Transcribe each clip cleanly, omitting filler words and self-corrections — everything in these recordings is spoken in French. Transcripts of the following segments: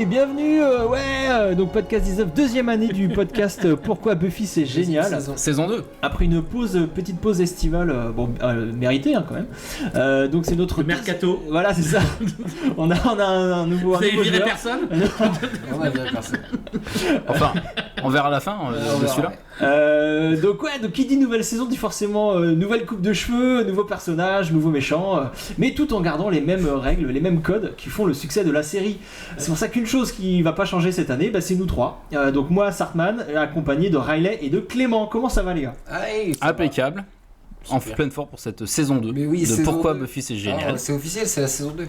Bienvenue, donc podcast 19, deuxième année du podcast Pourquoi Buffy c'est génial. Saison 2. Après une petite pause estivale, méritée quand même. Donc c'est notre... Le mercato. Voilà, c'est ça. on a un nouveau... Vous avez viré joueur. personne? On va virer personne. Enfin, on verra à la fin de celui-là. Donc qui dit nouvelle saison dit forcément nouvelle coupe de cheveux, nouveaux personnages, nouveaux méchants, mais tout en gardant les mêmes règles, les mêmes codes qui font le succès de la série. C'est pour ça qu'une chose qui va pas changer cette année, c'est nous trois. Donc moi, Sartman, accompagné de Riley et de Clément. Comment ça va les gars? Impeccable. En pleine forme pour cette saison 2. Mais oui, de Pourquoi 2. Buffy c'est génial. C'est officiel, c'est la saison 2.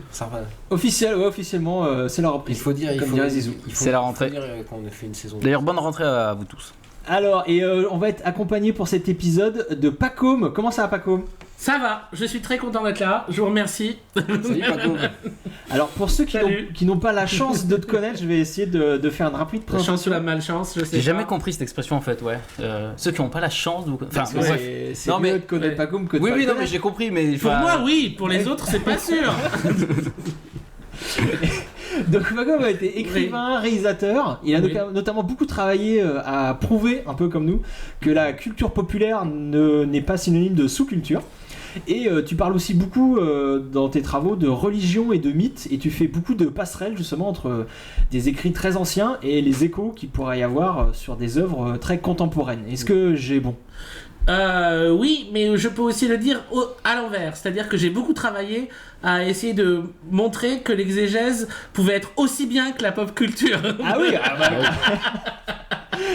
Officiellement, c'est la reprise. Il faut dire, comme dirait Zizou. C'est la rentrée. Il faut dire qu'on a fait une saison 2. D'ailleurs, bonne rentrée à vous tous. Alors, on va être accompagné pour cet épisode de Pacôme. Comment ça va, Pacôme? Ça va, je suis très content d'être là, je vous remercie. Salut, Paco. Alors, pour ceux qui n'ont pas la chance de te connaître, je vais essayer de faire une rapide La présentation. chance ou la malchance, je sais J'ai jamais pas. compris cette expression en fait, ouais. Ceux qui n'ont pas la chance de vous... Enfin, Parce que bref. c'est Non, mieux mais- de connaître Pacôme que de Oui, pas oui, le non, mais connaître. j'ai compris, mais... Pour moi, oui, pour les autres, c'est pas sûr. Donc Pacôme a été écrivain, réalisateur. Il a notamment beaucoup travaillé à prouver, un peu comme nous, que la culture populaire n'est pas synonyme de sous-culture. Et tu parles aussi beaucoup dans tes travaux de religion et de mythes, et tu fais beaucoup de passerelles justement entre des écrits très anciens et les échos qu'il pourrait y avoir sur des œuvres très contemporaines. Est-ce que j'ai bon? Oui, mais je peux aussi le dire à l'envers. C'est-à-dire que j'ai beaucoup travaillé à essayer de montrer que l'exégèse pouvait être aussi bien que la pop culture. Ah oui,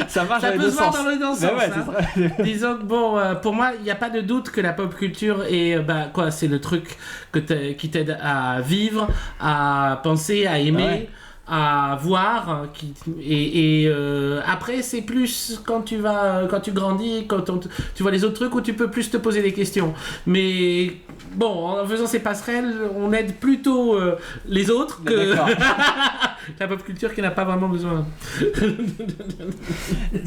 ça marche Ça dans les peut deux se voir sens. dans les deux Ben sens. ouais, Hein. c'est ça. Disons que bon, pour moi, il n'y a pas de doute que la pop culture est, c'est le truc qui t'aide à vivre, à penser, à aimer. Ouais. À voir après c'est plus quand tu grandis, quand tu vois les autres trucs où tu peux plus te poser des questions, mais bon, en faisant ces passerelles on aide plutôt les autres que la pop culture qui n'a pas vraiment besoin.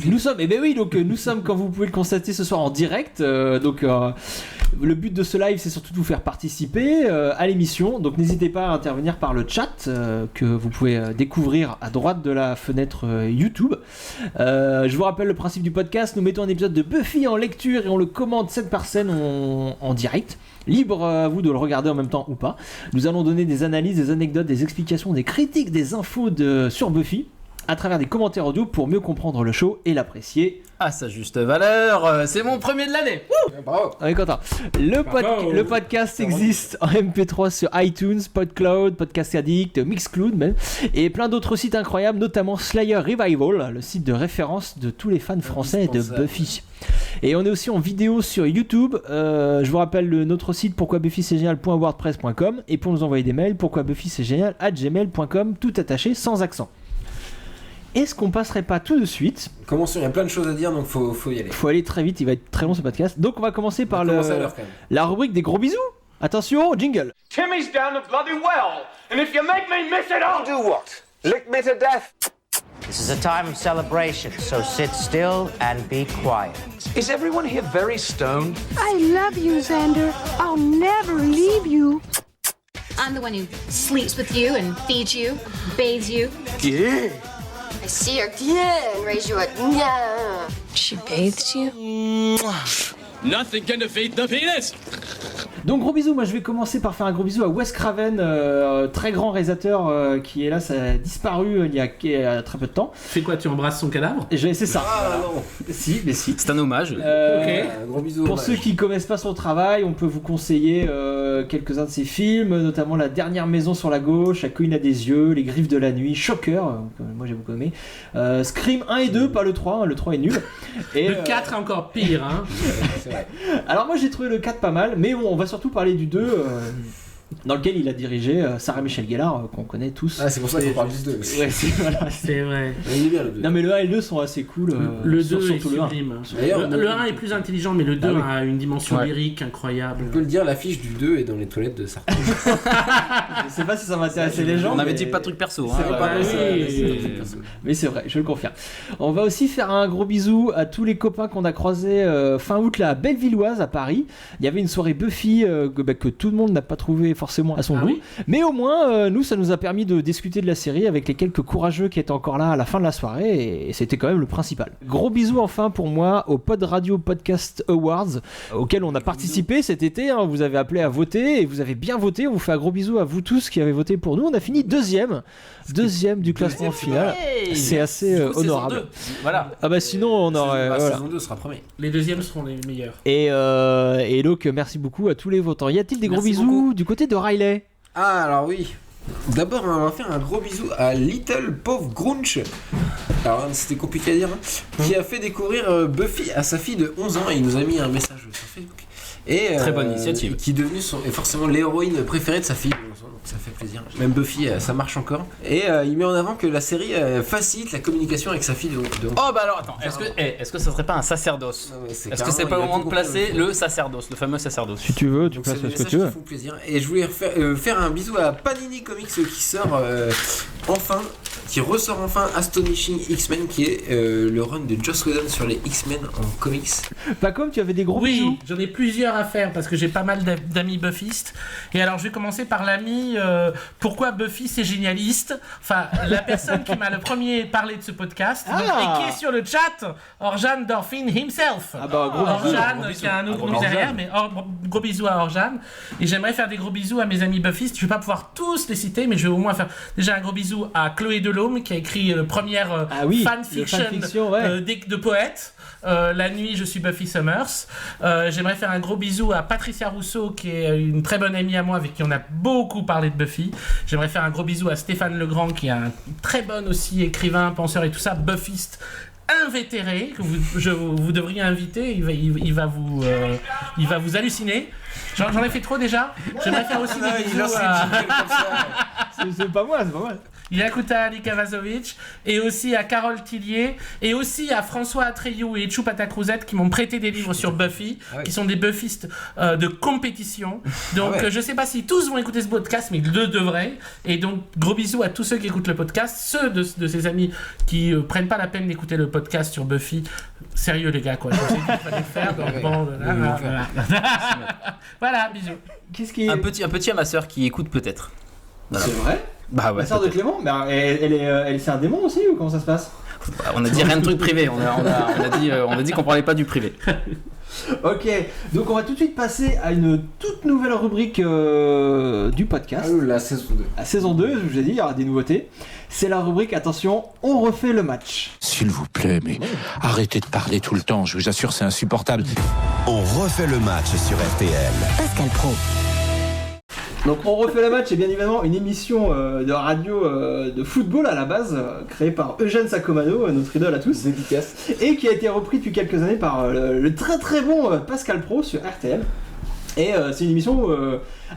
Nous sommes, comme vous pouvez le constater ce soir, en direct. Le but de ce live, c'est surtout de vous faire participer à l'émission. Donc n'hésitez pas à intervenir par le chat que vous pouvez découvrir à droite de la fenêtre YouTube. Je vous rappelle le principe du podcast. Nous mettons un épisode de Buffy en lecture et on le commente scène par scène en direct. Libre à vous de le regarder en même temps ou pas. Nous allons donner des analyses, des anecdotes, des explications, des critiques, des infos sur Buffy à travers des commentaires audio pour mieux comprendre le show et l'apprécier. À sa juste valeur, c'est mon premier de l'année. Bravo. On est content. Le podcast existe en MP3 sur iTunes, PodCloud, Podcast Addict, Mixcloud même, et plein d'autres sites incroyables, notamment Slayer Revival, le site de référence de tous les fans français de Buffy. Et on est aussi en vidéo sur YouTube. Je vous rappelle notre site pourquoi-buffy-c'est-génial.wordpress.com, et pour nous envoyer des mails, pourquoi-buffy-c'est-génial@gmail.com, tout attaché sans accent. Est-ce qu'on passerait pas tout de suite? Commençons, il y a plein de choses à dire, donc faut y aller. Faut aller très vite, il va être très long ce podcast. Donc on va commencer par Commencer à l'heure, quand même. la rubrique des gros bisous. Attention, jingle. Timmy's down the bloody well, and if you make me miss it, I'll do what? Lick me to death? This is a time of celebration, so sit still and be quiet. Is everyone here very stoned? I love you, Xander. I'll never leave you. I'm the one who sleeps with you and feeds you, bathes you. Yeah. I see her and raise you a yeah. She bathed you? Nothing can defeat the penis. Donc gros bisous, moi je vais commencer par faire un gros bisou à Wes Craven, très grand réalisateur qui est là, ça a disparu il y a très peu de temps. Fais quoi, tu embrasses son cadavre? C'est ça. Ah non. Si. C'est un hommage. Ok. Un gros bisou. Pour ceux qui connaissent pas son travail, on peut vous conseiller quelques-uns de ses films, notamment La Dernière Maison sur la gauche, La Colline à des yeux, Les Griffes de la nuit, Shocker, moi j'ai beaucoup aimé, Scream 1 et 2, pas le 3, le 3 est nul. Et, Le 4 est encore pire, hein. C'est vrai. alors moi j'ai trouvé le 4 pas mal, mais bon, on va surtout parler du 2. dans lequel il a dirigé Sarah Michelle Gellar, qu'on connaît tous. Ah, c'est pour ça qu'on parle du 2 aussi. Ouais, c'est vrai. Il est bien le 2. Non, mais le 1 et le 2 sont assez cool. Le 2 est surtout le 1. sublime. D'ailleurs, Le 1 est plus intelligent, mais le 2 a une dimension Ouais. lyrique incroyable. On peut le dire, l'affiche du 2 est dans les toilettes de Sarkozy. Je sais pas si ça m'intéressait les gens. On avait mais- dit pas de truc perso. C'est Hein, vrai, bah c'est- Mais c'est vrai, je le confirme. On va aussi faire un gros bisou à tous les copains qu'on a croisés fin août là, à Bellevilloise, à Paris. Il y avait une soirée Buffy que tout le monde n'a pas trouvé forcément à son goût. Oui. Mais au moins, nous, ça nous a permis de discuter de la série avec les quelques courageux qui étaient encore là à la fin de la soirée. Et c'était quand même le principal. Gros bisou enfin pour moi au Pod Radio Podcast Awards, auquel on a participé cet été. Hein. Vous avez appelé à voter et vous avez bien voté. On vous fait un gros bisou à vous tous qui avez voté pour nous. On a fini deuxième du classement final. C'est assez Du coup, saison honorable. 2. Voilà. Ah bah sinon on aurait... La voilà. saison 2 sera premier. Les deuxièmes seront les meilleurs. Et donc merci beaucoup à tous les votants. Y a-t-il des gros Merci bisous beaucoup. du côté de Riley? Ah, alors oui. D'abord, on va faire un gros bisou à Little Pauvre Grunch. Alors, c'était compliqué à dire, hein, qui a fait découvrir Buffy à sa fille de 11 ans et il nous a mis un message sur Facebook. Et, Très bonne initiative. Qui est devenue forcément l'héroïne préférée de sa fille. Donc ça fait plaisir. Même Buffy, ça marche encore. Et il met en avant que la série facilite la communication avec sa fille de 11 ans. Oh bah alors attends, est-ce que ça serait pas un sacerdoce? Non, mais Est-ce que carrément, c'est pas il le a moment tout de compris, placer le le sacerdoce, le fameux sacerdoce? Si tu veux, tu Donc places c'est des ce que messages tu veux. qui font plaisir. Et je voulais faire un bisou à Panini Comics qui sort qui ressort enfin Astonishing X-Men, qui est le run de Joss Whedon sur les X-Men en comics. Pas comme tu avais des gros Oui, bisous. j'en ai plusieurs à faire parce que j'ai pas mal d'amis buffistes. Et alors je vais commencer par l'ami pourquoi Buffy c'est génialiste. Enfin, la personne qui m'a le premier parlé de ce podcast Ah. et qui est sur le chat, Orjan Dorfin himself. Ah bah gros bisous. Orjan, qui a un autre nom derrière, mais gros bisous à Orjan. Et j'aimerais faire des gros bisous à mes amis buffistes. Je vais pas pouvoir tous les citer, mais je vais au moins faire déjà un gros bisou à Chloé Delhomme qui a écrit première fanfiction ouais. de poète. La nuit, je suis Buffy Summers. J'aimerais faire un gros bisou à Patricia Rousseau, qui est une très bonne amie à moi, avec qui on a beaucoup parlé de Buffy. J'aimerais faire un gros bisou à Stéphane Legrand, qui est un très bon aussi écrivain, penseur et tout ça, buffiste invétéré, que vous devriez inviter. Il va vous halluciner. J'en ai fait trop déjà. J'aimerais faire aussi des bisous à... C'est pas moi, c'est pas moi. Yakuta Ali Kavazovic, et aussi à Carole Tillier, et aussi à François Atreyu et Chupata Cruzette qui m'ont prêté des livres sur Buffy, qui sont des buffistes de compétition. Donc je sais pas si tous vont écouter ce podcast, mais ils le devraient. Et donc gros bisous à tous ceux qui écoutent le podcast, ceux de ces amis qui prennent pas la peine d'écouter le podcast sur Buffy. Sérieux les gars, quoi. Je sais qu'il fallait le faire. Donc bon, voilà, bisous. Un petit à ma sœur qui écoute peut-être. Voilà. C'est vrai? Bah ouais. La sœur de Clément, mais elle c'est un démon aussi ou comment ça se passe? On a dit rien de truc privé, on a dit qu'on parlait pas du privé. Ok, donc on va tout de suite passer à une toute nouvelle rubrique du podcast. La saison 2. La saison 2, je vous ai dit, il y aura des nouveautés. C'est la rubrique, attention, on refait le match. S'il vous plaît, mais arrêtez de parler tout le temps, je vous assure, c'est insupportable. On refait le match sur RTL. Pascal Pro. Donc on refait le match, c'est bien évidemment une émission de radio de football à la base, créée par Eugène Sacomano, notre idole à tous, dédicace, et qui a été repris depuis quelques années par le très très bon Pascal Pro sur RTL. Et c'est une émission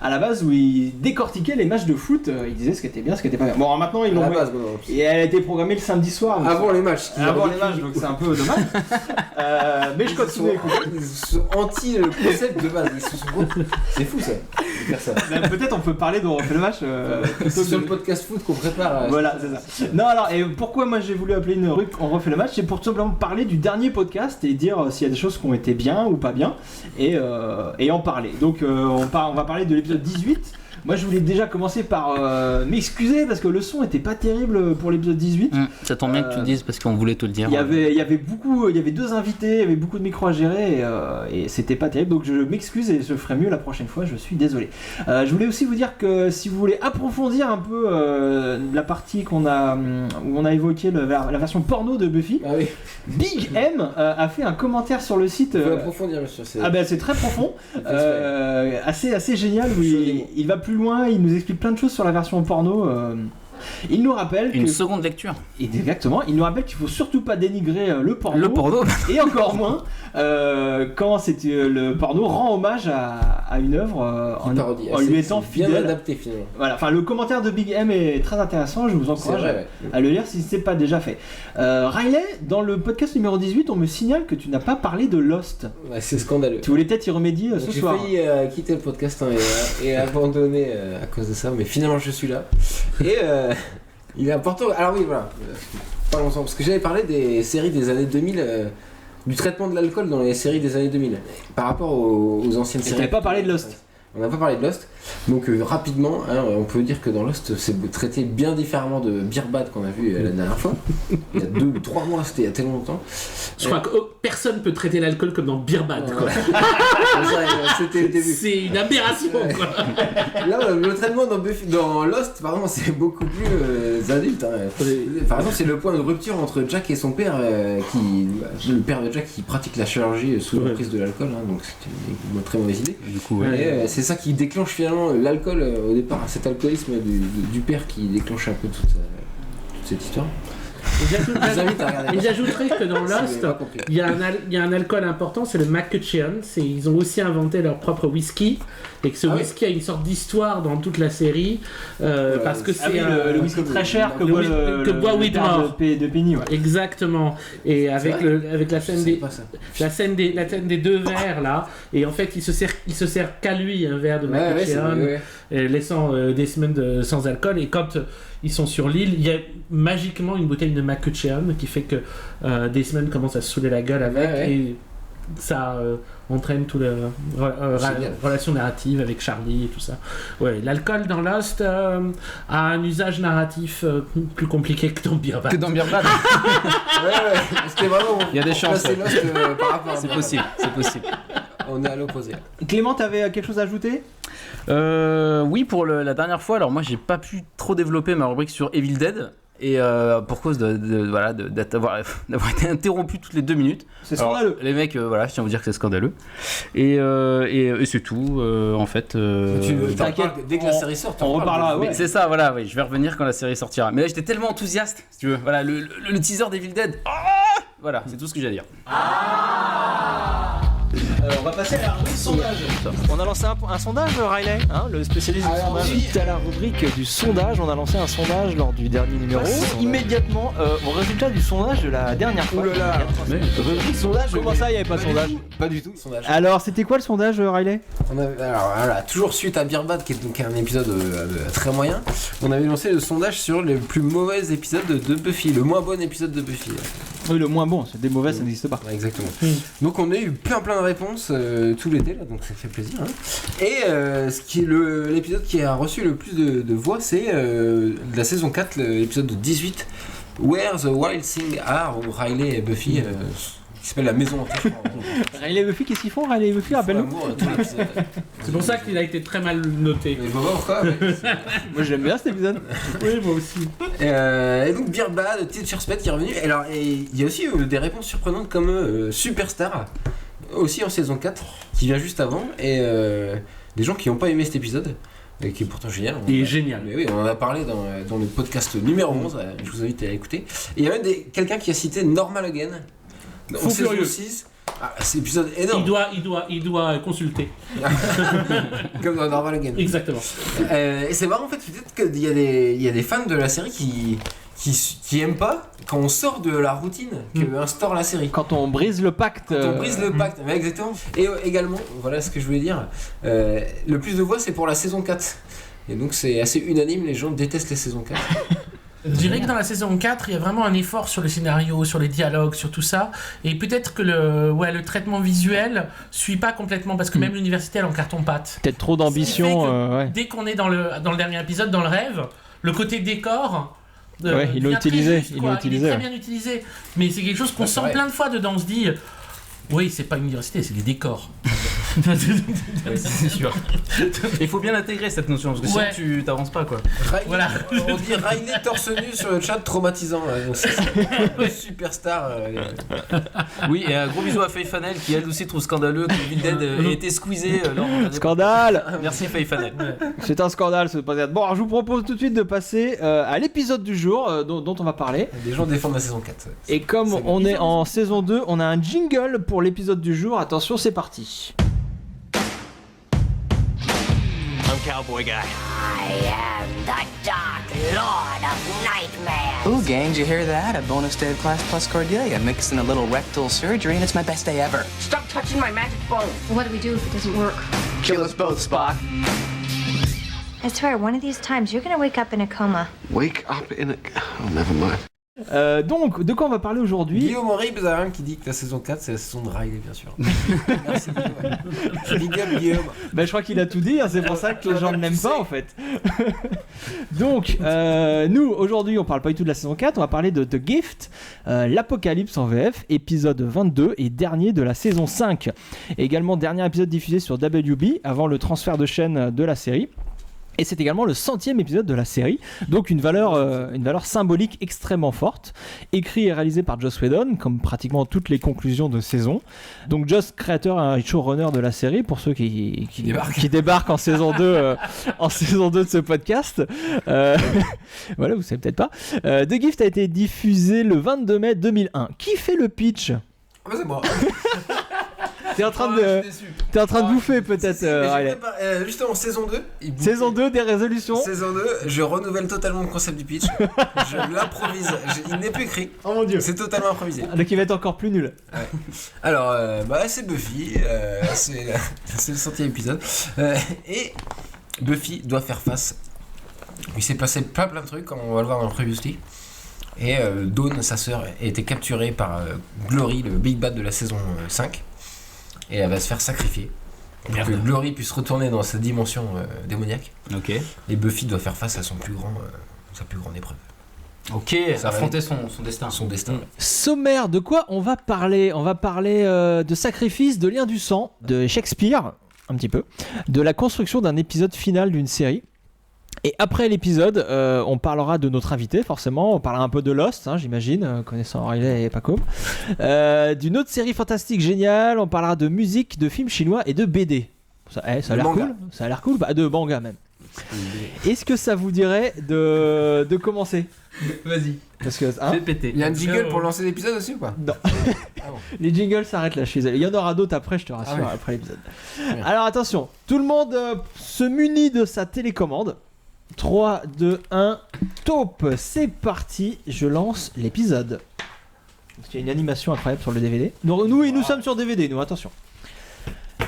à la base où il décortiquait les matchs de foot, il disait ce qui était bien, ce qui était pas bien. Bon, alors maintenant ils l'ont et elle a été programmée le samedi soir. Avant les matchs. Avant les matchs, donc c'est un peu dommage. Mais je continue à écouter. Ils sont anti le concept de base. C'est fou ça. De faire ça. Peut-être on peut parler de on refait le match. C'est sur le podcast foot qu'on prépare. Voilà, c'est ça. Non, alors, et pourquoi moi j'ai voulu appeler une rubrique on refait le match, c'est pour tout simplement parler du dernier podcast et dire s'il y a des choses qui ont été bien ou pas bien et en parler. Donc on va parler de l'épisode 18. Moi je voulais déjà commencer par m'excuser parce que le son était pas terrible pour l'épisode 18. Ça tombe bien que tu le dises parce qu'on voulait te le dire. Il y avait deux invités, il y avait beaucoup de micros à gérer et c'était pas terrible, donc je m'excuse et je ferai mieux la prochaine fois, je suis désolé. Je voulais aussi vous dire que si vous voulez approfondir un peu la partie où on a évoqué la version porno de Buffy, Big M a fait un commentaire sur le site. Faut approfondir monsieur. C'est très profond, assez génial où il va plus loin, il nous explique plein de choses sur la version porno. Il nous rappelle Une seconde lecture. Exactement. Il nous rappelle qu'il faut surtout pas dénigrer le porno. Le porno. Et encore moins quand le porno rend hommage à une œuvre en lui étant fidèle. Bien adapté finalement. Voilà. Enfin, le commentaire de Big M est très intéressant. Je vous encourage à le lire si ce n'est pas déjà fait. Riley, dans le podcast numéro 18, on me signale que tu n'as pas parlé de Lost. Ouais, c'est scandaleux. Tu voulais peut-être y remédier ce soir. J'ai failli quitter le podcast et abandonner à cause de ça, mais finalement je suis là. Et il est important. Alors oui, voilà. Parlons ensemble, parce que j'avais parlé des séries des années 2000, du traitement de l'alcool dans les séries des années 2000, par rapport aux anciennes séries. Tu n'avais pas parlé de Lost. On n'a pas parlé de Lost, donc rapidement, on peut dire que dans Lost, c'est traité bien différemment de Beer Bad qu'on a vu la dernière fois. Il y a 2 ou 3 mois, c'était il y a tellement longtemps. Je crois que personne peut traiter l'alcool comme dans Beer Bad. Quoi. C'était le début. C'est une aberration. Quoi. Là, le traitement dans Lost, par exemple, c'est beaucoup plus adulte. Hein. Par exemple, c'est le point de rupture entre Jack et son père, le père de Jack qui pratique la chirurgie sous la prise de l'alcool, hein, donc c'était une très mauvaise idée. Du coup, c'est ça qui déclenche finalement l'alcool au départ, cet alcoolisme du père qui déclenche un peu toute cette histoire. Et j'ajouterais que dans Lost, il y a un alcool important, c'est le McCutcheon. Ils ont aussi inventé leur propre whisky, et que ce whisky a une sorte d'histoire dans toute la série, parce que c'est le whisky très cher que boit Whitmore de Penny. Ouais. Exactement. Et avec la scène des 2 verres là, et en fait il se sert qu'à lui un verre de McCutcheon, laissant des semaines sans alcool, et quand ils sont sur l'île, il y a magiquement une bouteille de McCutcheon qui fait que Desmond commence à se saouler la gueule avec, et ça entraîne toute la relation narrative avec Charlie et tout ça. Ouais, l'alcool dans Lost a un usage narratif plus compliqué que dans Beer Bad. C'était vraiment. Il y a des chances. C'est possible. On est à l'opposé. Clément, t'avais quelque chose à ajouter ? Oui, pour la dernière fois. Alors moi, j'ai pas pu trop développer ma rubrique sur Evil Dead. Et pour cause d'avoir été interrompu toutes les 2 minutes. C'est scandaleux. Les mecs, je tiens à vous dire que c'est scandaleux. Et c'est tout, en fait. T'inquiète, dès que la série sort, on reparlera. Ouais. C'est ça, voilà, je vais revenir quand la série sortira. Mais là, j'étais tellement enthousiaste, si tu veux. Voilà, le teaser d'Evil Dead. Voilà, c'est tout ce que j'ai à dire. On va passer à la rubrique sondage. On a lancé un sondage, Riley, le spécialiste du sondage. Suite à la rubrique du sondage, on a lancé un sondage lors du dernier numéro. Immédiatement au résultat du sondage de la dernière fois. Rubrique sondage. Comment ça, il n'y avait pas de sondage ? Pas du tout. Sondage. Alors, c'était quoi le sondage, Riley ? Toujours suite à Beer Bad, qui est donc un épisode très moyen, on avait lancé le sondage sur les plus mauvais épisodes de Buffy, le moins bon épisode de Buffy. Oui, le moins bon, c'est des mauvais, ça n'existe pas. Exactement. Donc on a eu plein de réponses tout l'été, là, donc ça fait plaisir. Hein. Et l'épisode qui a reçu le plus de voix, c'est la saison 4, l'épisode 18, Where the Wild Things Are, où Riley et Buffy, qui s'appelle La Maison Hantée. Riley et Buffy, qu'est-ce qu'ils font, Riley et Buffy, rappelle-nous. C'est pour ça qu'il a été très mal noté. Mais pourquoi Moi j'aime bien cet épisode. Oui, moi aussi. Et donc Beer Bad, Teacher Spade qui est revenu. Alors, il y a aussi des réponses surprenantes comme Superstar, aussi en saison 4, qui vient juste avant, et des gens qui n'ont pas aimé cet épisode, et qui est pourtant génial. Il est génial. Mais oui, on en a parlé dans le podcast numéro 11, je vous invite à l'écouter. Et il y a même quelqu'un qui a cité Normal Again, en saison 6. C'est un épisode énorme. Il doit consulter. Comme dans Normal Again. Exactement. Et c'est marrant en fait, peut-être qu'il y a des fans de la série qui aiment pas quand on sort de la routine que instaure la série. Quand on brise le pacte. Mais exactement. Et également, voilà ce que je voulais dire, le plus de voix c'est pour la saison 4. Et donc c'est assez unanime, les gens détestent les saisons 4. Je dirais que dans la saison 4, il y a vraiment un effort sur le scénario, sur les dialogues, sur tout ça. Et peut-être que le traitement visuel suit pas complètement, parce que même l'université, elle en carton-pâte. Peut-être trop d'ambition. Dès qu'on est dans le dernier épisode, dans le rêve, le côté décor... ils l'ont utilisé. Il est très bien utilisé. Mais c'est quelque chose qu'on sent plein de fois dedans. On se dit... Oui, c'est pas une université, c'est des décors. C'est sûr. Il faut bien intégrer cette notion parce que sinon tu t'avances pas quoi. Voilà. On dit Riley torse nu sur le chat, traumatisant. Donc c'est une superstar. Oui, et un gros bisou à Faye Fanel qui elle aussi trouve scandaleux que Evil Dead ait été squeezé lors de Scandale. Merci Faye Fanel. C'est un scandale ce podcast. Bon, alors je vous propose tout de suite de passer à l'épisode du jour dont on va parler. Des gens défendent la saison 4. Et comme on est en saison 2, on a un jingle pour l'épisode du jour. Attention, c'est parti. I'm Cowboy Guy. I am the Dark Lord of Nightmare. Ooh, gang, did you hear that? A bonus day of Class Plus Cordelia. Mixed in a little rectal surgery, and it's my best day ever. Stop touching my magic bone. What do we do if it doesn't work? Kill us both, Spock. I swear, one of these times you're gonna wake up in a coma. Wake up in a... Oh, never mind. Donc, de quoi on va parler aujourd'hui? Guillaume Henry Bezarin qui dit que la saison 4 c'est la saison de Riley, bien sûr. Merci Guillaume. Big up Guillaume. Bah, je crois qu'il a tout dit, hein, c'est pour ça que les gens ne l'aiment pas en fait. Donc, nous aujourd'hui on parle pas du tout de la saison 4, on va parler de The Gift, l'Apocalypse en VF, épisode 22 et dernier de la saison 5. Et également dernier épisode diffusé sur WB avant le transfert de chaîne de la série. Et c'est également le 100e épisode de la série, donc une valeur symbolique extrêmement forte, écrit et réalisé par Joss Whedon, comme pratiquement toutes les conclusions de saison. Donc Joss, créateur et showrunner de la série, pour ceux qui débarquent en saison 2, en saison 2 de ce podcast. Voilà, vous savez peut-être pas. The Gift a été diffusé le 22 mai 2001. Qui fait le pitch? C'est moi. T'es en train de bouffer peut-être. Justement, saison 2. Saison 2 des résolutions. Saison 2, je renouvelle totalement le concept du pitch. Je l'improvise. Il n'est plus écrit. Oh mon dieu. C'est totalement improvisé. Donc il va être encore plus nul. Ouais. Alors, c'est Buffy. C'est le 100e épisode. Et Buffy doit faire face. Il s'est passé plein de trucs, comme on va le voir dans le Previously. Et Dawn, sa sœur, a été capturée par Glory, le Big Bad de la saison 5. Et elle va se faire sacrifier pour que Glory puisse retourner dans sa dimension démoniaque. Ok. Et Buffy doit faire face à sa plus grande épreuve. Ok, affronter son destin. Son destin. Sommaire, de quoi on va parler? On va parler de sacrifice, de lien du sang, de Shakespeare, un petit peu, de la construction d'un épisode final d'une série. Et après l'épisode, on parlera de notre invité, forcément. On parlera un peu de Lost, hein, j'imagine, connaissant Riley et Paco. D'une autre série fantastique géniale. On parlera de musique, de films chinois et de BD. Ça a l'air cool. Ça a l'air cool. Bah, de manga même. Est-ce que ça vous dirait de commencer? Vas-y. Parce que fais péter. Il y a un jingle pour lancer l'épisode aussi ou pas? Non. Les jingles s'arrêtent là, je suis désolé. Il y en aura d'autres après, je te rassure, après l'épisode. Alors attention, tout le monde se munit de sa télécommande. 3, 2, 1, taupe, c'est parti, je lance l'épisode. Il y a une animation incroyable sur le DVD. Nous sommes sur DVD, nous, attention.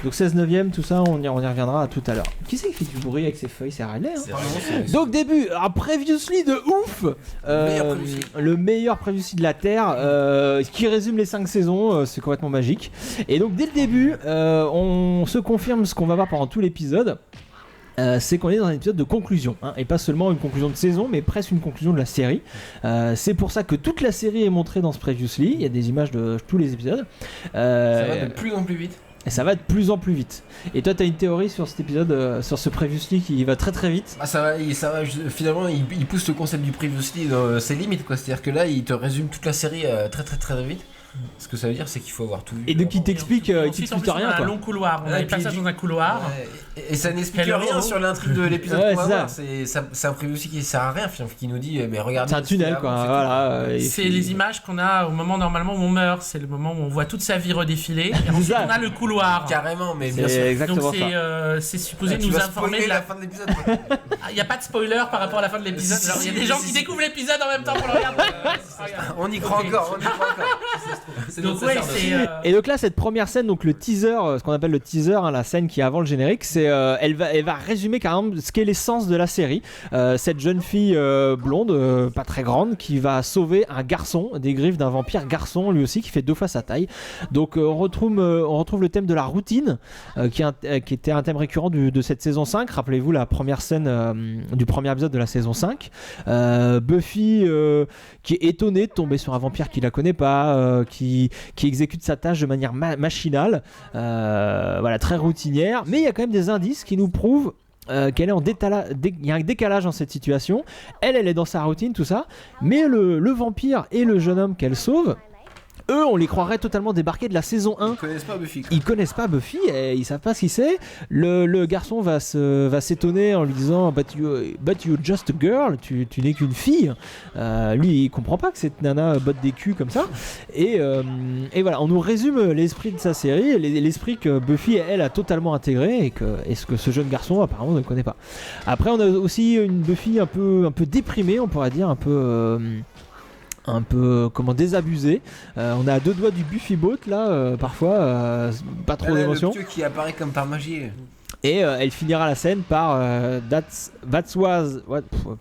Donc 16 neuvième, tout ça, on y reviendra tout à l'heure. Qui c'est qui fait du bruit avec ses feuilles? C'est Riley, hein. Donc début, un Previously de ouf, le meilleur Previously de la Terre, qui résume les 5 saisons, c'est complètement magique. Et donc dès le début, on se confirme ce qu'on va voir pendant tout l'épisode. C'est qu'on est dans un épisode de conclusion, hein, et pas seulement une conclusion de saison, mais presque une conclusion de la série. C'est pour ça que toute la série est montrée dans ce Previously. Il y a des images de tous les épisodes. Ça va de plus en plus vite. Et ça va de plus en plus vite. Et toi, t'as une théorie sur cet épisode, sur ce Previously qui va très très vite? Ça va. Finalement, il pousse le concept du Previously dans ses limites, quoi. C'est-à-dire que là, il te résume toute la série très très très vite. Ce que ça veut dire, c'est qu'il faut avoir tout vu. Et donc il t'explique rien. On a un long couloir, on a un passage dans un couloir. Et ça n'explique rien sur l'intrigue de l'épisode qu'on va voir. C'est un Previously qui sert à rien, qui nous dit mais regardez. C'est un tunnel, quoi. Voilà. C'est les images qu'on a au moment normalement où on meurt. C'est le moment où on voit toute sa vie redéfiler. Et ensuite on a le couloir. Carrément, mais bien sûr. Exactement. Donc c'est supposé nous informer de la fin de l'épisode. Il n'y a pas de spoiler par rapport à la fin de l'épisode. Il y a des gens qui découvrent l'épisode en même temps pour le regarder. On y croit encore. Donc et donc là, cette première scène, donc le teaser, ce qu'on appelle le teaser, hein, la scène qui est avant le générique, c'est elle va résumer carrément ce qu'est l'essence de la série. Cette jeune fille blonde, pas très grande, qui va sauver un garçon des griffes d'un vampire garçon, lui aussi, qui fait 2 fois sa taille. Donc on retrouve le thème de la routine, qui était un thème récurrent de cette saison 5. Rappelez-vous la première scène du premier épisode de la saison 5. Buffy qui est étonnée de tomber sur un vampire qui la connaît pas, qui exécute sa tâche de manière machinale, voilà, très routinière, mais il y a quand même des indices qui nous prouvent qu'elle est en décalage, il y a un décalage dans cette situation. Elle est dans sa routine, tout ça, mais le vampire et le jeune homme qu'elle sauve, eux, on les croirait totalement débarqués de la saison 1. Ils connaissent pas Buffy. Ils connaissent pas Buffy, et ils savent pas ce qu'il c'est. Le garçon va s'étonner en lui disant but you're just a girl, tu n'es qu'une fille. Lui, il comprend pas que cette nana botte des culs comme ça. Et voilà, on nous résume l'esprit de sa série, l'esprit que Buffy, elle, a totalement intégré, et ce que ce jeune garçon, apparemment, ne connaît pas. Après, on a aussi une Buffy un peu déprimée, on pourrait dire, un peu désabusé. On a à deux doigts du Buffy Boat là, parfois, pas trop d'émotion. Le qui apparaît comme par magie. Et elle finira la scène par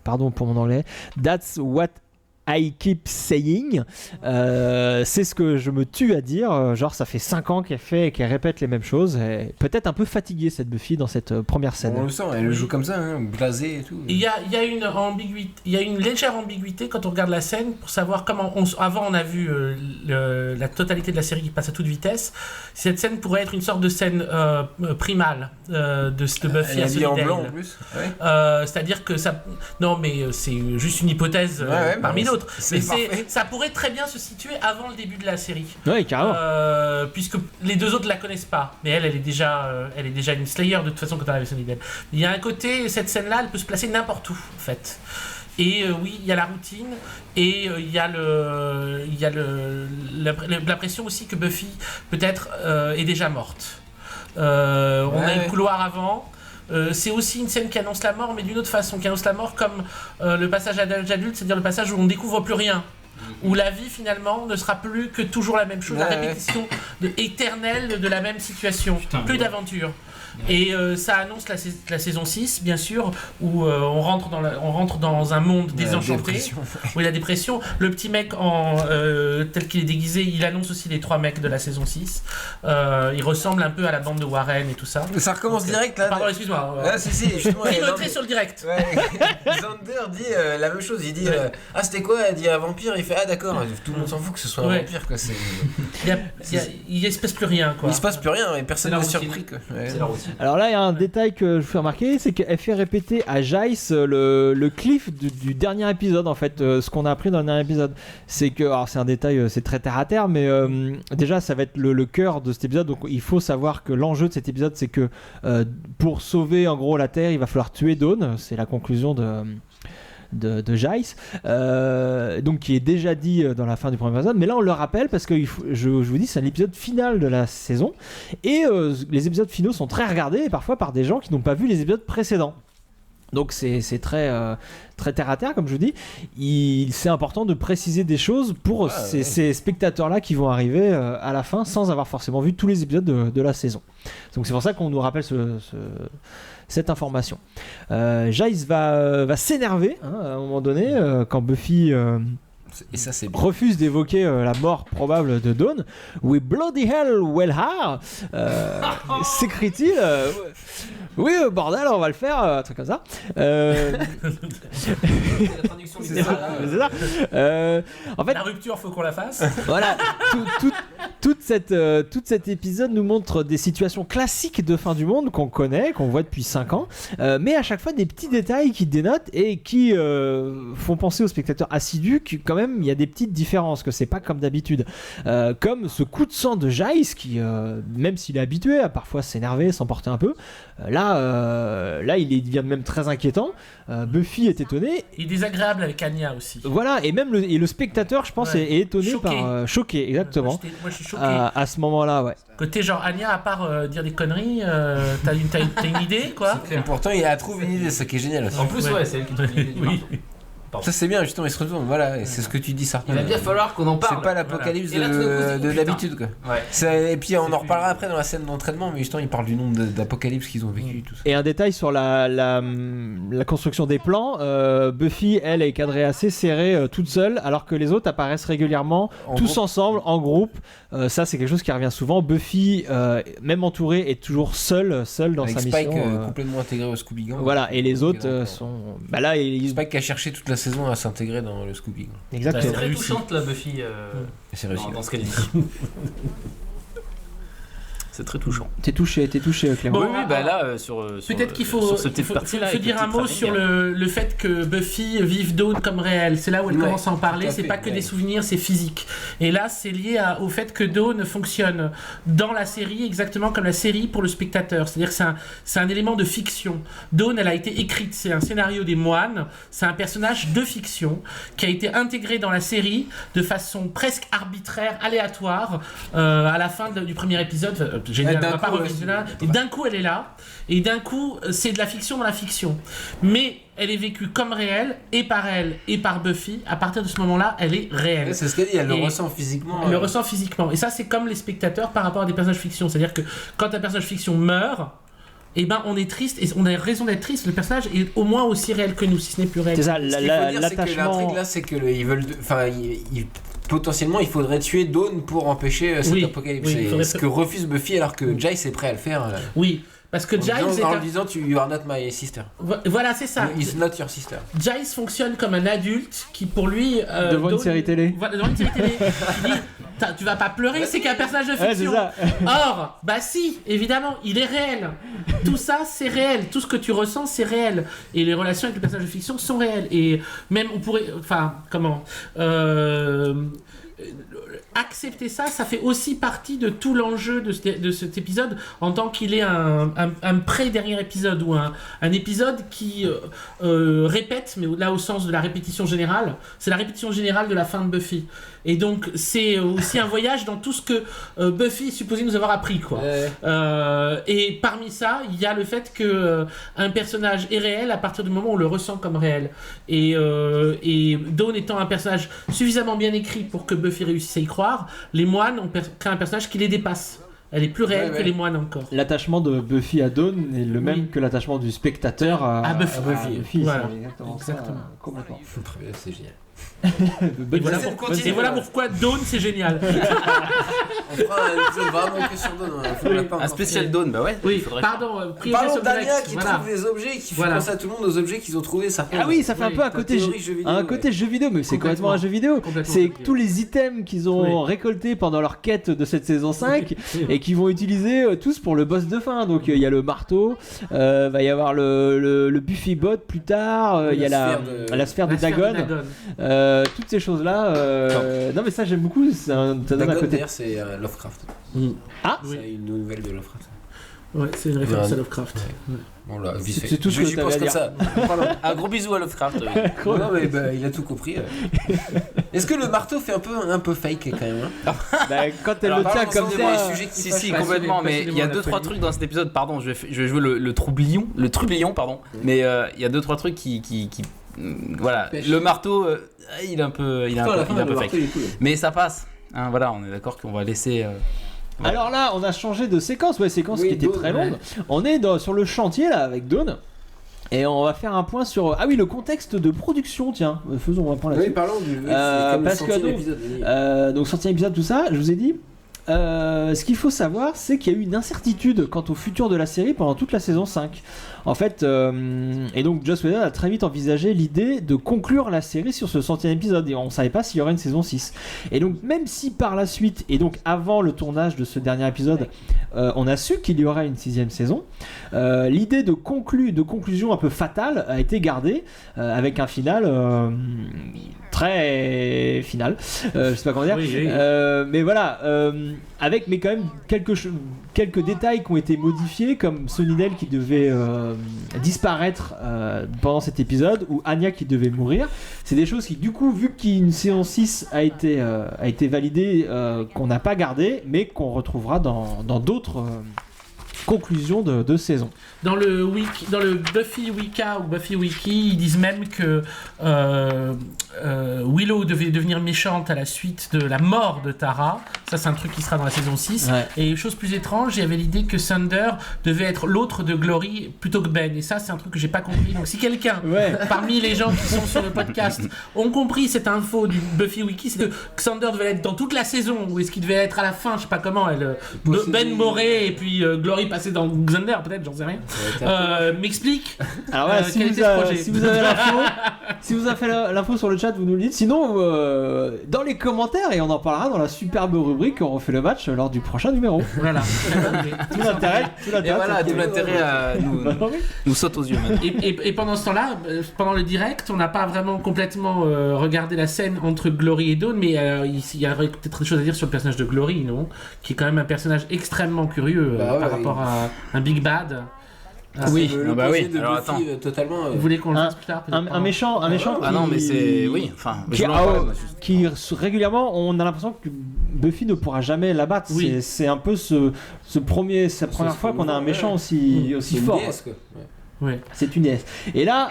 pardon pour mon anglais, that's what I keep saying. C'est ce que je me tue à dire. Genre, ça fait 5 ans qu'elle fait et qu'elle répète les mêmes choses. Et peut-être un peu fatiguée, cette Buffy, dans cette première scène. On le sent, elle joue comme ça, hein, blasée et tout. Il y a une ambiguïté, il y a une légère ambiguïté quand on regarde la scène pour savoir comment. Avant, on a vu la totalité de la série qui passe à toute vitesse. Cette scène pourrait être une sorte de scène primale de Buffy à Sunnydale. En blanc en plus. Ouais. C'est-à-dire que ça. Non, mais c'est juste une hypothèse parmi d'autres. Mais ça pourrait très bien se situer avant le début de la série. Oui, carrément. Puisque les deux autres la connaissent pas. Mais elle est déjà une Slayer de toute façon quand elle arrive à Sunnydale. Il y a un côté, cette scène-là, elle peut se placer n'importe où, en fait. Et oui, il y a la routine et il y a l'impression aussi que Buffy peut-être est déjà morte. On a eu le couloir avant. C'est aussi une scène qui annonce la mort, mais d'une autre façon, qui annonce la mort comme le passage à l'âge adulte, c'est-à-dire le passage où on ne découvre plus rien, où la vie finalement ne sera plus que toujours la même chose, la répétition éternelle de la même situation, plus d'aventure. Et ça annonce la saison 6, bien sûr, où on rentre dans un monde désenchanté, où il y a la dépression. Le petit mec, tel qu'il est déguisé, il annonce aussi les 3 mecs de la saison 6. Il ressemble un peu à la bande de Warren et tout ça. Ça recommence direct là. Pardon, excuse-moi. Si, justement. Il est entré sur le direct. Xander dit la même chose. Il dit c'était quoi? Elle dit un vampire. Il fait d'accord. Tout le monde s'en fout que ce soit un vampire, quoi. Il se passe plus rien, quoi. Il se passe plus rien et personne n'est surpris, quoi. C'est la routine. Alors là, il y a un détail que je vous fais remarquer, c'est qu'elle fait répéter à Jace le cliff du dernier épisode, en fait, ce qu'on a appris dans le dernier épisode. C'est que, alors c'est un détail, c'est très terre à terre, mais déjà ça va être le cœur de cet épisode, donc il faut savoir que l'enjeu de cet épisode, c'est que pour sauver en gros la Terre, il va falloir tuer Dawn, c'est la conclusion de Jace, donc qui est déjà dit dans la fin du premier épisode, mais là on le rappelle parce que je vous dis, c'est l'épisode final de la saison et les épisodes finaux sont très regardés et parfois par des gens qui n'ont pas vu les épisodes précédents. Donc c'est très terre à terre, comme je vous dis. C'est important de préciser des choses pour ces spectateurs-là qui vont arriver à la fin sans avoir forcément vu tous les épisodes de la saison. Donc c'est pour ça qu'on nous rappelle cette information. Jace va s'énerver à un moment donné quand Buffy et ça, c'est refuse d'évoquer la mort probable de Dawn. We bloody hell well are s'écrie-t-il. Oui, bordel, on va le faire, un truc comme ça. La traduction c'est ça. En fait, la rupture, faut qu'on la fasse. Voilà, tout cet épisode nous montre des situations classiques de fin du monde qu'on connaît, qu'on voit depuis 5 ans, mais à chaque fois des petits détails qui dénotent et qui font penser aux spectateurs assidus que quand même il y a des petites différences, que c'est pas comme d'habitude. Comme ce coup de sang de Jace qui, même s'il est habitué à parfois s'énerver, s'emporter un peu, là il devient même très inquiétant. Buffy est étonnée. Il est désagréable avec Anya aussi. Voilà, et même le spectateur, je pense, est étonné choqué, exactement. Moi, je suis choqué. À ce moment-là, ouais. Côté genre Anya, à part dire des conneries, t'as une idée, quoi. Et pourtant, il trouve une idée, ça qui est génial aussi. En plus, c'est elle qui donne l'idée. Oui. Ça c'est bien, justement, il se retourne, voilà, et c'est ce que tu dis, ça. Il va bien falloir qu'on en parle. C'est pas l'apocalypse voilà. de d'habitude, quoi. Ouais. Et puis on en reparlera après dans la scène d'entraînement, mais justement, il parle du nombre d'apocalypses qu'ils ont vécu. Tout ça. Et un détail sur la construction des plans, Buffy, elle, est cadrée assez serrée, toute seule, alors que les autres apparaissent régulièrement, tous ensemble, en groupe. Ça, c'est quelque chose qui revient souvent. Buffy, même entourée, est toujours seule dans avec sa Spike, mission. complètement intégré au Scooby Gang. Voilà, et les autres sont... Bah là, Spike a cherché toute la la saison à s'intégrer dans le Scooby. Exactement. C'est très touchante la Buffy C'est réussi. dans ce qu'elle dit. C'est très touchant. T'es touché, Clément. Oui, bah là, sur peut-être qu'il faut, sur cette petite partie-là, faut dire un mot sur le fait que Buffy vive Dawn comme réel. C'est là où elle commence à en parler. C'est pas que des souvenirs, c'est physique. Et là, c'est lié au fait que Dawn fonctionne dans la série exactement comme la série pour le spectateur. C'est-à-dire que c'est un élément de fiction. Dawn, elle a été écrite. C'est un scénario des moines. C'est un personnage de fiction qui a été intégré dans la série de façon presque arbitraire, aléatoire, à la fin du premier épisode. Génial, on va pas revenir. Et d'un coup, elle est là. Et d'un coup, c'est de la fiction dans la fiction. Mais elle est vécue comme réelle, et par elle, et par Buffy. À partir de ce moment-là, elle est réelle. C'est ce qu'elle dit, elle le ressent physiquement. Elle le ressent physiquement. Et ça, c'est comme les spectateurs par rapport à des personnages fiction. C'est-à-dire que quand un personnage fiction meurt, eh ben, on est triste, et on a raison d'être triste. Le personnage est au moins aussi réel que nous, si ce n'est plus réel. C'est ça, Ce qu'il faut dire, c'est que l'intrigue là, c'est que ils veulent... potentiellement, il faudrait tuer Dawn pour empêcher cet apocalypse. C'est ce que refuse Buffy alors que Giles est prêt à le faire. Oui, parce que Giles en lui disant you are not my sister. Voilà, c'est ça. He's not your sister. Giles fonctionne comme un adulte qui, pour lui, devant une série télé. Devant une série télé. Qui dit, tu vas pas pleurer, c'est qu'un personnage de fiction. Ouais, Or, bah si, évidemment, il est réel. Tout ça, c'est réel. Tout ce que tu ressens, c'est réel. Et les relations avec les personnages de fiction sont réelles. Et même, on pourrait... Enfin, comment accepter ça fait aussi partie de tout l'enjeu de cet épisode en tant qu'il est un pré-dernier épisode ou un épisode qui répète, mais là au sens de la répétition générale, c'est la répétition générale de la fin de Buffy. Et donc c'est aussi un voyage dans tout ce que Buffy est supposé nous avoir appris, quoi. Et parmi ça, il y a le fait que un personnage est réel à partir du moment où on le ressent comme réel. Et Dawn étant un personnage suffisamment bien écrit pour que Buffy réussisse à y croire, les moines ont créé un personnage qui les dépasse. Elle est plus réelle que les moines encore. L'attachement de Buffy à Dawn est le même que l'attachement du spectateur à Buffy. Voilà. Exactement. Ça, complètement. Très bien, c'est génial. Et voilà pourquoi Dawn c'est génial. On fera un épisode vraiment que sur Dawn. Un spécial Dawn, bah ouais. Oui, pardon. Parlons d'Anya qui trouve des objets, qui fait penser à tout le monde aux objets qu'ils ont trouvés. Ah oui, ça fait un peu un côté jeu vidéo, mais c'est complètement un jeu vidéo. C'est tous les items qu'ils ont récoltés pendant leur quête de cette saison 5 et qu'ils vont utiliser tous pour le boss de fin. Donc il y a le marteau, va y avoir le Buffy Bot plus tard, il y a la sphère de Dagon. Toutes ces choses là non mais ça j'aime beaucoup, ça donne à côté. C'est Lovecraft. Ah c'est une nouvelle de Lovecraft. Ouais, c'est une référence à Lovecraft. Ouais. Bon là, c'est tout ce que j'y pense comme ça. Un gros bisou à Lovecraft. Non mais il a tout compris. Est-ce que le marteau fait un peu fake quand même quand elle le tient comme ça. Si complètement, mais il y a 2-3 trucs dans cet épisode. Pardon, je vais jouer le troublion, pardon. Mais il y a 2-3 trucs qui voilà, le marteau, il est un peu fake. Mais ça passe. Hein, voilà, on est d'accord qu'on va laisser. Voilà. Alors là, on a changé de séquence, séquence qui était très longue. On est sur le chantier là avec Dawn. Et on va faire un point sur le contexte de production. Tiens, faisons un point là-dessus. Oui, parlons du parce que donc centième épisode, tout ça, je vous ai dit. Ce qu'il faut savoir, c'est qu'il y a eu une incertitude quant au futur de la série pendant toute la saison 5. En fait, et donc Joss Whedon a très vite envisagé l'idée de conclure la série sur ce 100e épisode, et on ne savait pas s'il y aurait une saison 6. Et donc même si par la suite, et donc avant le tournage de ce dernier épisode, on a su qu'il y aurait une 6e saison, l'idée de conclusion un peu fatale a été gardée, avec un final très final, je sais pas comment dire, mais voilà, avec quand même quelques détails qui ont été modifiés, comme Sunnydale qui devait disparaître pendant cet épisode, ou Anya qui devait mourir. C'est des choses qui, du coup, vu qu'une saison 6 a été validée, qu'on n'a pas gardé, mais qu'on retrouvera dans d'autres conclusions de saison. Dans le Buffy Wika ou Buffy Wiki, ils disent même que Willow devait devenir méchante à la suite de la mort de Tara. Ça, c'est un truc qui sera dans la saison 6. Ouais. Et chose plus étrange, il y avait l'idée que Thunder devait être l'autre de Glory plutôt que Ben. Et ça, c'est un truc que j'ai pas compris. Donc, si quelqu'un, parmi les gens qui sont sur le podcast, ont compris cette info du Buffy Wiki, c'est que Thunder devait être dans toute la saison, ou est-ce qu'il devait être à la fin, je sais pas comment. Ben mourrait et puis Glory passait dans Thunder, peut-être, j'en sais rien. M'explique. Alors voilà, si vous avez l'info, Si vous avez fait l'info sur le chat, vous nous le dites. Sinon, dans les commentaires, et on en parlera dans la superbe rubrique, on refait le match lors du prochain numéro. Voilà. Tout l'intérêt. Et voilà, tout l'intérêt nous saute aux yeux maintenant. Et pendant ce temps-là, pendant le direct, on n'a pas vraiment complètement regardé la scène entre Glory et Dawn, mais il y aurait peut-être des choses à dire sur le personnage de Glory, non ? Qui est quand même un personnage extrêmement curieux par rapport à un Big Bad. Oui, oui. Alors attends, totalement. Vous voulez qu'on le dise plus tard un méchant Ah non, mais c'est enfin. Qui régulièrement, on a l'impression que Buffy ne pourra jamais l'abattre. Oui. C'est un peu sa première fois qu'on a un méchant aussi fort. Déesse, quoi. Ouais. C'est une déesse. Et là,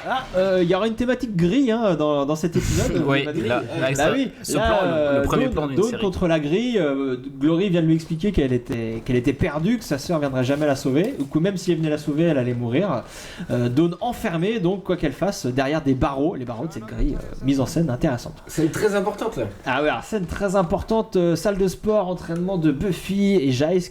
il y aura une thématique grille dans cet épisode. Oui, là, le premier plan d'une série. Contre la grille, Glory vient de lui expliquer qu'elle était perdue, que sa sœur viendrait jamais la sauver, ou que même si elle venait la sauver, elle allait mourir. Dawn enfermée, donc quoi qu'elle fasse, derrière des barreaux, les barreaux de cette grille, mise en scène intéressante. Scène très importante là. Ah ouais, alors, scène très importante, salle de sport, entraînement de Buffy et Giles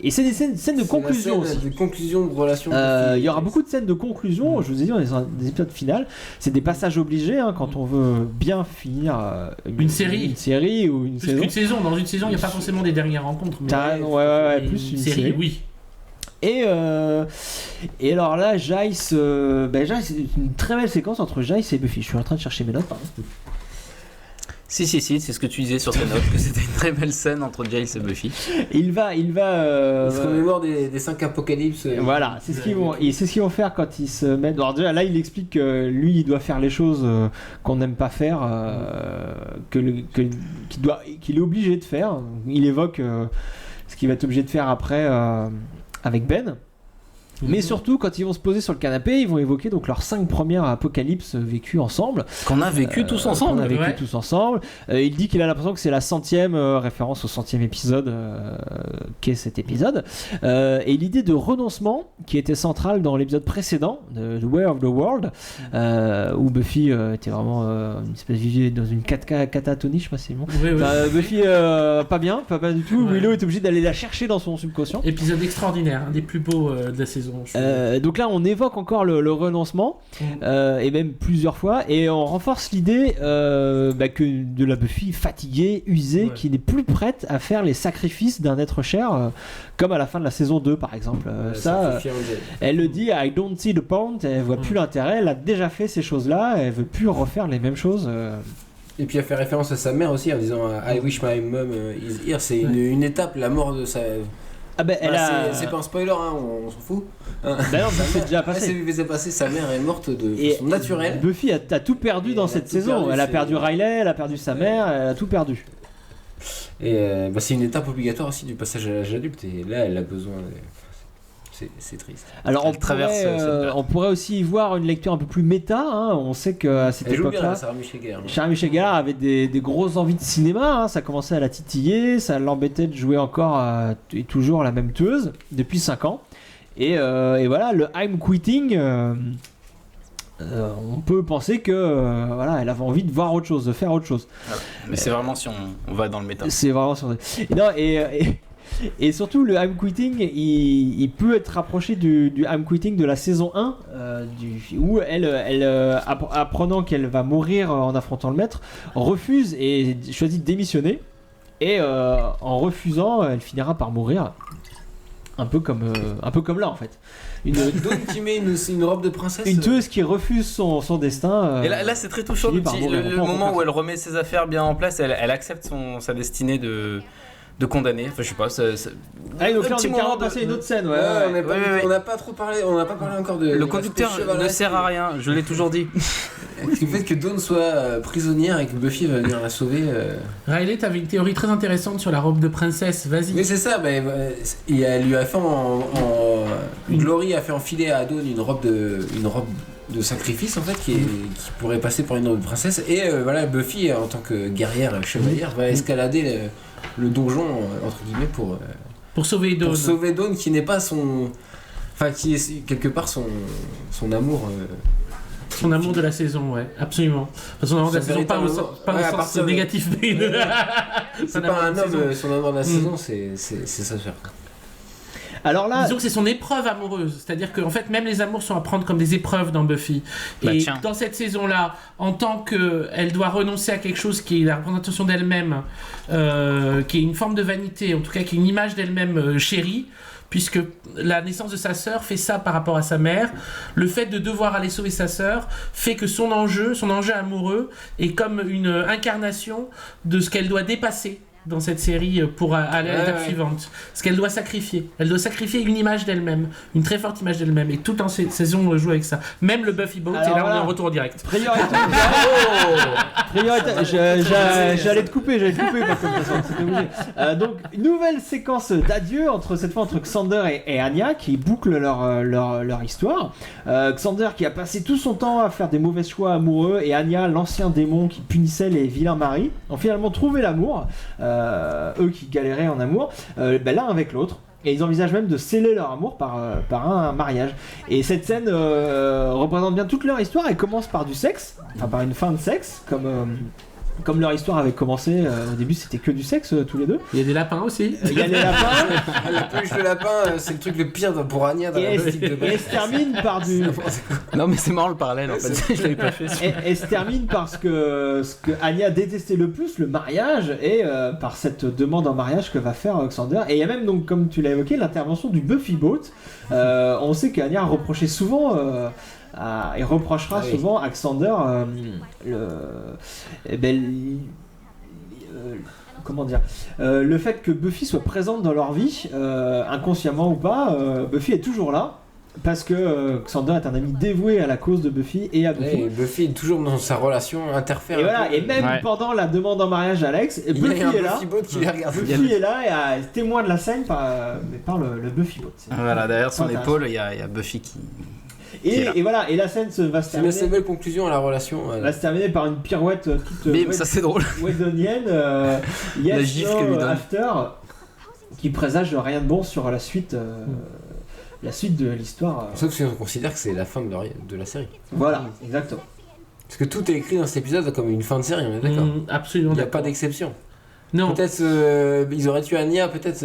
et c'est des scènes de conclusion aussi. Des conclusions de relations. Il y aura beaucoup de scènes de conclusion, je vous ai dit, on est dans des épisodes finales, c'est des passages obligés quand on veut bien finir une série ou une saison. Qu'une saison. Dans une saison, il n'y a pas forcément des dernières rencontres. Mais ouais, plus une série. Oui. Et alors là, Giles, c'est une très belle séquence entre Giles et Buffy. Je suis en train de chercher mes notes. Pardon. Si, c'est ce que tu disais sur tes notes, que c'était une très belle scène entre Giles et Buffy. Il se remémore des 5 apocalypses. Voilà, c'est ce qu'ils vont faire quand ils se mettent. Alors déjà là, il explique que lui, il doit faire les choses qu'on n'aime pas faire, qu'il est obligé de faire. Il évoque ce qu'il va être obligé de faire après avec Ben. Mais surtout, quand ils vont se poser sur le canapé, ils vont évoquer donc leurs 5 premières apocalypses vécues ensemble. Qu'on a vécu tous ensemble. Il dit qu'il a l'impression que c'est la 100e référence au 100e épisode qu'est cet épisode. Et l'idée de renoncement qui était centrale dans l'épisode précédent de The Way of the World, où Buffy était vraiment une espèce de dans une catatonie, je sais pas si c'est bon. Oui. Buffy pas bien du tout. Ouais. Willow est obligé d'aller la chercher dans son subconscient. Épisode extraordinaire, un des plus beaux de la saison. Donc là on évoque encore le renoncement et même plusieurs fois et on renforce l'idée que de la Buffy fatiguée, usée, qui n'est plus prête à faire les sacrifices d'un être cher comme à la fin de la saison 2 par exemple. Elle le dit, I don't see the point, elle voit plus l'intérêt, elle a déjà fait ces choses là, elle veut plus refaire les mêmes choses. Et puis elle fait référence à sa mère aussi en disant I wish my mom is here, c'est une étape, la mort de sa... c'est pas un spoiler, on s'en fout. Non, c'est déjà passé. C'est passé, sa mère est morte de façon naturelle. Buffy a tout perdu dans cette saison. Elle a perdu Riley, elle a perdu sa mère, elle a tout perdu. Et c'est une étape obligatoire aussi du passage à l'âge adulte. Et là, elle a besoin. C'est triste. Alors on pourrait aussi y voir une lecture un peu plus méta. On sait qu'à cette époque-là, Sarah Michelle Gellar avait des grosses envies de cinéma. Ça commençait à la titiller, ça l'embêtait de jouer encore et toujours la même tueuse depuis 5 ans. Et voilà, le I'm quitting. On peut penser que elle avait envie de voir autre chose, de faire autre chose. Mais c'est vraiment si on va dans le méta. C'est vraiment sur. Et surtout, le I'm quitting, il peut être rapproché du I'm quitting de la saison 1, où elle apprenant qu'elle va mourir en affrontant le maître, refuse et choisit de démissionner. Et en refusant, elle finira par mourir. Un peu comme là en fait. Dawn qui met une robe de princesse. Une tueuse qui refuse son destin. Et là c'est très touchant le moment où elle remet ses affaires bien en place, elle accepte sa destinée de condamner, enfin je sais pas, donc là on est carrément passé une autre scène, on n'a pas trop parlé, on n'a pas parlé encore de... Le conducteur ne sert à rien, je l'ai toujours dit. Le fait que Dawn soit prisonnière et que Buffy va venir la sauver... Riley, t'avais une théorie très intéressante sur la robe de princesse, vas-y. Oui c'est ça, elle lui a fait Glory a fait enfiler à Dawn une robe de sacrifice en fait qui pourrait passer pour une robe de princesse et Buffy en tant que guerrière chevalière va escalader le donjon entre guillemets pour sauver Dawn. Pour sauver Dawn qui n'est pas son... Enfin qui est quelque part son amour... Son amour de la saison, ouais, absolument. Son amour de la saison, pas au sens négatif. C'est pas un homme, son amour de la saison, c'est sa sœur. Alors là, disons que c'est son épreuve amoureuse, c'est-à-dire qu'en fait même les amours sont à prendre comme des épreuves dans Buffy. Et dans cette saison-là, en tant qu'elle doit renoncer à quelque chose qui est la représentation d'elle-même, qui est une forme de vanité, en tout cas qui est une image d'elle-même chérie, puisque la naissance de sa sœur fait ça par rapport à sa mère. Le fait de devoir aller sauver sa sœur fait que son enjeu amoureux est comme une incarnation de ce qu'elle doit dépasser dans cette série pour aller à l'étape suivante. Ce qu'elle doit sacrifier. Elle doit sacrifier une image d'elle-même, une très forte image d'elle-même. Et tout en saison, on joue avec ça. Même le Buffy Boat, et là on est en retour direct. Priorité. J'allais te couper, pas comme ça, c'était obligé. Donc, une nouvelle séquence d'adieu cette fois entre Xander et Anya qui bouclent leur histoire. Xander qui a passé tout son temps à faire des mauvais choix amoureux et Anya, l'ancien démon qui punissait les vilains maris, ont finalement trouvé l'amour. Eux qui galéraient en amour, l'un avec l'autre. Et ils envisagent même de sceller leur amour par un mariage. Et cette scène représente bien toute leur histoire. Elle commence par du sexe, enfin par une fin de sexe, comme leur histoire avait commencé. Au début, c'était que du sexe tous les deux. Il y a des lapins aussi. Il y a des lapins. La peluche de lapin, c'est le truc le pire pour Anya dans la politique de Et elle se termine par du. Non, mais c'est marrant le parallèle en fait. Je l'avais pas fait. Et se termine par ce que Anya détestait le plus, le mariage, et par cette demande en mariage que va faire Xander. Et il y a même, donc, comme tu l'as évoqué, l'intervention du Buffy Boat. On sait qu'Anya reprochait souvent. Et reprochera souvent à Xander le fait que Buffy soit présente dans leur vie, inconsciemment ou pas. Buffy est toujours là parce que Xander est un ami dévoué à la cause de Buffy et à Buffy. Et Buffy est toujours dans sa relation interfère. Et voilà, et même pendant la demande en mariage d'Alex, Buffy est là. Buffy est là et est témoin de la scène par le Buffy Boat. Voilà, derrière son épaule, il y a Buffy qui. Et voilà, et la scène va se terminer. C'est une belle conclusion à la relation. Va se terminer par une pirouette toute. Bim, ça c'est drôle. Wedonienne. La gifle que lui donne. After, qui présage rien de bon sur la suite. La suite de l'histoire. Sauf si on considère que c'est la fin de la série. Voilà, exactement. Parce que tout est écrit dans cet épisode comme une fin de série, on est d'accord. Absolument. Il n'y a pas d'exception. Non. Peut-être ils auraient tué Anya, peut-être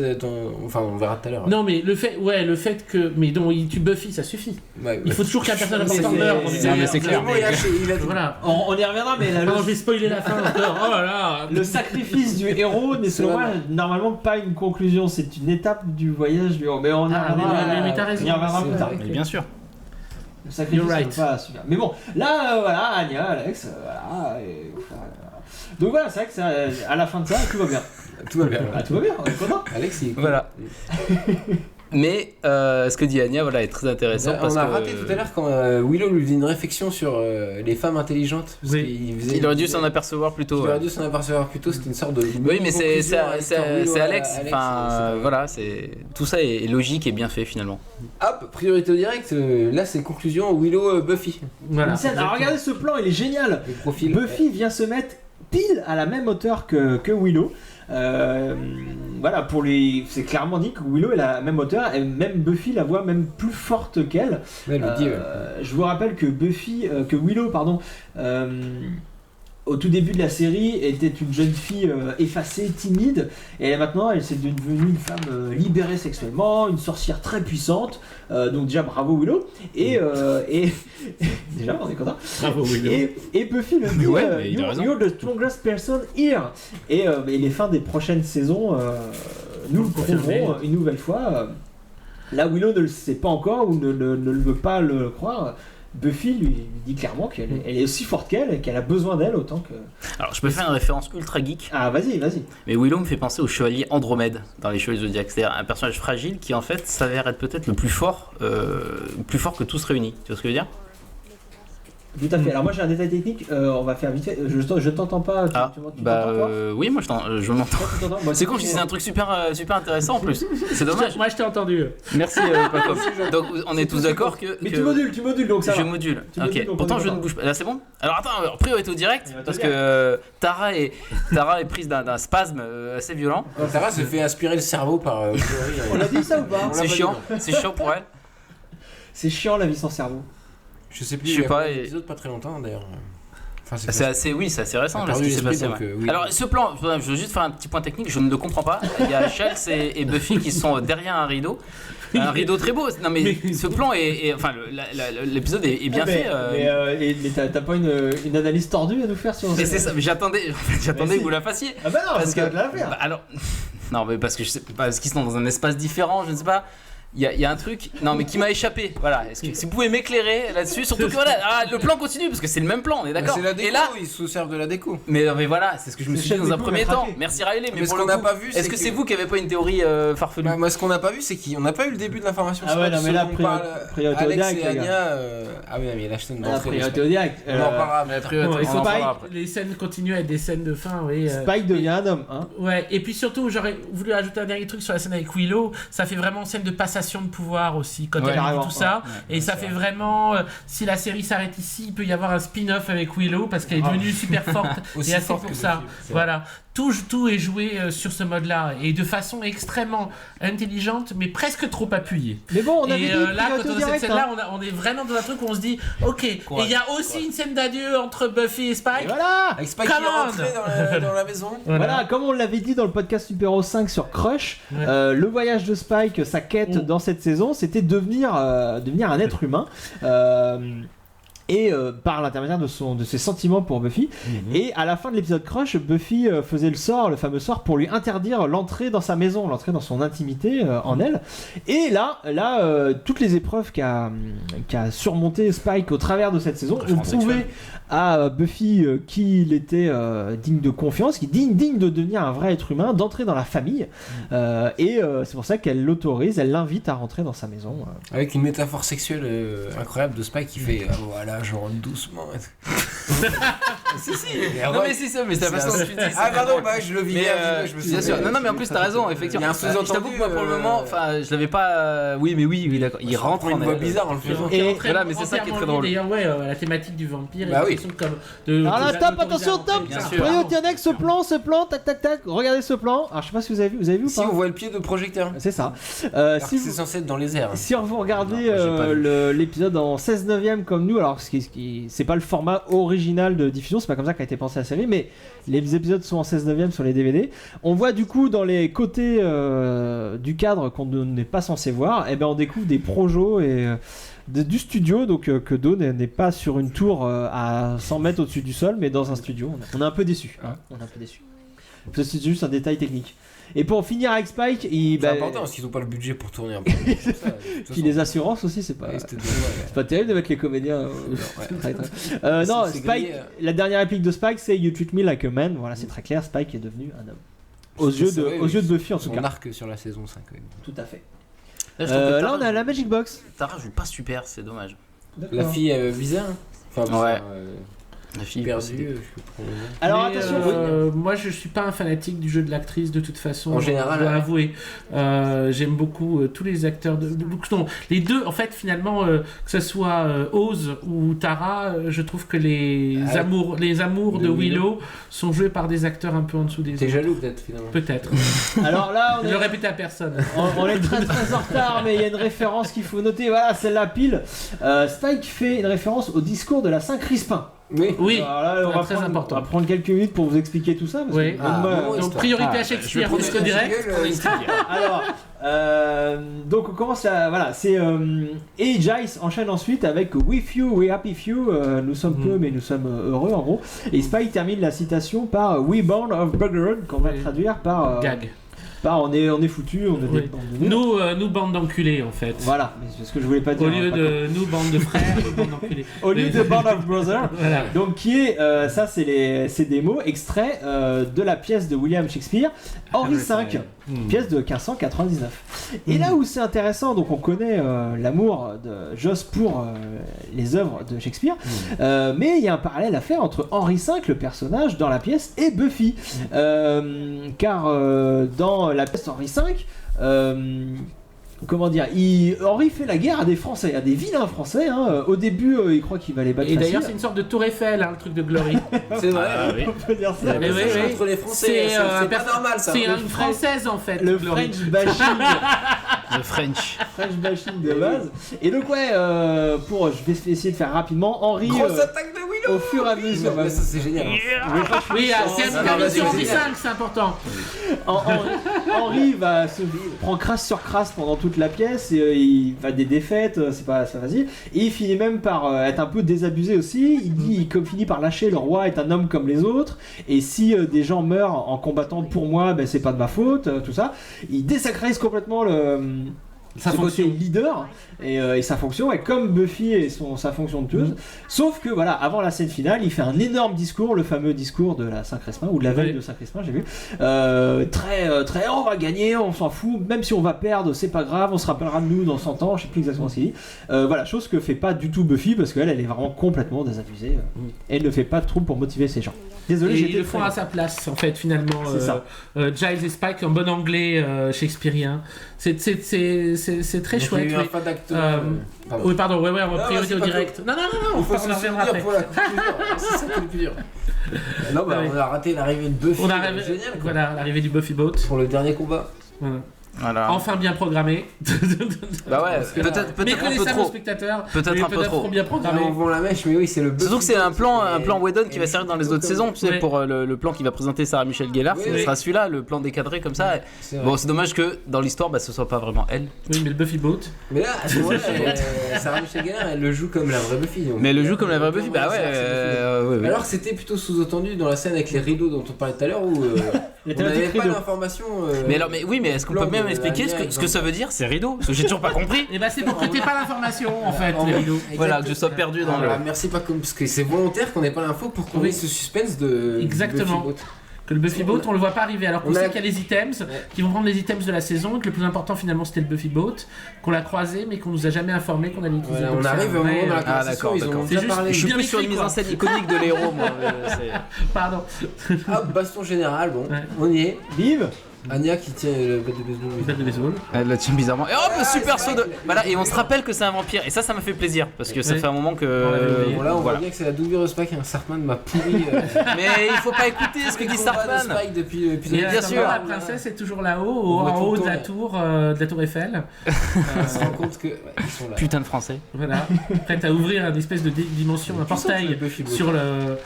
enfin on verra tout à l'heure. Non mais le fait que il tue Buffy, ça suffit. Ouais. Il faut toujours qu'un personnage important meure. C'est clair. Voilà. On y reviendra, mais je vais spoiler la fin encore. Oh là là. Le sacrifice du héros n'est selon moi normalement pas une conclusion, c'est une étape du voyage du héros. Mais on y reviendra. Mais t'as raison. On y reviendra plus tard. Mais bien sûr. Le sacrifice n'est pas super. Mais bon, là voilà, Anya, Alex, voilà. Donc voilà, c'est vrai que à la fin de ça, tout va bien. Tout va bien. Tout va bien, on est content. Alex, il est voilà. Mais ce que dit Anya est très intéressant. On a raté tout à l'heure quand Willow lui faisait une réflexion sur les femmes intelligentes. Il aurait dû s'en apercevoir plus tôt. Il aurait dû s'en apercevoir plus tôt, c'était une sorte de. Oui, mais c'est Alex. Enfin, voilà, tout ça est logique et bien fait finalement. Hop, priorité au direct. Là, c'est conclusion Willow Buffy. Voilà. Alors regardez ce plan, il est génial. Buffy vient se mettre pile à la même hauteur que Willow. Voilà, c'est clairement dit que Willow est à la même hauteur et même Buffy la voit même plus forte qu'elle. Je vous rappelle que Willow, au tout début de la série, était une jeune fille effacée, timide, et maintenant elle s'est devenue une femme libérée sexuellement, une sorcière très puissante. Donc déjà bravo Willow. Et déjà on est content. Bravo Willow. Et Buffy le dit, you're the strongest person here. Et les fins des prochaines saisons nous le prouveront une nouvelle fois. Là Willow ne le sait pas encore ou ne veut pas le croire. Buffy lui dit clairement qu'elle est aussi forte qu'elle et qu'elle a besoin d'elle autant que... Alors je peux faire une référence ultra geek. Ah vas-y. Mais Willow me fait penser au chevalier Andromède dans les Chevaliers Zodiac. C'est-à-dire un personnage fragile qui en fait s'avère être peut-être le plus fort que tous réunis. Tu vois ce que je veux dire ? Tout à fait. Alors moi j'ai un détail technique, on va faire vite fait. Je t'entends pas. Tu m'entends oui, moi je m'entends. C'est con, je disais un truc super intéressant en plus. C'est dommage. Moi je t'ai entendu. Merci Paco. Donc on est tous d'accord que. Mais tu modules donc ça. Je module. Ok. Pourtant je ne bouge pas. Là c'est bon. Alors attends, priorité au direct parce que Tara est prise d'un spasme assez violent. Tara se fait aspirer le cerveau par. On a dit ça ou pas ? C'est chiant pour elle. C'est chiant la vie sans cerveau. Je sais plus. Je sais pas. Épisode pas très longtemps d'ailleurs. C'est assez récent là, ce qui s'est passé. Oui. Alors ce plan, je veux juste faire un petit point technique, je ne le comprends pas. Il y a Chels et Buffy qui sont derrière un rideau très beau. Non mais ce plan l'épisode est bien fait. Mais t'as pas une analyse tordue à nous faire sur. Mais c'est ça. Mais j'attendais que vous la fassiez. Ah bah non, parce que la faire. Alors non mais parce que je sais pas, parce qu'ils sont dans un espace différent, je ne sais pas. Il y a un truc qui m'a échappé. Voilà, est-ce que si vous pouvez m'éclairer là-dessus, surtout que le plan continue parce que c'est le même plan, on est d'accord. C'est la déco, et là, ils se servent de la déco. Mais voilà, c'est ce que je me suis dit dans un premier temps. Merci Riley, mais ce qu'on n'a pas vu, est-ce que c'est vous qui avez pas une théorie farfelue? Moi, ce qu'on n'a pas vu, c'est qu'on n'a pas eu le début de l'information. Ah ouais, non mais là, priorité au direct. Alex et Anya. Ah oui, mais la chaîne d'entrée. Priorité au direct. On en parlera. Les scènes continuent à être des scènes de fin, oui. Spike devient un homme, hein. Ouais, et puis surtout, j'aurais voulu ajouter un dernier truc sur la scène avec Willow. Ça fait vraiment scène de passation de pouvoir aussi quand elle dit tout ça, et ça fait vraiment si la série s'arrête ici, il peut y avoir un spin-off avec Willow parce qu'elle est devenue super forte et assez pour ça. Voilà, tout est joué sur ce mode-là et de façon extrêmement intelligente, mais presque trop appuyée. Mais bon, on avait dit là, quand on a cette scène-là, on est vraiment dans un truc où on se dit, ok. Et il y a aussi une scène d'adieu entre Buffy et Spike. Et voilà, avec Spike qui est rentré dans la maison. Voilà, comme on l'avait dit dans le podcast numéro 5 sur Crush, le voyage de Spike, sa quête dans cette saison, c'était devenir un être humain. Et par l'intermédiaire de ses sentiments pour Buffy. Et à la fin de l'épisode Crush, Buffy faisait le fameux sort pour lui interdire l'entrée dans sa maison, l'entrée dans son intimité en elle. Et là toutes les épreuves qu'a surmonté Spike au travers de cette saison ont prouvé à Buffy qu'il était digne de confiance, qu'il est digne de devenir un vrai être humain, d'entrer dans la famille. Et c'est pour ça qu'elle l'autorise, elle l'invite à rentrer dans sa maison. Avec une métaphore sexuelle incroyable de Spike qui fait voilà, je rentre doucement. Si. Non mais c'est ça, mais c'est la façon dont tu dis. Ah pardon, je le vis. Je me suis sûr. Non mais en plus t'as raison, effectivement. Il y a un sous-entendu. Je t'avoue que moi pour le moment, je l'avais pas. Oui d'accord. Il rentre une voix bizarre en le faisant. Et voilà, mais c'est ça qui est très drôle. D'ailleurs, la thématique du vampire. Bah oui. Alors là, top, attention, top. Priorité annexe, ce plan, tac. Regardez ce plan. Alors je sais pas si vous avez vu ou pas. Si on voit le pied de projecteur. C'est ça. C'est censé être dans les airs. Si vous regardez l'épisode en 16/9 comme nous, alors c'est pas le format original de diffusion, c'est pas comme ça qu'a été pensé la série, mais les épisodes sont en 16/9 sur les DVD. On voit du coup dans les côtés du cadre qu'on n'est pas censé voir, et ben on découvre des projos du studio, donc que Dawn n'est pas sur une tour à 100 mètres au-dessus du sol, mais dans un studio. On est un peu déçus. C'est juste un détail technique. Et pour finir avec Spike, c'est important parce qu'ils n'ont pas le budget pour tourner un peu. Puis les assurances aussi, c'est pas terrible de mettre les comédiens. Non, Spike, la dernière réplique de Spike, c'est You treat me like a man. Voilà, c'est très clair. Spike est devenu un homme. Aux yeux de Buffy en tout cas. Son arc sur la saison 5. Tout à fait. Là, on a la Magic Box. Tara joue pas super, c'est dommage. La fille bizarre. Ouais. La fille perdue. Alors attention, moi je suis pas un fanatique du jeu de l'actrice de toute façon. En général, je dois avouer. J'aime beaucoup tous les acteurs non, les deux en fait finalement que ce soit Oz ou Tara, je trouve que les amours de Willow sont joués par des acteurs un peu en dessous des autres. T'es jaloux peut-être finalement. Peut-être. Alors là, je le répète à personne. On est très en retard, mais il y a une référence qu'il faut noter. Voilà, celle-là pile. Spike fait une référence au discours de la Saint-Crispin. Oui. Alors là, on va important. On va prendre quelques minutes pour vous expliquer tout ça. Parce que donc priorité à Shakespeare, je direct. Alors, donc on commence à c'est et Giles enchaîne ensuite avec With you, we happy few. Nous sommes peu, mais nous sommes heureux en gros. Et Spike termine la citation par We born of Buggerud, qu'on va traduire par gag. On est foutus, on est nous bande d'enculés en fait. Voilà, c'est ce que je voulais pas dire. Au lieu de nous bande de frères, nous bande d'enculés. Au lieu de band of brothers. Voilà. Donc qui est ça c'est des mots extraits de la pièce de William Shakespeare, Henri V, pièce de 1599. Et là où c'est intéressant, donc on connaît l'amour de Joss pour les œuvres de Shakespeare, mais il y a un parallèle à faire entre Henri V, le personnage dans la pièce, et Buffy, car dans la pièce Henri V, comment dire, Henri fait la guerre à des Français, à des vilains Français. Au début, il croit qu'il va les battre. Et d'ailleurs, c'est une sorte de tour Eiffel, le truc de Glory. C'est vrai, on peut dire ça. Mais entre les Français, c'est pas normal ça. C'est une française en fait. Le French bashing. Le French bashing de base. Et donc je vais essayer de faire rapidement. Henri. Grosse attaque de Willow. au fur et à mesure. Ça c'est génial. Oui, c'est une permission en 5, c'est important. Henri prend crasse sur crasse pendant toute la pièce et il va des défaites, c'est pas facile. Et il finit même par être un peu désabusé aussi. Il finit par lâcher le roi est un homme comme les autres. Et si des gens meurent en combattant pour moi, c'est pas de ma faute, tout ça. Il désacralise complètement sa fonction leader et sa fonction est comme Buffy et sa fonction de tueuse. Sauf que voilà, avant la scène finale, il fait un énorme discours, le fameux discours de la Saint-Crespin ou de la veille de Saint-Crespin, j'ai vu. Très on va gagner, on s'en fout, même si on va perdre, c'est pas grave, on se rappellera de nous dans 100 ans, je sais plus exactement ce qu'il dit. Voilà, chose que fait pas du tout Buffy parce qu'elle est vraiment complètement désabusée. Elle ne fait pas de trouble pour motiver ces gens. Désolé, ils le font à sa place en fait finalement. C'est ça. Giles et Spike en bon anglais shakespearien. C'est très chouette. Il y a eu un fan d'acteur. Oui, pardon, ouais, en priorité au direct. Non, on faut se reviendra après. Pour la conclusion. C'est ça qui est le plus dur. Non, on a raté l'arrivée de Buffy. Génial. Voilà, l'arrivée du Buffy Boat. Pour le dernier combat. Voilà. Enfin bien programmé. Bah ouais, peut-être un peu trop. Peut-être un peu trop. Bien programmé. On vend la mèche, mais oui, c'est le Buffy. Surtout que c'est un plan Whedon qui va servir dans les autres saisons, tu sais, pour le plan qui va présenter Sarah Michelle Gellar, ce sera celui-là, le plan décadré comme ça. Bon, c'est dommage que dans l'histoire, ce soit pas vraiment elle. Oui, mais le Buffy Boat. Mais là, à ce moment-là, Sarah Michelle Gellar, elle le joue comme la vraie Buffy. Mais elle le joue comme la vraie Buffy, bah ouais. Alors que c'était plutôt sous-entendu dans la scène avec les rideaux dont on parlait tout à l'heure où on n'avait pas d'informations. Mais alors, oui, mais est-ce qu'on peut même expliquer ce que ça veut dire, ces rideaux? Parce que j'ai toujours pas compris. Et c'est pour que t'aies pas l'information en fait, les rideaux. Voilà, que je sois perdu dans le. Merci pas comme parce que c'est volontaire qu'on n'ait pas l'info pour qu'on ait ce suspense de. Exactement. Que le Buffy Boat, on le voit pas arriver, alors qu'on sait qu'il y a les items qui vont prendre les items de la saison, que le plus important finalement c'était le Buffy Boat, qu'on l'a croisé mais qu'on nous a jamais informé qu'on allait l'utiliser. On arrive au moment dans la conversation, ils ont déjà parlé. Je suis plus sur une mise en scène iconique de l'héros, moi. Pardon. Hop, baston général, bon, on y est. Vive. Anya qui tient le bat de baseball. Elle la tient bizarrement. Et hop, super saut de. Voilà, et on se rappelle que c'est un vampire. Et ça m'a fait plaisir. Parce que ça fait un moment que. Bon, là, on voit bien que c'est la doublure Spike et un Sartman m'a pourri. Mais il faut pas écouter ce que dit Sartman. Spike depuis bien sûr. La princesse est toujours là-haut, en haut de la tour Eiffel. On se rend compte que. Ils sont là. Putain de français. Voilà. Prête à ouvrir une espèce de dimension, un portail sur le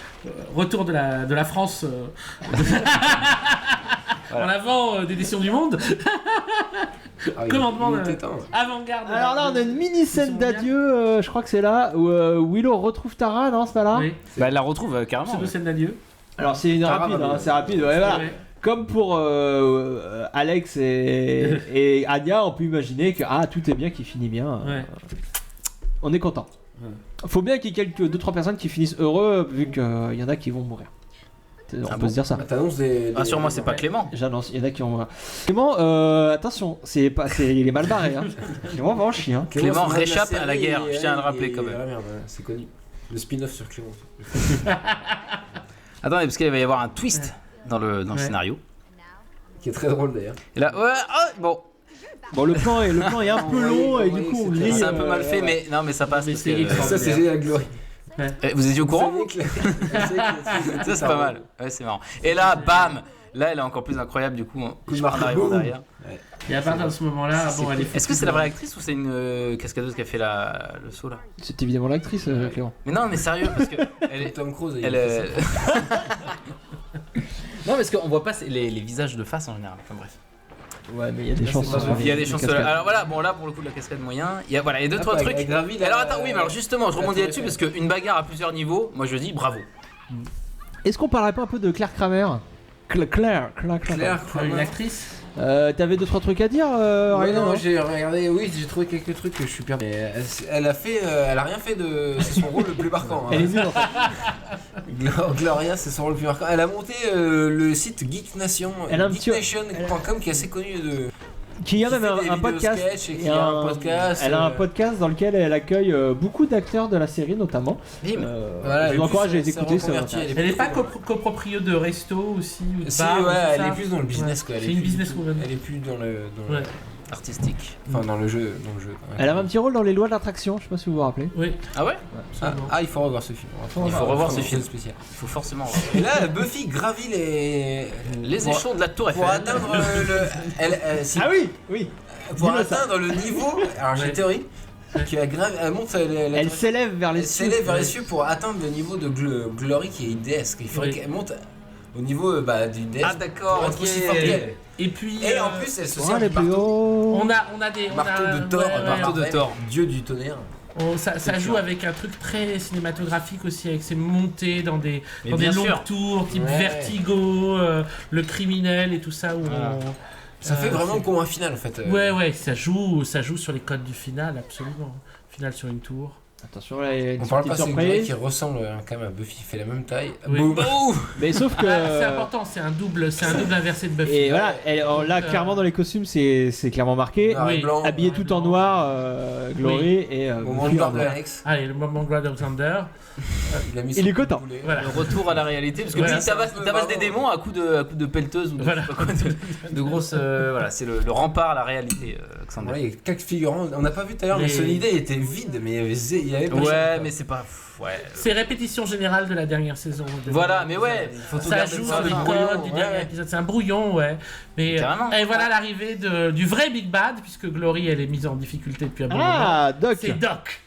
retour de la France. Voilà. En avant des décisions du monde. Commandement avant-garde. Alors là, on a une mini scène d'adieu, je crois que c'est là, où Willow retrouve Tara, non, c'est pas là? Oui. Bah, elle la retrouve carrément. C'est une scène d'adieu. Alors, c'est rapide, c'est rapide, ouais, voilà. Ouais. Comme pour Alex et Anya, on peut imaginer que tout est bien, qui finit bien. Ouais. On est content. Faut bien qu'il y ait 2-3 personnes qui finissent heureux, vu qu'il y en a qui vont mourir. On peut se dire ça. T'annonces Rassure-moi, c'est pas Clément. J'annonce, il y en a qui ont. Clément, attention, il est mal barré. Hein. Clément va en chier. Hein. Clément réchappe à la guerre, je tiens à le rappeler quand même. Ah merde, c'est connu. Le spin-off sur Clément. Attendez, parce qu'il va y avoir un twist dans le scénario. Qui est très drôle d'ailleurs. Et là, bon. Bon, le plan est un peu long et du coup on grille. C'est un peu mal fait, mais non, mais ça passe. Ça, c'est génial, Glory. Vous étiez au courant? Ça c'est pas mal, ouais c'est marrant. Et là, bam, là elle est encore plus incroyable du coup. Je pars d'arriver derrière. Et à partir de ce moment-là, elle est. Est-ce que c'est la vraie actrice ou c'est une cascadeuse qui a fait le saut là? C'est évidemment l'actrice, Clément. Mais non, mais sérieux parce que elle est Tom Cruise. Non, parce qu'on voit pas les visages de face en général. Enfin bref. Ouais, mais il y a des chances. Il y a des chances. Alors voilà, bon là pour le coup de la cascade moyen, il y a 2-3 trucs. Alors attends, oui, mais alors justement, je rebondis là-dessus parce qu'une bagarre à plusieurs niveaux, moi je dis bravo. Est-ce qu'on parlerait pas un peu de Claire Kramer? Claire, une actrice. T'avais 2-3 trucs à dire, non, j'ai regardé, oui, j'ai trouvé quelques trucs que je suis perdu. Elle a rien fait de. C'est son rôle le plus marquant. Elle est nulle en fait. Gloria, c'est son rôle le plus marquant. Elle a monté le site Geek Nation, geeknation.com qui est assez connu de. Qui a même un podcast. Elle a un podcast dans lequel elle accueille beaucoup d'acteurs de la série notamment. Je vous encourage à les écouter. Elle n'est pas copropriétaire de resto aussi ou de si, bar, elle est plus dans le business quoi. C'est une businesswoman. Elle est plus dans le artistique. Enfin dans le jeu. Elle a un petit rôle dans les lois de l'attraction, je sais pas si vous vous rappelez. Oui. Ah ouais. Il faut revoir ce film. Il faut revoir ce film spécial. Il faut forcément. Et là, Buffy gravit les échelons de la Tour Eiffel. Pour atteindre Ah oui. Pour atteindre le niveau. Alors j'ai une théorie. Elle monte Elle s'élève vers les cieux. Elle s'élève vers les cieux pour atteindre le niveau de Glory qui est une déesse. Il faudrait qu'elle monte au niveau d'une déesse. Ah d'accord, pour être aussi forte qu'elle. Et puis en plus elle se sert du marteau. On a des marteau de Thor, dieu du tonnerre. Ça joue avec un truc très cinématographique aussi, avec ses montées dans des longues tours, type Vertigo, le criminel et tout ça. Ça fait vraiment le combat final en fait. Ouais, ça joue sur les codes du final, absolument. Final sur une tour. Attention, là, il y a une on parle pas surprise. C'est Glory qui ressemble quand même à Buffy, il fait la même taille. Oui. Mais sauf que c'est important, c'est un double inversé de Buffy. Et voilà, là clairement dans les costumes c'est clairement marqué. Blanc, habillé tout en noir, Glory et moment de gloire de Alex. Allez, le moment de gloire d'Alexander. Il est content. Voilà. Le retour à la réalité, parce que lui il tabasse des démons à coups de pelleteuse ou de grosses. Voilà, c'est le rempart à la réalité. Il y a quelques figurants, on n'a pas vu tout à l'heure, mais son idée était vide, mais il y avait mais c'est pas. C'est répétition générale de la dernière saison. Voilà, mais ça joue sur les codes du dernier épisode. C'est un brouillon, Mais et voilà l'arrivée du vrai Big Bad, puisque Glory elle est mise en difficulté depuis un bon moment. Doc. C'est Doc.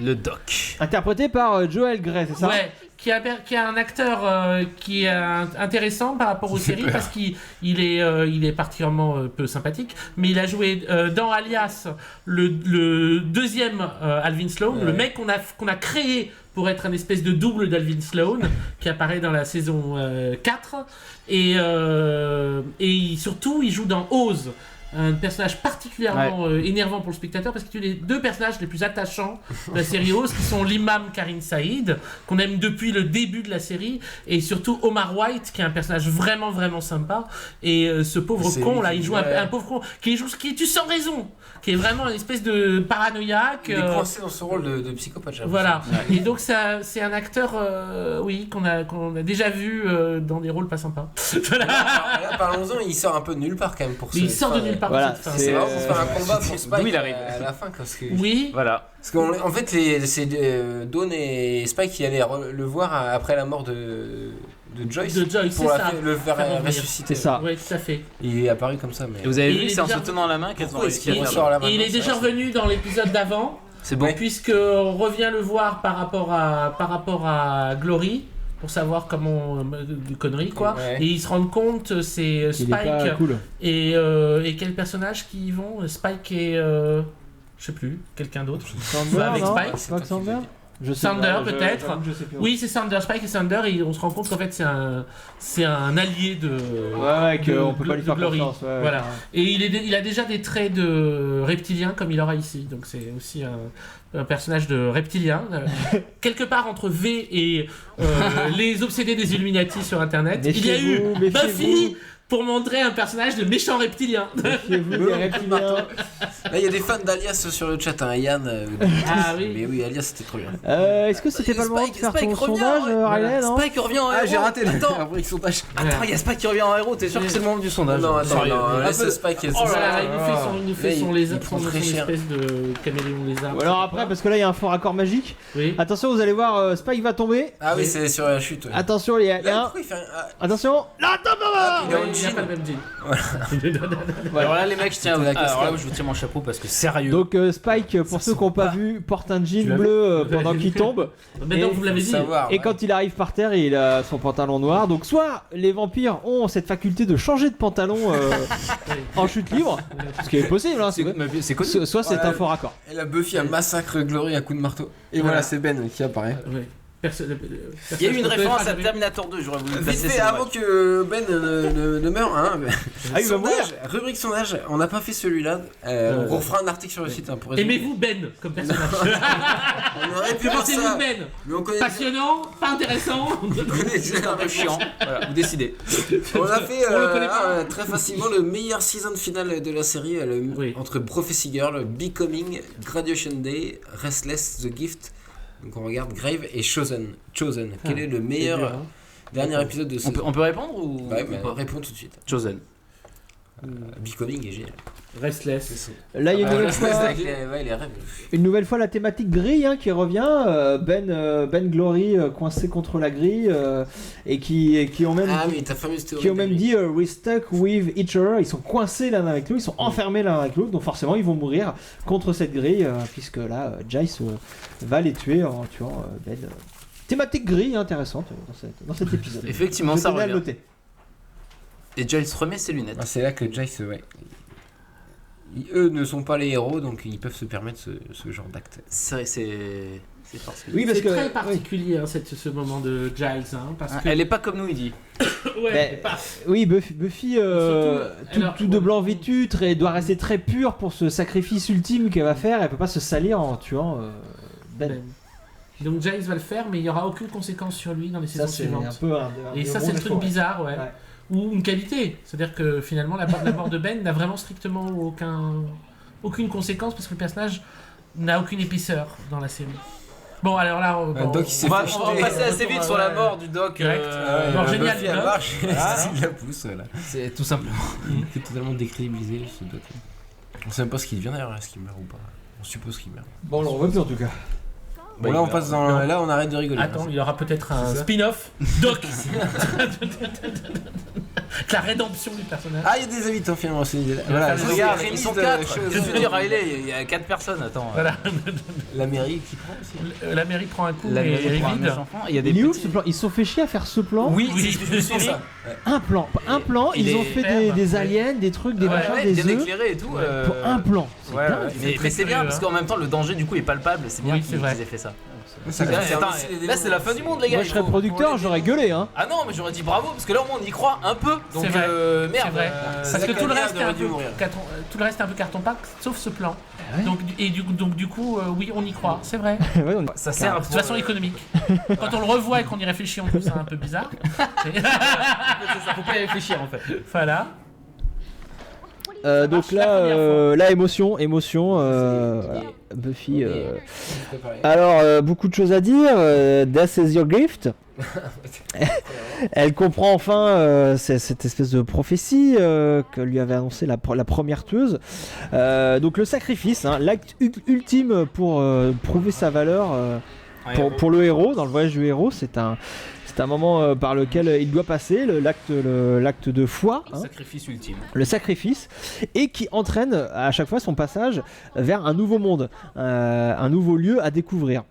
Le Doc. Interprété par Joel Grey, c'est ça? Ouais, qui a un acteur qui est intéressant par rapport aux séries parce qu'il est particulièrement peu sympathique, mais il a joué dans Alias le deuxième Alvin Sloan, le mec qu'on a créé pour être un espèce de double d'Alvin Sloan qui apparaît dans la saison 4 et surtout il joue dans Oz. Un personnage particulièrement énervant pour le spectateur parce que tu es les deux personnages les plus attachants de la série Oz qui sont l'imam Karim Saïd qu'on aime depuis le début de la série et surtout Omar White qui est un personnage vraiment vraiment sympa et ce pauvre con là il joue un pauvre con qui tue sans raison qui est vraiment une espèce de paranoïaque il est coincé dans ce rôle de psychopathe voilà et donc c'est un acteur qu'on a déjà vu dans des rôles pas sympas là parlons-en il sort un peu de nulle part quand même pour il sort de nulle part. Voilà, c'est vraiment pour faire un combat pour Spike il arrive. à la fin parce que oui voilà parce qu'en fait c'est Dawn et Spike qui allaient le voir après la mort de Joyce pour le faire ressusciter. C'est ça. Oui, tout à fait. Il est apparu comme ça mais et vous avez vu c'est en se tenant la main qu'elles ont réussi à faire. Il est déjà revenu dans l'épisode d'avant. C'est bon puisque on revient le voir par rapport à Glory pour savoir comment de conneries quoi et ils se rendent compte c'est Spike et quel personnage qui y vont Spike et je sais plus quelqu'un d'autre avec Spike Sander peut-être oui c'est Sander Spike et Sander et on se rend compte qu'en fait c'est un allié de qu'on peut pas lui faire confiance voilà et il a déjà des traits de reptilien comme il aura ici donc c'est aussi un personnage de reptilien quelque part entre V et les obsédés des Illuminati sur internet il y a eu Buffy pour montrer un personnage de méchant reptilien. Méfiez-vous des reptiliens. Là, il y a des fans d'Alias sur le chat, Yann. Ah oui. Mais oui, Alias c'était trop bien. Est-ce que c'était pas le moment de faire ton sondage, Riley, non? Spike revient en héros. J'ai raté la rubrique sondage. Attends, il y a Spike qui revient en héros, t'es sûr que c'est le moment du sondage? Non, attends, laisse Spike. Il nous fait son espèce de caméléon lézard. Ou alors après, parce que là, il y a un fort raccord magique. Attention, vous allez voir, Spike va tomber. Ah oui, c'est sur la chute. Attention, il y a attention. Là, il n'y a pas le même jean. Alors là les mecs je vous tiens mon chapeau parce que sérieux. Donc Spike pour ceux qui n'ont pas vu porte un jean bleu pendant qu'il tombe. Maintenant vous l'avez dit. Et quand il arrive par terre il a son pantalon noir. Donc soit les vampires ont cette faculté de changer de pantalon en chute libre, ce qui est possible hein, c'est connu. Soit c'est un fort raccord. Et la Buffy a massacre Glory à coup de marteau. Et voilà c'est Ben qui apparaît. Il y a eu une référence à Terminator 2, j'aurais voulu passer ça. Avant que Ben ne meure, hein. Il va mourir. Rubrique sondage, on n'a pas fait celui-là. On refera un article sur le site. Pour aimez-vous Ben comme personnage? On aurait pu voir ça. Ben mais on connaît passionnant, pas intéressant. On connaît un peu chiant. Voilà, vous décidez. On a fait très facilement le meilleur season final de la série entre Prophecy Girl, Becoming, Graduation Day, Restless, The Gift. Donc on regarde Grave et Chosen. Quel est le meilleur dernier épisode de saison? On peut répondre ou ouais, mais réponds tout de suite. Chosen. Beacoding est génial. Restless. Là, il y a une nouvelle fois la thématique grille qui revient. Ben Glory coincé contre la grille et qui ont même dit we stuck with each other. Ils sont coincés l'un avec l'autre, ils sont enfermés l'un avec l'autre, donc forcément ils vont mourir contre cette grille puisque là Jace va les tuer en tuant Ben. Thématique grille intéressante dans cet épisode. Effectivement, ça revient. Et Jace remet ses lunettes. C'est là que Jace, eux ne sont pas les héros, donc ils peuvent se permettre ce genre d'acte. C'est oui, parce que très particulier ce moment de Giles, parce que elle est pas comme nous, il dit. Oui, Buffy tout de blanc vêtu, doit rester très pure pour ce sacrifice ultime qu'elle va faire. Elle peut pas se salir en tuant Ben. Donc Giles va le faire, mais il y aura aucune conséquence sur lui dans les saisons suivantes. Et ça, c'est le truc bizarre, ou une qualité, c'est-à-dire que finalement la mort de Ben n'a vraiment strictement aucune conséquence parce que le personnage n'a aucune épaisseur dans la série. Bon, alors là, on va passer assez vite sur la mort du Doc. Génial, il marche, il la pousse là. C'est tout simplement. C'est totalement décrédibilisé ce Doc. On sait même pas ce qu'il devient d'ailleurs, est-ce qu'il meurt ou pas. On suppose qu'il meurt. Bon, on voit plus en tout cas. Bon, là on passe dans là on arrête de rigoler. Attends, il y aura peut-être un spin-off Doc. La rédemption du personnage. Ah, il y a des habitants finalement. Voilà, regarde, ils sont 4. Je te dis, Riley, il y a 4 personnes. Attends. Voilà. La mairie qui prend aussi. La mairie prend un coup, mais elle est vide. Il y a des petits... ce plan. Ils se sont fait chier à faire ce plan. Oui, c'est ça. Un plan. Ils ont fait des aliens, des trucs, des machins, des bien œufs. éclairé et tout. Pour un plan. Mais c'est bien parce qu'en même temps le danger du coup est palpable. C'est bien qu'ils aient fait ça. Là c'est la fin du monde les gars. Moi je serais producteur, j'aurais gueulé Ah non mais j'aurais dit bravo parce que là au moins on y croit un peu. Donc merde. C'est vrai. Parce que tout le reste est un peu carton-pâte sauf ce plan. Donc du coup oui on y croit, c'est vrai. Ça sert de toute façon économique. Quand on le revoit et qu'on y réfléchit on trouve ça un peu bizarre. Faut pas y réfléchir en fait. Voilà. Donc là, émotion, Buffy. Alors, beaucoup de choses à dire. Death is your gift. Elle comprend enfin cette espèce de prophétie que lui avait annoncé la première tueuse. Donc le sacrifice, l'acte ultime pour prouver sa valeur pour le héros, dans le voyage du héros, c'est un moment par lequel il doit passer, l'acte de foi. Le sacrifice ultime. Le sacrifice, et qui entraîne à chaque fois son passage vers un nouveau monde, un nouveau lieu à découvrir.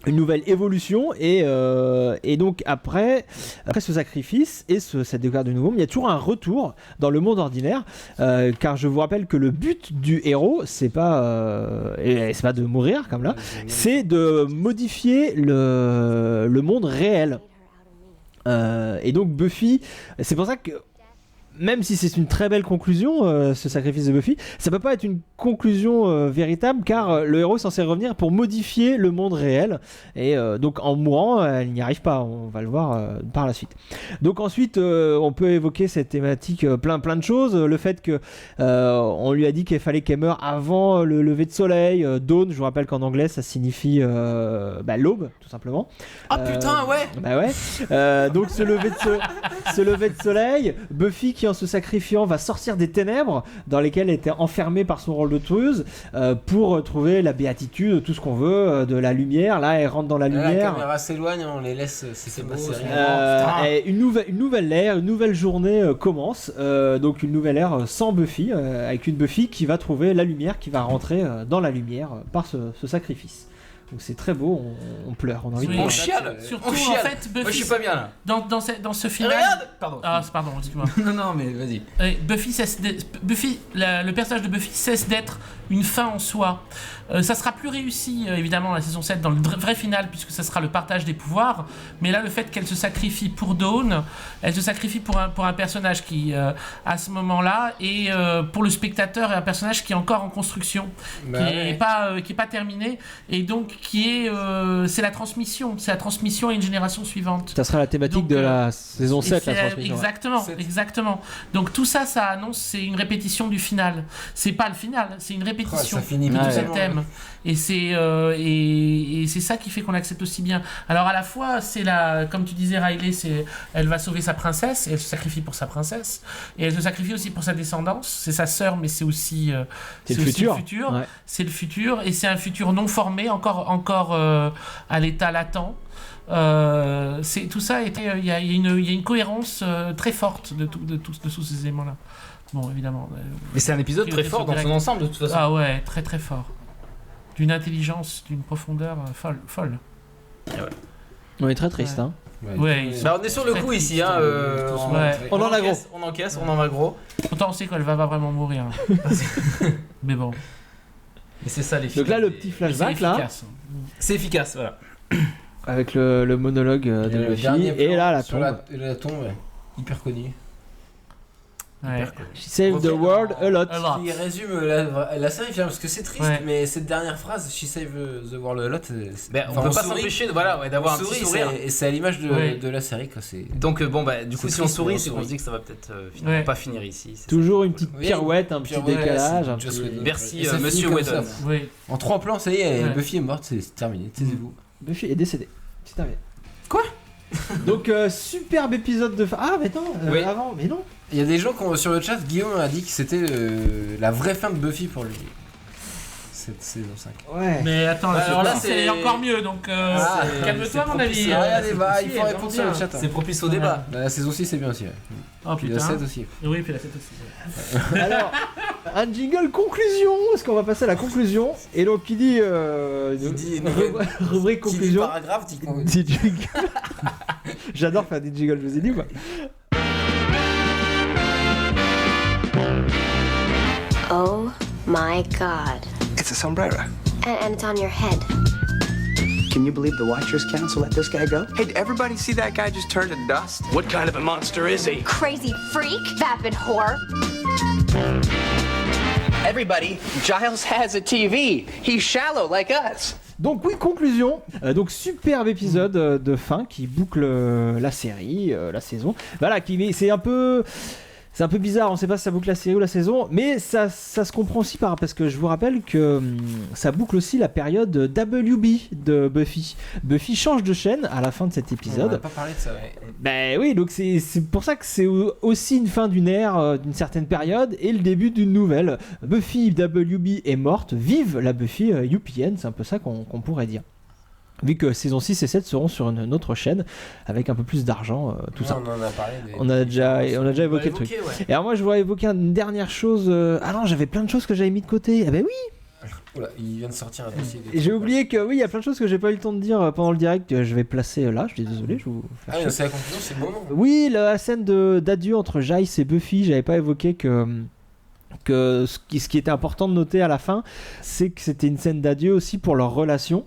Une nouvelle évolution et donc après ce sacrifice et cette découverte du nouveau monde, il y a toujours un retour dans le monde ordinaire car je vous rappelle que le but du héros c'est pas de mourir comme là, c'est de modifier le monde réel. Et donc Buffy, c'est pour ça que même si c'est une très belle conclusion, ce sacrifice de Buffy, ça peut pas être une conclusion véritable car le héros est censé revenir pour modifier le monde réel et donc en mourant elle n'y arrive pas, on va le voir par la suite. Donc ensuite on peut évoquer cette thématique plein de choses, le fait que on lui a dit qu'il fallait qu'elle meure avant le lever de soleil, dawn, je vous rappelle qu'en anglais ça signifie l'aube tout simplement. Ah putain ouais. Bah ouais. Donc ce lever de soleil, Buffy qui en se sacrifiant va sortir des ténèbres dans lesquelles elle était enfermée par son rôle de tueuse pour trouver la béatitude, tout ce qu'on veut, de la lumière. Là elle rentre dans la lumière. La caméra s'éloigne, on les laisse, c'est beau. Et une nouvelle ère, une nouvelle journée commence, donc une nouvelle ère sans Buffy, avec une Buffy qui va trouver la lumière, qui va rentrer dans la lumière par ce sacrifice. Donc c'est très beau, on pleure, on a envie de on chiale. Surtout on chiale. En fait, Buffy, moi je suis pas bien là. Dans ce final. Regarde. Pardon. Pardon, dis-moi. non mais vas-y. Le personnage de Buffy cesse d'être une fin en soi. Ça sera plus réussi évidemment dans la saison 7 dans le vrai final puisque ça sera le partage des pouvoirs. Mais là le fait qu'elle se sacrifie pour Dawn, elle se sacrifie pour un personnage qui à ce moment-là et pour le spectateur est un personnage qui est encore en construction, qui est pas terminé et donc qui est c'est la transmission à une génération suivante. Ça sera la thématique de la saison 7 la transmission. Exactement. Donc tout ça annonce c'est une répétition du final. C'est pas le final, c'est une répétition répétition Ça finit de tous ces tellement. thèmes. Et c'est ça qui fait qu'on l'accepte aussi bien. Alors à la fois, comme tu disais, Riley, elle va sauver sa princesse, et elle se sacrifie pour sa princesse, et elle se sacrifie aussi pour sa descendance. C'est sa sœur, mais c'est aussi c'est le futur. Ouais. C'est le futur, et c'est un futur non formé, encore à l'état latent. Tout ça il y a une cohérence très forte de tous ces éléments-là. Bon, évidemment. Mais c'est un épisode très fort dans son ensemble, de toute façon. Ah ouais, très très fort. D'une intelligence, d'une profondeur folle. On est très triste, hein. Ouais. Bah, on est sur le coup ici, hein. On en a gros. On encaisse, on en a gros. Pourtant, on sait qu'elle va pas vraiment mourir. Mais bon. Mais c'est ça les films. Donc là, le petit flashback, c'est efficace, voilà. Avec le monologue de Buffy, et là, la tombe. La tombe, hyper connue. Ouais. She saved the world a lot. Qui résume la série, parce que c'est triste, mais cette dernière phrase, She saved the world a lot, on peut pas s'empêcher d'avoir un petit sourire. Et c'est à l'image de la série. Donc bon, du coup, si on sourit, c'est qu'on se dit que ça va peut-être finalement pas finir ici. Toujours une petite pirouette, un petit décalage. Merci, monsieur Whedon. En 3 plans, ça y est, Buffy est morte, c'est terminé. Taisez-vous. Buffy est décédée. C'est terminé. Quoi? Donc, superbe épisode de fin. Ah, mais non, avant, mais non. Il y a des gens sur le chat, Guillaume a dit que c'était la vraie fin de Buffy pour lui. Cette saison 5. Ouais. Mais attends, alors là c'est encore mieux, donc calme-toi mon avis. Il faut répondre sur le chat. C'est propice au débat. La saison 6 c'est bien aussi. Oh puis putain. La 7 aussi. Oui, puis la 7 aussi. Alors, un jingle conclusion. Est-ce qu'on va passer à la conclusion? Et donc, qui dit rubrique conclusion. Qui dit paragraphe, dit jingle. J'adore faire des jingles, je vous ai dit, quoi. Oh my god. It's a sombrero. And it's on your head. Can you believe the Watchers Council let this guy go? Hey, did everybody see that guy just turn to dust? What kind of a monster is he? Crazy freak, vapid whore. Everybody, Giles has a TV. He's shallow like us. Donc oui, conclusion. Donc superbe épisode de fin qui boucle la série, la saison. Voilà, c'est un peu bizarre, on sait pas si ça boucle la série ou la saison, mais ça se comprend aussi parce que je vous rappelle que ça boucle aussi la période WB de Buffy. Buffy change de chaîne à la fin de cet épisode. On n'a pas parlé de ça, ouais. Ben oui, donc c'est pour ça que c'est aussi une fin d'une ère, d'une certaine période, et le début d'une nouvelle. Buffy WB est morte, vive la Buffy UPN, c'est un peu ça qu'on pourrait dire. Vu que saison 6 et 7 seront sur une autre chaîne avec un peu plus d'argent, tout ça. On en a parlé. On a déjà évoqué le truc. Ouais. Et alors moi je voudrais évoquer une dernière chose. Ah non, j'avais plein de choses que j'avais mis de côté. Eh ben oui. Oula, il vient de sortir un dossier. Et j'ai oublié que oui, il y a plein de choses que j'ai pas eu le temps de dire pendant le direct. Je vais placer là. Je suis désolé. Je vous. C'est la conclusion, c'est le moment. Oui, la scène d'adieu entre Giles et Buffy. J'avais pas évoqué que ce qui était important de noter à la fin, c'est que c'était une scène d'adieu aussi pour leur relation.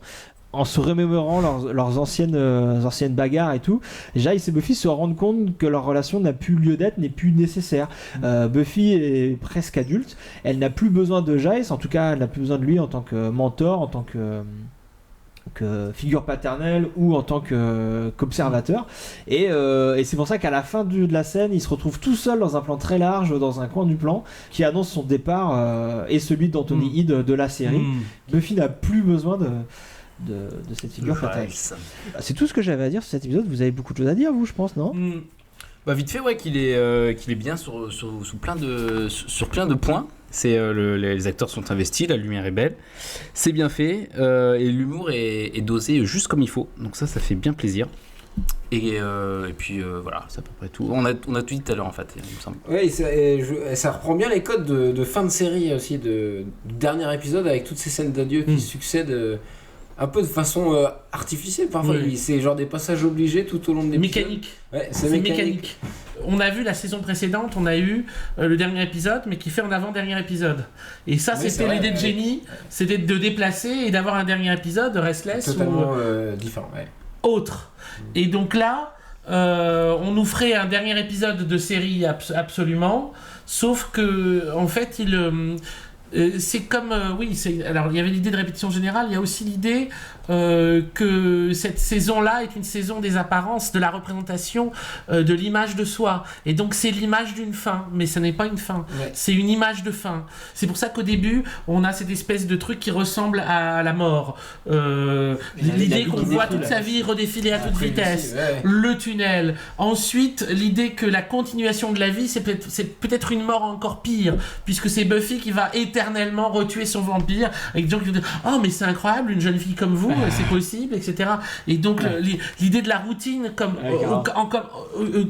En se remémorant leurs anciennes bagarres et tout, Giles et Buffy se rendent compte que leur relation n'a plus lieu d'être, n'est plus nécessaire. Buffy est presque adulte, elle n'a plus besoin de Giles, en tout cas elle n'a plus besoin de lui en tant que mentor, en tant que figure paternelle ou en tant qu'observateur. Et c'est pour ça qu'à la fin de la scène, il se retrouve tout seul dans un plan très large, dans un coin du plan, qui annonce son départ et celui d'Anthony Head de la série. Buffy n'a plus besoin de cette figure fatale. C'est tout ce que j'avais à dire sur cet épisode. Vous avez beaucoup de choses à dire, vous, je pense, non? Bah vite fait, ouais, qu'il est bien sur plein de points. Les acteurs sont investis, la lumière est belle, c'est bien fait, et l'humour est dosé juste comme il faut. Donc ça fait bien plaisir. Et puis voilà, c'est à peu près tout. On a tout dit tout à l'heure en fait, il me semble. Oui, ça reprend bien les codes de fin de série aussi, du dernier épisode avec toutes ces scènes d'adieu qui succèdent. Un peu de façon artificielle parfois, c'est genre des passages obligés tout au long de l'épisode. Mécanique. Ouais, c'est mécanique. On a vu la saison précédente, on a eu le dernier épisode, mais qui fait en avant-dernier épisode. Et ça, c'était l'idée de génie, c'était de déplacer et d'avoir un dernier épisode restless totalement différent, autre. Et donc là, on nous ferait un dernier épisode de série absolument, sauf que en fait, c'est comme alors il y avait l'idée de répétition générale, il y a aussi l'idée que cette saison-là est une saison des apparences, de la représentation de l'image de soi, et donc c'est l'image d'une fin, mais ce n'est pas une fin, c'est une image de fin. C'est pour ça qu'au début on a cette espèce de truc qui ressemble à la mort, l'idée qu'on voit toute sa vie redéfiler à toute vitesse, le tunnel, ensuite l'idée que la continuation de la vie c'est peut-être une mort encore pire, puisque c'est Buffy qui va éternellement retuer son vampire, avec des gens qui vont dire oh mais c'est incroyable, une jeune fille comme vous, c'est possible, etc. Et donc l'idée de la routine comme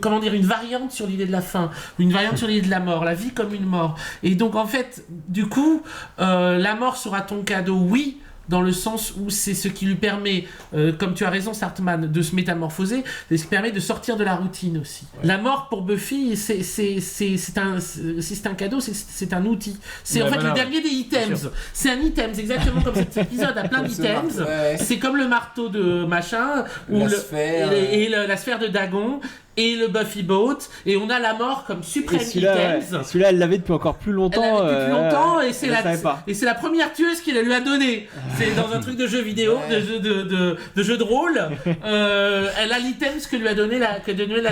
comment dire, une variante sur l'idée de la fin, une variante sur l'idée de la mort, la vie comme une mort. Et donc en fait du coup la mort sera ton cadeau, oui, dans le sens où c'est ce qui lui permet, comme tu as raison Sartman, de se métamorphoser, c'est ce qui permet de sortir de la routine aussi. La mort pour Buffy, c'est un cadeau, c'est un outil. C'est en fait le dernier des items. C'est un item, exactement comme cet épisode a plein d'items. C'est comme le marteau de machin, ou la sphère de Dagon, et le Buffy Boat, et on a la mort comme suprême item. Celui-là, elle l'avait depuis encore plus longtemps. Et c'est la première tueuse qui la lui a donné. C'est dans un truc de jeu vidéo, de jeu de rôle. Elle a l'item que lui a donné la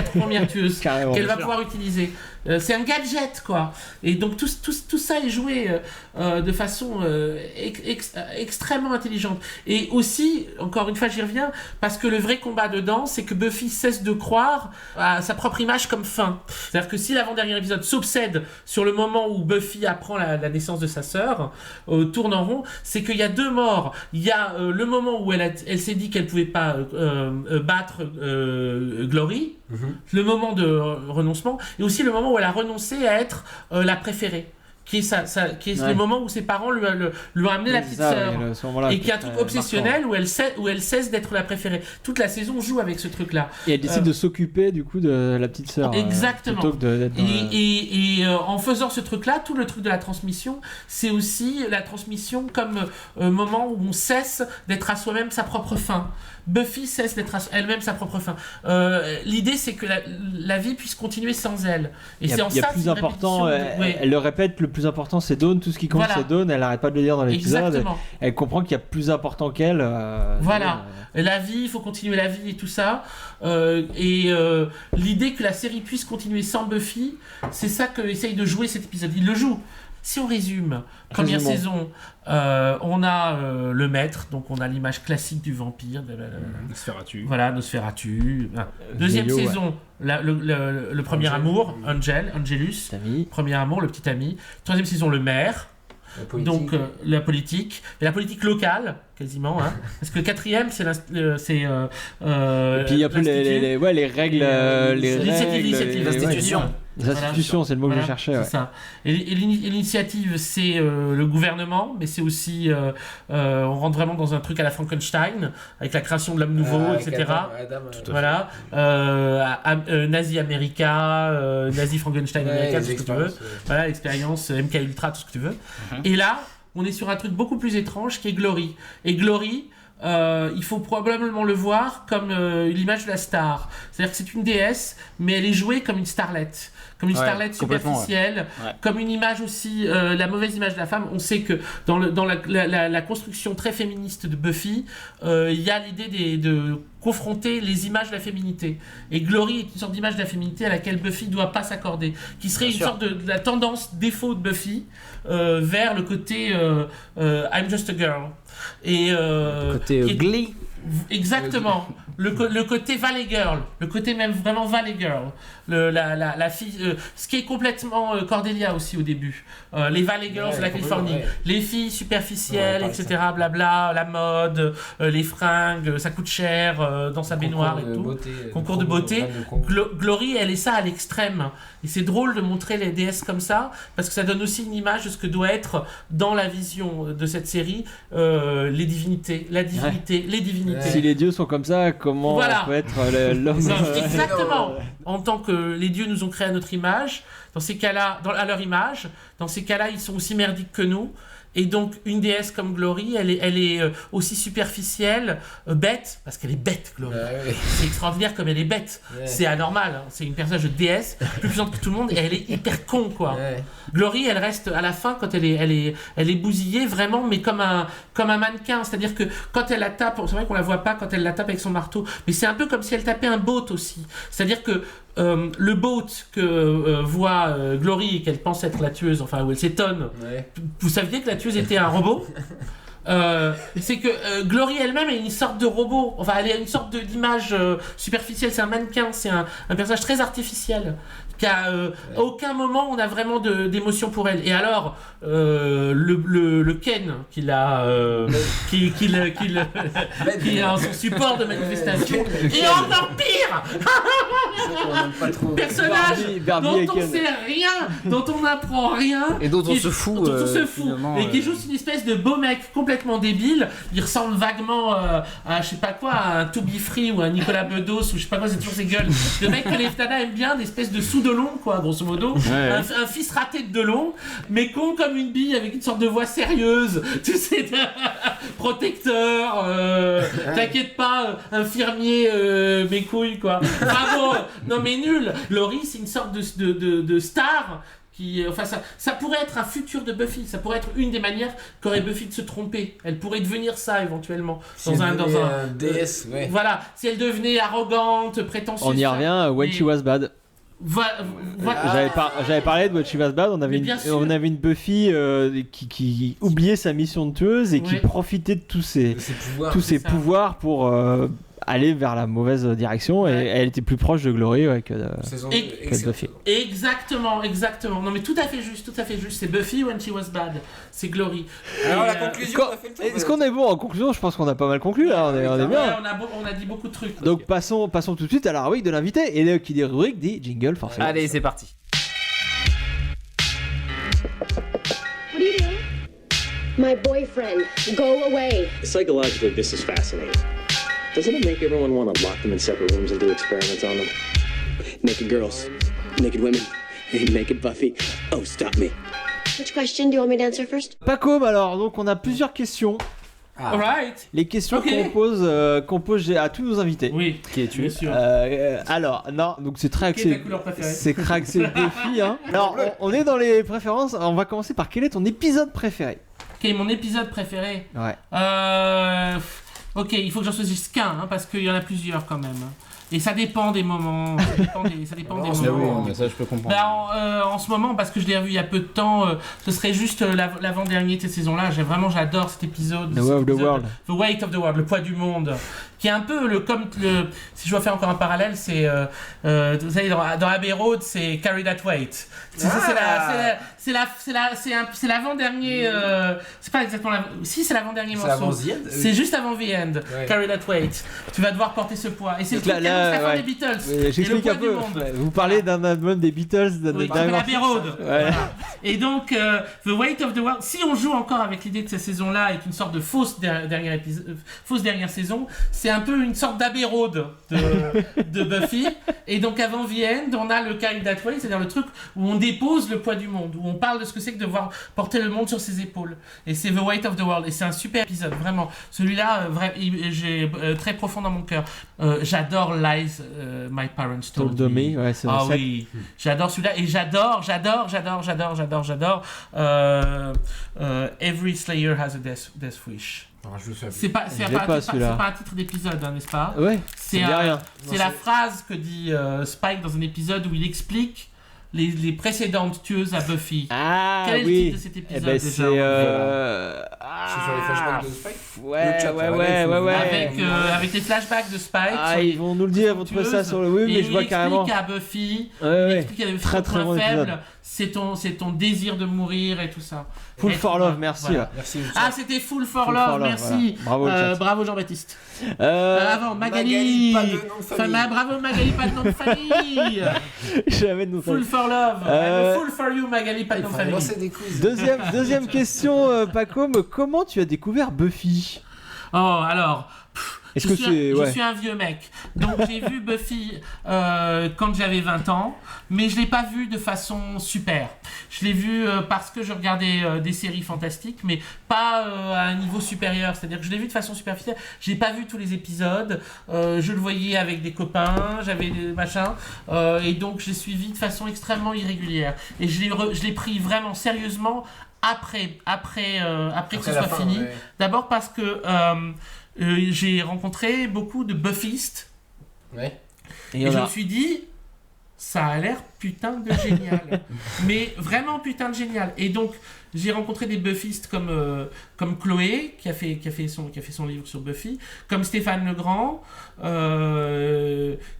première tueuse, qu'elle va pouvoir utiliser. C'est un gadget, quoi. Et donc tout ça est joué de façon extrêmement intelligente. Et aussi, encore une fois j'y reviens, parce que le vrai combat dedans, c'est que Buffy cesse de croire à sa propre image comme fin. C'est-à-dire que si l'avant-dernier épisode s'obsède sur le moment où Buffy apprend la naissance de sa sœur, tourne en rond, c'est qu'il y a deux morts. Il y a le moment où elle s'est dit qu'elle pouvait pas battre Glory, le moment de renoncement, et aussi le moment où elle a renoncé à être la préférée, qui est le moment où ses parents lui ont amené la petite sœur, et qui est un truc obsessionnel où elle cesse d'être la préférée. Toute la saison joue avec ce truc là, et elle décide de s'occuper du coup de la petite sœur, exactement, en faisant ce truc là, tout le truc de la transmission, c'est aussi la transmission comme moment où on cesse d'être à soi-même sa propre fin. Buffy cesse d'être elle-même sa propre fin. L'idée c'est que la vie puisse continuer sans elle. Et c'est en ça plus important. Elle le répète, le plus important c'est Dawn. Tout ce qui compte c'est Dawn. Elle n'arrête pas de le dire dans l'épisode. Elle comprend qu'il y a plus important qu'elle. La vie, il faut continuer la vie et tout ça. L'idée que la série puisse continuer sans Buffy, c'est ça qu'essaye de jouer cet épisode. Il le joue. Si on résume, première saison, on a le maître, donc on a l'image classique du vampire. Nosferatu. Voilà, Nosferatu. Deuxième saison, le premier amour, Angelus. Premier amour, le petit ami. Troisième saison, le maire. Donc la politique, et la politique locale quasiment, hein, parce que le quatrième c'est et puis il y a un peu les règles, l'institution. Les institutions, c'est le mot que je cherchais. C'est ça. Et l'initiative, c'est le gouvernement, mais c'est aussi on rentre vraiment dans un truc à la Frankenstein, avec la création de l'homme nouveau, etc. Voilà. Nazi America, Nazi Frankenstein America, tout ce que tu veux. Voilà, l'expérience MK Ultra, tout ce que tu veux. Et là, on est sur un truc beaucoup plus étrange qui est Glory. Et Glory, il faut probablement le voir comme l'image de la star. C'est-à-dire que c'est une déesse, mais elle est jouée comme une starlette. Comme une starlette superficielle, comme une image aussi, la mauvaise image de la femme. On sait que dans la construction très féministe de Buffy, il y a l'idée de confronter les images de la féminité. Et Glory est une sorte d'image de la féminité à laquelle Buffy ne doit pas s'accorder, qui serait une sorte de la tendance défaut de Buffy vers le côté I'm just a girl. Et côté Glee. Exactement. Le côté Valley Girl, le côté même vraiment Valley Girl, la fille, ce qui est complètement Cordelia aussi au début, les Valley Girls de la Californie, les filles superficielles, etc., blabla, la mode, les fringues, ça coûte cher dans sa baignoire et tout, concours de beauté. Glory, elle est ça à l'extrême, et c'est drôle de montrer les déesses comme ça, parce que ça donne aussi une image de ce que doit être dans la vision de cette série les divinités, les divinités. Si les dieux sont comme ça, comment peut être l'homme Exactement. En tant que les dieux nous ont créé à notre image, dans ces cas-là, à leur image, dans ces cas-là, ils sont aussi merdiques que nous. Et donc, une déesse comme Glory, elle est aussi superficielle, bête, parce qu'elle est bête, Glory. C'est extraordinaire comme elle est bête. C'est anormal. Hein. C'est une personnage de déesse, plus puissante que tout le monde, et elle est hyper con, quoi. Glory, elle reste à la fin, quand elle est bousillée, vraiment, mais comme un mannequin. C'est-à-dire que quand elle la tape, c'est vrai qu'on la voit pas quand elle la tape avec son marteau, mais c'est un peu comme si elle tapait un boat aussi. C'est-à-dire que le boat que voit Glory et qu'elle pense être la tueuse, enfin où elle s'étonne, vous saviez que la tueuse était un robot. C'est que Glory elle-même est une sorte de robot, enfin elle est une sorte d'image superficielle, c'est un mannequin, c'est un personnage très artificiel qu'à aucun moment on a vraiment d'émotion pour elle. Et alors le Ken qui est en son support de manifestation est encore pire. Personnage dont on sait rien, dont on n'apprend rien et dont on se fout, et qui est juste une espèce de beau mec complètement débile. Il ressemble vaguement à je sais pas quoi, à un To Be Free ou à un Nicolas Bedos ou je sais pas quoi, c'est toujours ses gueules de mec que les Ftana aiment bien, des espèces de sous-Delon quoi, grosso modo. Un fils raté de Delon, mais con comme une bille avec une sorte de voix sérieuse, tu sais, protecteur, t'inquiète pas, infirmier, mes couilles quoi. Bravo, non mais nul. Glory c'est une sorte de star qui, enfin ça pourrait être un futur de Buffy, ça pourrait être une des manières qu'aurait Buffy de se tromper. Elle pourrait devenir ça éventuellement dans un DS, voilà, si elle devenait arrogante, prétentieuse. On y revient, When She Was Bad. J'avais parlé de When She Was Bad, on avait une Buffy qui oubliait sa mission de tueuse et qui profitait de tous ses pouvoirs pour aller vers la mauvaise direction, et elle était plus proche de Glory que de Buffy. Exactement. Non mais tout à fait juste. C'est Buffy When She Was Bad. C'est Glory. Alors la conclusion, on a fait le tour. Est-ce qu'on est bon en conclusion? Je pense qu'on a pas mal conclu là. On est bien. On a dit beaucoup de trucs. Donc passons tout de suite à la rubrique de l'invité, et qui dit rubrique dit jingle forcément. Allez, c'est parti. What are you doing? My boyfriend. Go away. Psychologically, this is fascinating. Doesn't it make everyone want to lock them in separate rooms and do experiments on them? Naked girls, naked women, naked Buffy. Oh, stop me. Which question do you want me to answer first? Pacôme, alors, donc on a plusieurs questions. Alright. Les questions qu'on pose à tous nos invités. Oui. Qui es-tu? Alors, non, donc c'est très axé. Quelle est ta couleur préférée? C'est très axé Buffy, hein. Alors, on est dans les préférences. On va commencer par quel est ton épisode préféré? Quel est mon épisode préféré? Ouais. Ok, il faut que j'en choisisse qu'un, hein, parce qu'il y en a plusieurs quand même. Et ça dépend des moments. Ça dépend des moments. Mais ça, je peux comprendre. En ce moment, parce que je l'ai revu il y a peu de temps, ce serait juste l'avant-dernier de cette saison-là. J'adore cet épisode. The Weight of the World, le poids du monde. Qui est un peu si je dois faire encore un parallèle, c'est vous savez dans Abbey Road, c'est Carry That Weight. C'est l'avant-dernier. C'est pas exactement c'est l'avant-dernier morceau. C'est juste avant The End. Carry That Weight. Tu vas devoir porter ce poids. Et c'est le truc qui annonce la fin des Beatles. J'explique un peu. Vous parlez d'un album des Beatles. Abbey Road. Voilà. Et donc The Weight of the World. Si on joue encore avec l'idée que cette saison-là est une sorte de fausse dernière saison, c'est un peu une sorte d'Abbey Road de Buffy. Et donc avant The End, on a le Carry That Weight, c'est-à-dire le truc où on dépose le poids du monde, où on parle de ce que c'est que de devoir porter le monde sur ses épaules. Et c'est The Weight of the World. Et c'est un super épisode, vraiment. Celui-là, j'ai très profond dans mon cœur. J'adore Lies My Parents Told Me. Ouais, c'est oui, j'adore celui-là. Et j'adore Every Slayer Has a Death Wish. C'est pas un titre d'épisode, hein, n'est-ce pas? Ouais. C'est la phrase que dit Spike dans un épisode où il explique les précédentes tueuses à Buffy. Quel est le titre de cet épisode déjà? C'est sur les flashbacks de Spike. Ouais. Avec les flashbacks de Spike. Ils vont nous le dire, ils vont trouver ça sur le web, mais je vois carrément. Il explique à Buffy, il explique à Buffy très point faible, c'est ton désir de mourir et tout ça. Full for Love, merci. Voilà. Merci. C'était Full for Love, merci. Voilà. Bravo Jean-Baptiste. Avant Magali. Bravo Magali, pas de nom de famille. Jamais de nom de famille. Full for Love. Full for you Magali, pas de nom de famille. Deuxième question, Pacôme, comment tu as découvert Buffy? Alors, Est-ce que Je suis un vieux mec. Donc j'ai vu Buffy quand j'avais 20 ans, mais je l'ai pas vu de façon super. Je l'ai vu parce que je regardais des séries fantastiques, mais pas à un niveau supérieur. C'est-à-dire que je l'ai vu de façon superficielle. J'ai pas vu tous les épisodes. Je le voyais avec des copains, j'avais des machins, et donc je l'ai suivi de façon extrêmement irrégulière. Et je l'ai pris vraiment sérieusement après que ce soit fini. Ouais. D'abord parce que j'ai rencontré beaucoup de Buffistes. Ouais. Et je me suis dit, ça a l'air putain de génial. Mais vraiment putain de génial. Et donc, j'ai rencontré des Buffistes comme Chloé, qui a fait son livre sur Buffy, comme Stéphane Legrand,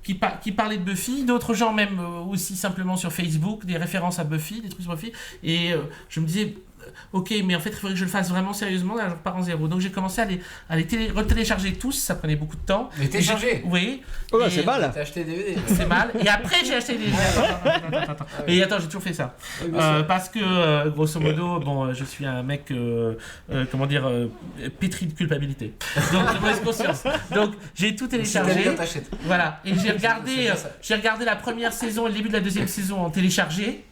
qui parlait de Buffy, d'autres gens même aussi simplement sur Facebook, des références à Buffy, des trucs sur Buffy. Et je me disais... Ok, mais en fait, il faudrait que je le fasse vraiment sérieusement, alors je pars en zéro. Donc j'ai commencé à les retélécharger tous, ça prenait beaucoup de temps. Mais télécharger ? Oui. Oh là, c'est mal. T'as acheté des DVD. C'est mal. Et après, j'ai acheté des DVD. Attends. Et attends, j'ai toujours fait ça. Oui, parce que, grosso modo, bon, je suis un mec, pétri de culpabilité. Donc, de mauvaise conscience. Donc, j'ai tout téléchargé. Voilà. Et j'ai regardé la première saison et le début de la deuxième saison en téléchargé.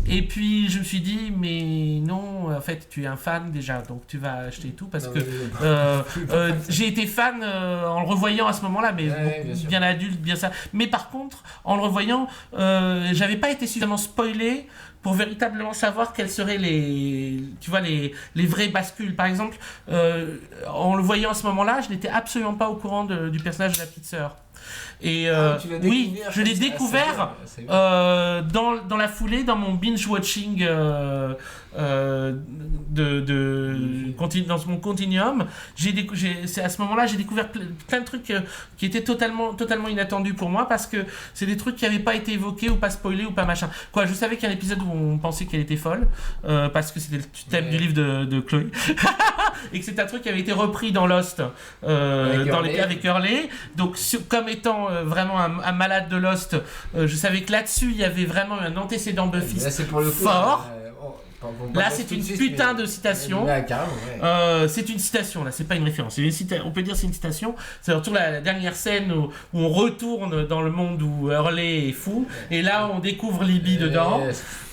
Et puis je me suis dit, mais non, en fait tu es un fan déjà, donc tu vas acheter tout, parce que j'ai été fan en le revoyant à ce moment-là, mais bien adulte, bien ça. Mais par contre, en le revoyant, j'avais pas été suffisamment spoilé pour véritablement savoir quelles seraient les vraies bascules. Par exemple, en le voyant à ce moment-là, je n'étais absolument pas au courant du personnage de la petite sœur. Et oui, je l'ai découvert dans la foulée, dans mon binge-watching dans mon continuum. C'est à ce moment-là, j'ai découvert plein de trucs qui étaient totalement inattendus pour moi, parce que c'est des trucs qui n'avaient pas été évoqués ou pas spoilés ou pas machin. Quoi, je savais qu'il y a un épisode où on pensait qu'elle était folle, parce que c'était le thème du livre de Chloé. Et que c'est un truc qui avait été repris dans Lost, avec Hurley. Donc, comme étant vraiment un malade de Lost, je savais que là-dessus, il y avait vraiment un antécédent Buffy fort. Là, c'est une putain de citation. C'est une citation, là, c'est pas une référence. On peut dire c'est une citation. C'est surtout la dernière scène où on retourne dans le monde où Hurley est fou. Et là, on découvre Libby dedans.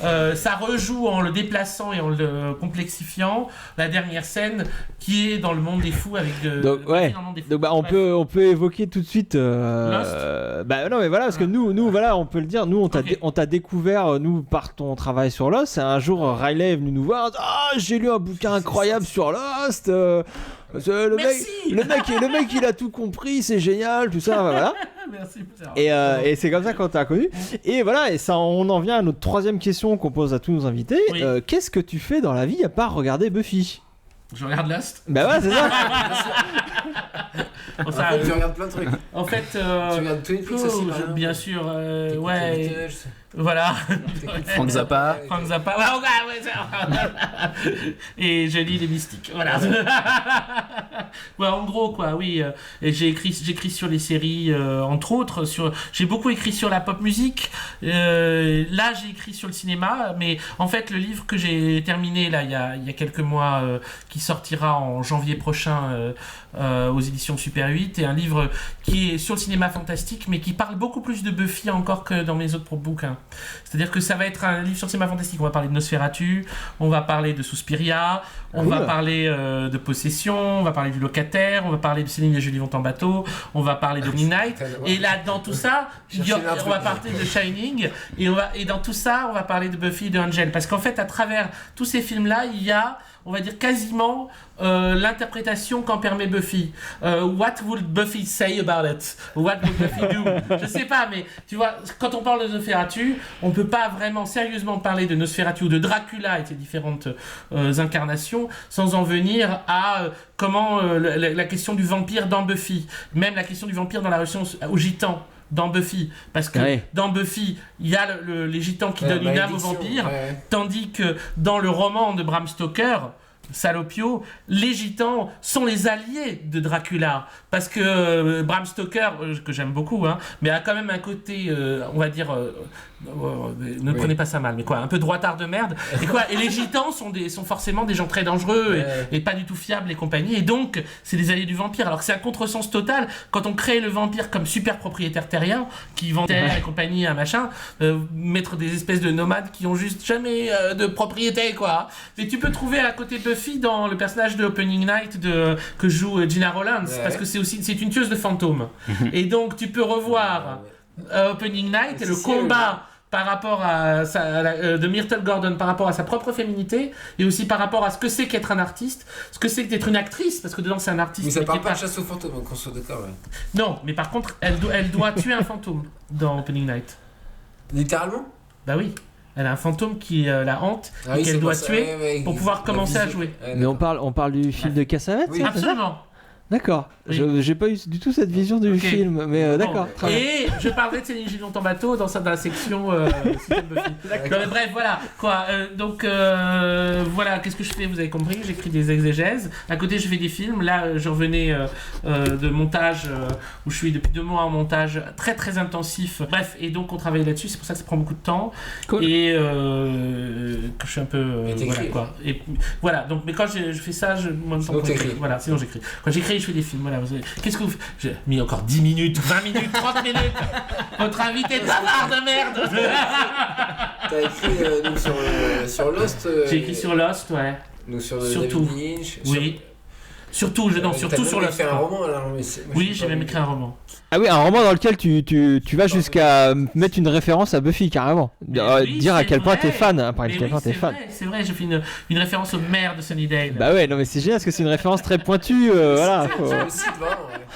Ça rejoue en le déplaçant et en le complexifiant. La dernière scène qui est dans le monde des fous avec donc on peut évoquer tout de suite. Non, mais voilà, parce que nous, voilà, on peut le dire. Nous, on t'a découvert, nous, par ton travail sur Lost. C'est un jour, Riley est venu nous voir. J'ai lu un bouquin incroyable sur Lost. Le mec, il a tout compris, c'est génial, tout ça, voilà. Merci. Et c'est comme ça qu'on t'a connu. Et voilà, et ça, on en vient à notre troisième question qu'on pose à tous nos invités. Oui. Qu'est-ce que tu fais dans la vie à part regarder Buffy ? Je regarde Lost. Bah ouais, c'est ça. En fait, tu regardes plein de trucs. En fait, tu regardes Twin Peaks aussi, bien sûr. Ouais. Voilà. Frank Zappa. Et je lis les mystiques. Voilà. Ouais, en gros, quoi, oui. Et j'écris sur les séries, entre autres. J'ai beaucoup écrit sur la pop musique. Là, j'ai écrit sur le cinéma. Mais en fait, le livre que j'ai terminé, là, il y a quelques mois, qui sortira en janvier prochain aux éditions Super 8, est un livre qui est sur le cinéma fantastique, mais qui parle beaucoup plus de Buffy encore que dans mes autres bouquins. C'est-à-dire que ça va être un livre sur le cinéma fantastique. On va parler de Nosferatu, on va parler de Suspiria, on va parler de Possession, on va parler du Locataire, on va parler de Céline et Julie vont en bateau, on va parler de Midnight. Et là, dans tout ça, on va parler de Shining, et dans tout ça, on va parler de Buffy et de Angel. Parce qu'en fait, à travers tous ces films-là, il y a, on va dire, quasiment l'interprétation qu'en permet Buffy. What would Buffy say about it? What would Buffy do? Je sais pas, mais tu vois, quand on parle de Nosferatu, on peut pas vraiment sérieusement parler de Nosferatu ou de Dracula et ses différentes incarnations sans en venir à comment la question du vampire dans Buffy, même la question du vampire dans la relation aux gitans dans Buffy, parce que dans Buffy il y a les gitans qui donnent une âme aux vampires, tandis que dans le roman de Bram Stoker, Salopio, les gitans sont les alliés de Dracula. Parce que Bram Stoker, que j'aime beaucoup, hein, mais a quand même un côté, on va dire, ne prenez pas ça mal, mais quoi, un peu droitard de merde. Et les gitans sont forcément des gens très dangereux et pas du tout fiables et compagnie. Et donc, c'est des alliés du vampire. Alors que c'est un contresens total quand on crée le vampire comme super propriétaire terrien, qui vend terre et compagnie, un machin, mettre des espèces de nomades qui ont juste jamais de propriété, quoi. Et tu peux trouver à côté de Buffy dans le personnage de Opening Night que joue Gina Rollins, parce que c'est une tueuse de fantômes. Et donc tu peux revoir Opening Night et le combat par rapport à de Myrtle Gordon par rapport à sa propre féminité et aussi par rapport à ce que c'est qu'être un artiste, ce que c'est d'être une actrice, parce que dedans c'est un artiste. Mais ça parle pas de chasse aux fantômes, qu'on soit d'accord. Non, mais par contre elle doit tuer un fantôme dans Opening Night. Littéralement ? Bah oui. Elle a un fantôme qui la hante et qu'elle doit tuer pour pouvoir commencer à jouer. Mais on parle du film de Cassavetes, oui, absolument. D'accord. Oui. J'ai pas eu du tout cette vision du film, mais d'accord. Et je parlerai de Céline Gillon en bateau dans la section Buffy. Non, mais bref, voilà quoi. Donc voilà, qu'est-ce que je fais ? Vous avez compris, j'écris des exégèses. À côté, je fais des films. Là, je revenais de montage où je suis depuis 2 mois en montage très très intensif. Bref, et donc on travaille là-dessus. C'est pour ça que ça prend beaucoup de temps. Cool. Et que je suis un peu voilà quoi. Et voilà. Donc, mais quand je fais ça, je m'en temps pour écrire. Voilà, sinon j'écris. Quand j'écris, je fais des films. Voilà. Qu'est-ce que vous... J'ai mis encore 10 minutes, 20 minutes, 30 minutes. Votre invité bavard de merde. T'as écrit donc sur Lost. J'ai écrit sur Lost, ouais. Donc sur surtout. David Lynch. Oui. Surtout, surtout sur Lost. T'as fait un roman alors. Oui, j'ai même écrit un roman. Ah oui, un roman dans lequel tu vas jusqu'à mettre une référence à Buffy carrément. Oui, dire à quel point t'es fan. C'est vrai, je fais une référence au maire de Sunnydale. Bah ouais, non mais c'est génial parce que c'est une référence très pointue. Voilà.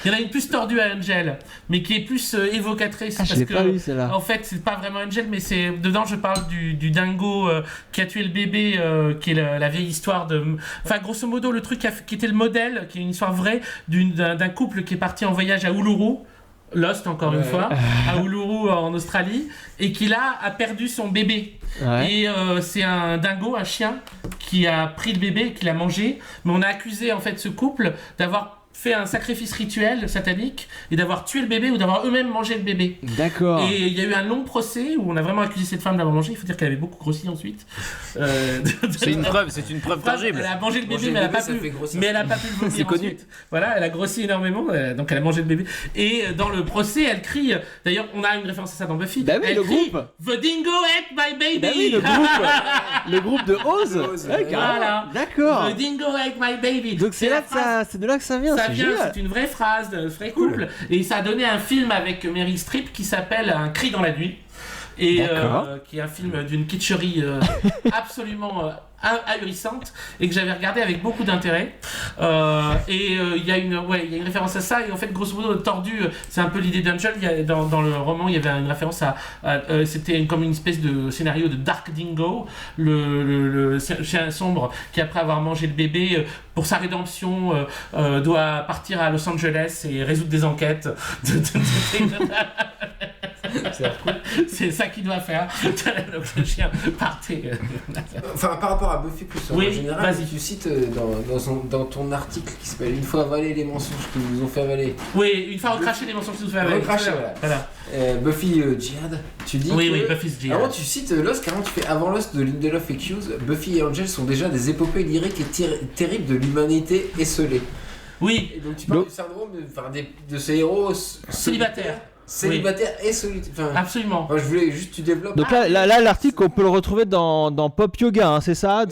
Il y en a une plus tordue à Angel, mais qui est plus évocatrice. Ah, parce pas lu, celle-là. En fait, c'est pas vraiment Angel, mais c'est dedans je parle du dingo qui a tué le bébé, qui est la vieille histoire de. Enfin, grosso modo, le truc qui était le modèle, qui est une histoire vraie d'un couple qui est parti en voyage à Uluru. Lost encore une fois, à Uluru en Australie, et qui là a perdu son bébé. Ouais. Et c'est un dingo, un chien, qui a pris le bébé et qui l'a mangé. Mais on a accusé en fait ce couple d'avoir fait un sacrifice rituel satanique et d'avoir tué le bébé ou d'avoir eux-mêmes mangé le bébé. D'accord. Et il y a eu un long procès où on a vraiment accusé cette femme d'avoir mangé. Il faut dire qu'elle avait beaucoup grossi ensuite. C'est une preuve tangible. Elle a mangé le bébé, mais elle a pas pu le vomir. C'est connu. Ensuite. Voilà, elle a grossi énormément, donc elle a mangé le bébé. Et dans le procès, elle crie. D'ailleurs, on a une référence à ça dans Buffy. Bah oui, elle le crie, groupe. The dingo ate my baby. Bah oui, le groupe de Oz. Voilà. D'accord. The dingo ate my baby. Donc c'est de là que ça vient. C'est une vraie phrase de vrai couple. Et ça a donné un film avec Meryl Streep qui s'appelle Un cri dans la nuit. Et qui est un film d'une kitscherie absolument ahurissante et que j'avais regardé avec beaucoup d'intérêt. Il y a une référence à ça. Et en fait, grosso modo, Tordu, c'est un peu l'idée d'Angel. Dans le roman, il y avait une référence à c'était comme une espèce de scénario de Dark Dingo, le chien sombre qui, après avoir mangé le bébé, pour sa rédemption, doit partir à Los Angeles et résoudre des enquêtes. C'est ça qu'il doit faire. Donc le chien partait. Enfin, par rapport à Buffy plus en général, tu cites dans ton article qui s'appelle Une fois avalé les mensonges qui nous ont fait avaler. Oui, une fois recraché les mensonges qui nous ont fait avaler. Voilà. Buffy Jihad, tu dis. Oui, Buffy's Jihad. Avant, tu cites Lost, carrément, tu fais avant Lost de Lindelof et Hughes, Buffy et Angel sont déjà des épopées lyriques et terribles de l'humanité esselée. Oui. Et donc tu parles du syndrome de ces héros célibataires. Célibataire et solitaire. Enfin, absolument. Moi, je voulais juste que tu développes. Donc là, l'article, on peut le retrouver dans Pop Yoga, hein, c'est ça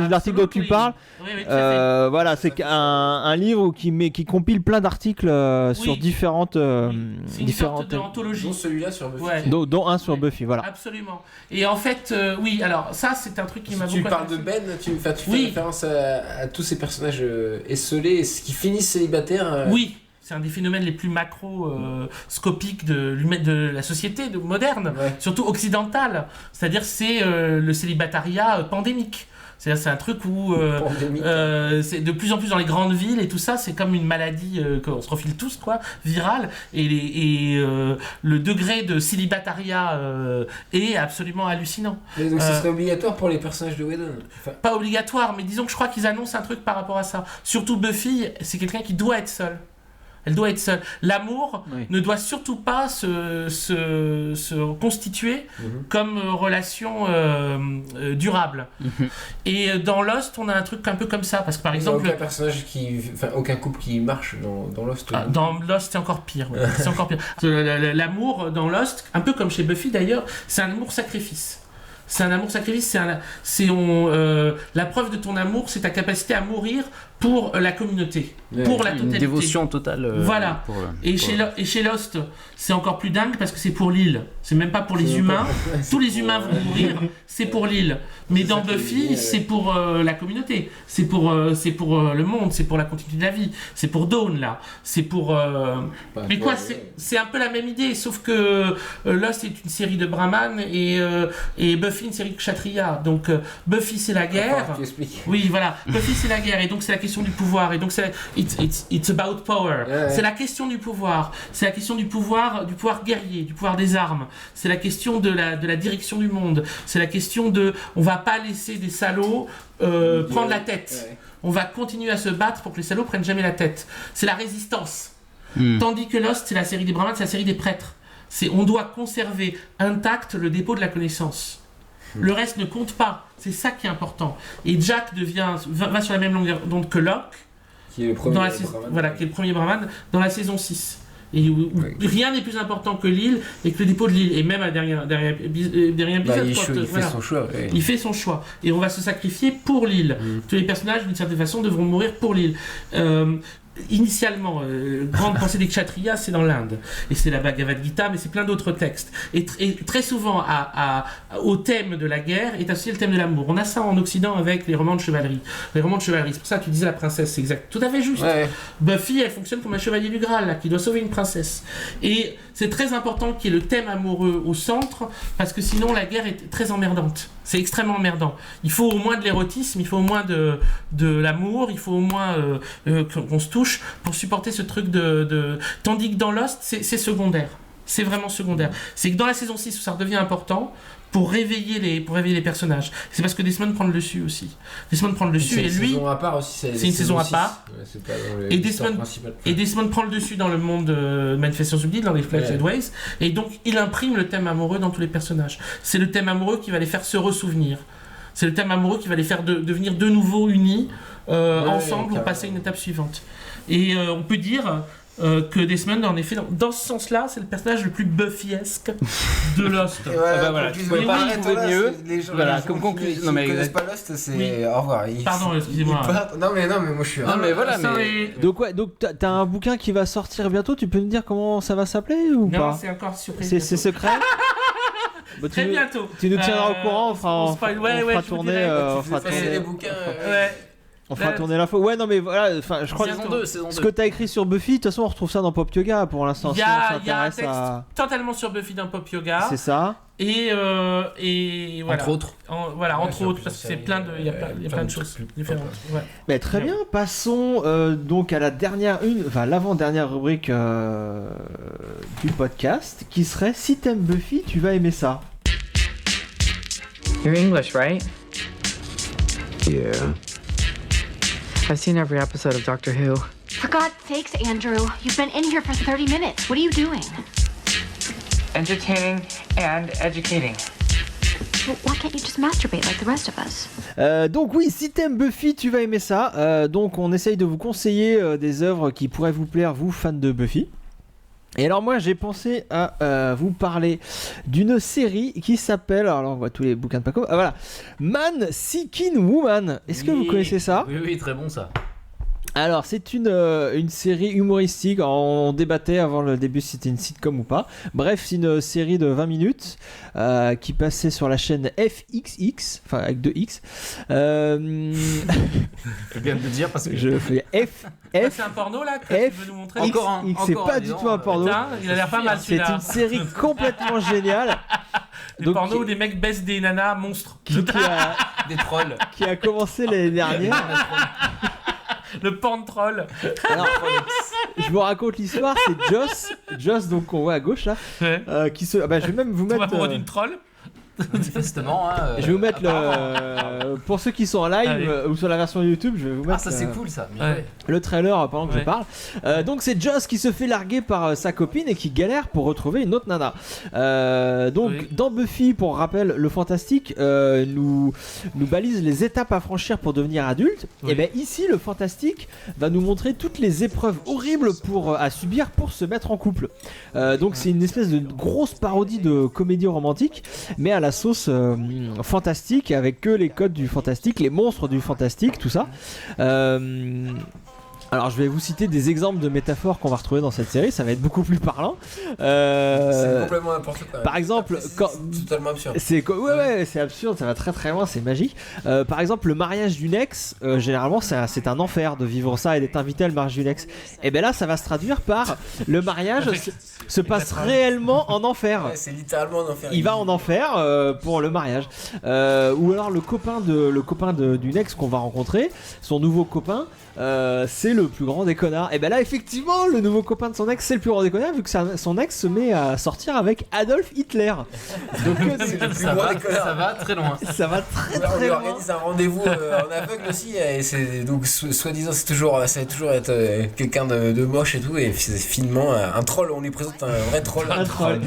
l'article dont tu parles. Oui, voilà, c'est un livre qui compile plein d'articles sur différentes. C'est une sorte d'anthologie. Dont celui-là sur Buffy. Ouais. Dont un sur Buffy, voilà. Absolument. Et en fait, oui, alors ça, c'est un truc qui m'a beaucoup. Tu parles de Ben, tu fais référence à tous ces personnages esselés qui finissent célibataires. Oui. C'est un des phénomènes les plus macroscopiques de la société moderne, surtout occidentale. C'est-à-dire c'est le célibataria pandémique. C'est-à-dire c'est un truc où c'est de plus en plus dans les grandes villes et tout ça, c'est comme une maladie qu'on se refile tous, quoi, virale, et le degré de célibatariat est absolument hallucinant. Mais donc ce serait obligatoire pour les personnages de Whedon. Pas obligatoire, mais disons que je crois qu'ils annoncent un truc par rapport à ça. Surtout Buffy, c'est quelqu'un qui doit être seul. Elle doit être seule. L'amour ne doit surtout pas se constituer comme relation durable. Et dans Lost, on a un truc un peu comme ça. Parce que par exemple. Aucun couple qui marche dans Lost. Dans Lost, c'est encore pire. Ouais. C'est encore pire. L'amour dans Lost, un peu comme chez Buffy d'ailleurs, c'est un amour-sacrifice. C'est un amour-sacrifice, la preuve de ton amour, c'est ta capacité à mourir pour la communauté, pour la totalité. Une dévotion totale. Voilà. Et chez Lost, c'est encore plus dingue parce que c'est pour l'île. C'est même pas pour les humains. Tous les humains vont mourir, c'est pour l'île. Mais dans Buffy, c'est pour la communauté. C'est pour le monde, c'est pour la continuité de la vie. C'est pour Dawn, là. C'est pour... Mais quoi, c'est un peu la même idée, sauf que Lost est une série de Brahman et Buffy une série de Kshatriya. Donc Buffy, c'est la guerre. Oui, voilà. Buffy, c'est la guerre. Et donc, c'est la question du pouvoir. Et donc, it's about power. C'est la question du pouvoir. C'est la question du pouvoir guerrier, du pouvoir des armes. C'est la question de la direction du monde. C'est la question de... On va pas laisser des salauds prendre la tête. On va continuer à se battre pour que les salauds prennent jamais la tête. C'est la résistance. Tandis que Lost, c'est la série des Brahmans, c'est la série des prêtres. On doit conserver intact le dépôt de la connaissance. Le reste ne compte pas. C'est ça qui est important. Et Jack va sur la même longueur d'onde que Locke, qui est le premier Brahman, dans la saison 6. Et où rien n'est plus important que l'île et que le dépôt de l'île. Et même à dernier épisode, il fait son choix. Et on va se sacrifier pour l'île. Tous les personnages, d'une certaine façon, devront mourir pour l'île. Initialement, grande pensée des Kshatriyas, c'est dans l'Inde. Et c'est la Bhagavad Gita, mais c'est plein d'autres textes. Et très souvent, au thème de la guerre est associé le thème de l'amour. On a ça en Occident avec les romans de chevalerie. Les romans de chevalerie, c'est pour ça que tu disais la princesse, c'est exact. Tout à fait juste. Ouais. Buffy, elle fonctionne comme un chevalier du Graal, là, qui doit sauver une princesse. Et c'est très important qu'il y ait le thème amoureux au centre, parce que sinon la guerre est très emmerdante. C'est extrêmement emmerdant. Il faut au moins de l'érotisme, il faut au moins de l'amour, il faut au moins qu'on se touche pour supporter ce truc Tandis que dans Lost, c'est secondaire. C'est vraiment secondaire. C'est que dans la saison 6 où ça redevient important pour réveiller les personnages. C'est parce que Desmond prend le dessus aussi. Desmond prend le dessus et lui... C'est une saison à part aussi. C'est une saison à part. C'est pas dans et Desmond prend le dessus dans le monde de Manifestation Sublime, dans les Flash Headways, et donc il imprime le thème amoureux dans tous les personnages. C'est le thème amoureux qui va les faire se ressouvenir. C'est le thème amoureux qui va les faire devenir de nouveau unis ensemble pour passer à une étape suivante. Et on peut dire que Desmond, en effet, dans ce sens-là, c'est le personnage le plus Buffy-esque de Lost. Voilà, tu pouvais pas trouver mieux. Voilà, comme conclusion. Non, mais connaissent pas Lost, c'est au revoir. Pardon, excusez-moi. Non, mais moi je suis. Non, mais voilà, mais. Donc t'as un bouquin qui va sortir bientôt. Tu peux me dire comment ça va s'appeler ou pas? Non, c'est encore surprise. C'est secret. Très bientôt. Tu nous tiendras au courant. On fera tourner les bouquins. On fera tourner l'info. Ouais, non, mais voilà. Enfin, je crois que ce que t'as écrit sur Buffy, de toute façon, on retrouve ça dans Pop Yoga pour l'instant. Il y a un texte totalement sur Buffy dans Pop Yoga. C'est ça. Et voilà. Entre autres. Entre autres, parce que c'est plein de, il y a plein de choses différentes. Ouais. Mais très bien. Passons donc à l'avant-dernière rubrique du podcast, qui serait si t'aimes Buffy, tu vas aimer ça. You're English, right? Yeah. I've seen every episode of Doctor Who. For God's sakes, Andrew, you've been in here for 30 minutes. What are you doing? Entertaining and educating. Well, why can't you just masturbate like the rest of us? Donc oui, si t'aimes Buffy, tu vas aimer ça. Donc on essaye de vous conseiller des œuvres qui pourraient vous plaire, vous fans de Buffy. Et alors moi j'ai pensé à vous parler d'une série qui s'appelle, alors on voit tous les bouquins de Paco, voilà, Man Seeking Woman. Est-ce que vous connaissez ça? Oui, très bon ça. Alors c'est une série humoristique, on débattait avant le début si c'était une sitcom ou pas. Bref, c'est une série de 20 minutes qui passait sur la chaîne FXX, enfin avec 2X. Je viens de le dire parce que je fais F. C'est un porno là que tu veux nous montrer? C'est pas du tout un porno. Putain, il a l'air pas mal celui-là. C'est une série complètement géniale. Des pornos où des mecs baissent des nanas monstres. Des trolls. Qui a commencé l'année dernière. Le porn troll. Alors, je vous raconte l'histoire, c'est Joss, donc qu'on voit à gauche là, qui se... je vais même vous mettre... Tu vas d'une troll Manifestement, je vais vous mettre pour ceux qui sont en live ou sur la version YouTube, je vais vous mettre. Ah, ça c'est cool ça. Le trailer pendant que je parle. Donc c'est Joss qui se fait larguer par sa copine et qui galère pour retrouver une autre nana. Dans Buffy, pour rappel, le fantastique nous balise les étapes à franchir pour devenir adulte. Et bien ici, le fantastique va nous montrer toutes les épreuves horribles à subir pour se mettre en couple. Donc c'est une espèce de grosse parodie de comédie romantique, mais à la sauce fantastique, avec que les codes du fantastique, les monstres du fantastique, tout ça. Alors je vais vous citer des exemples de métaphores qu'on va retrouver dans cette série, ça va être beaucoup plus parlant. C'est complètement n'importe quoi. Par exemple, c'est totalement absurde. C'est absurde, ça va très très loin, c'est magique. Par exemple, le mariage d'une ex, généralement c'est un enfer de vivre ça et d'être invité à le mariage d'une ex. Et bien là, ça va se traduire par le mariage se passe réellement en enfer. Ouais, c'est littéralement en enfer. Il va en enfer pour le mariage. Ou alors le copain d'une ex qu'on va rencontrer, son nouveau copain. C'est le plus grand des connards. Et ben là, effectivement, le nouveau copain de son ex, c'est le plus grand des connards, vu que son ex se met à sortir avec Adolf Hitler. Donc ça va très loin. Ça va très on très lui loin. organise un rendez-vous en aveugle aussi, et c'est donc soi-disant ça va toujours être quelqu'un de moche et tout, et finement un troll. On lui présente un vrai troll.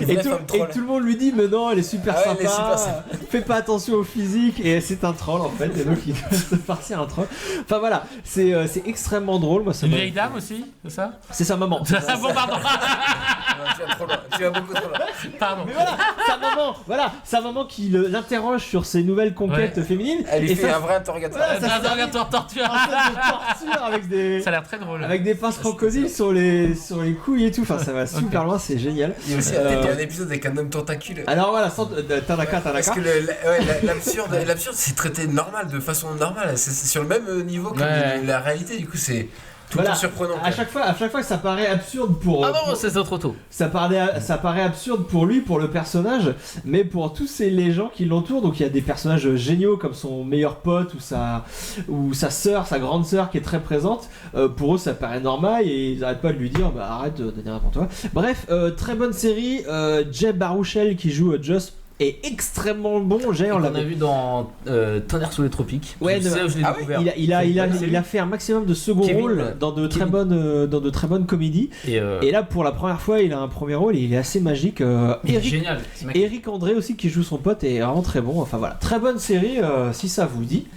Et tout le monde lui dit mais non, elle est super sympa. Fais pas attention au physique, et c'est un troll en fait. Et donc il va se farcir un troll. Enfin voilà, c'est extrêmement drôle. Moi, une vieille dame aussi, c'est ça? C'est sa maman. Bon, pardon. Tu vas beaucoup trop loin. Pardon. Mais voilà, sa maman qui l'interroge sur ses nouvelles conquêtes féminines. Elle lui fait un vrai interrogatoire. Un interrogatoire torture. Avec des. Ça a l'air très drôle. Avec des pinces crocodiles sur les couilles et tout. Enfin, ça va super loin, c'est génial. Il y a aussi un épisode avec un homme tentacule. Alors voilà, Tanaka. Parce que l'absurde, c'est traité normal, de façon normale. C'est sur le même niveau que la réalité. Du coup, c'est tout le temps surprenant. À chaque fois, ça paraît absurde pour. Ah non, c'est trop tôt. Ça paraît absurde pour lui, pour le personnage, mais pour tous les gens qui l'entourent. Donc il y a des personnages géniaux comme son meilleur pote ou sa sœur, sa grande sœur qui est très présente. Pour eux, ça paraît normal et ils n'arrêtent pas de lui dire arrête de dire n'importe quoi. Bref, très bonne série. Jeb Baruchel qui joue Joss est extrêmement bon. On l'a vu dans Tonnerre sous les tropiques. Ouais, je l'ai découvert. Il a fait un maximum de second rôle dans de très bonnes comédies. Et là, pour la première fois, il a un premier rôle et il est assez magique. Génial. Eric André aussi qui joue son pote est vraiment très bon. Enfin voilà, très bonne série si ça vous dit.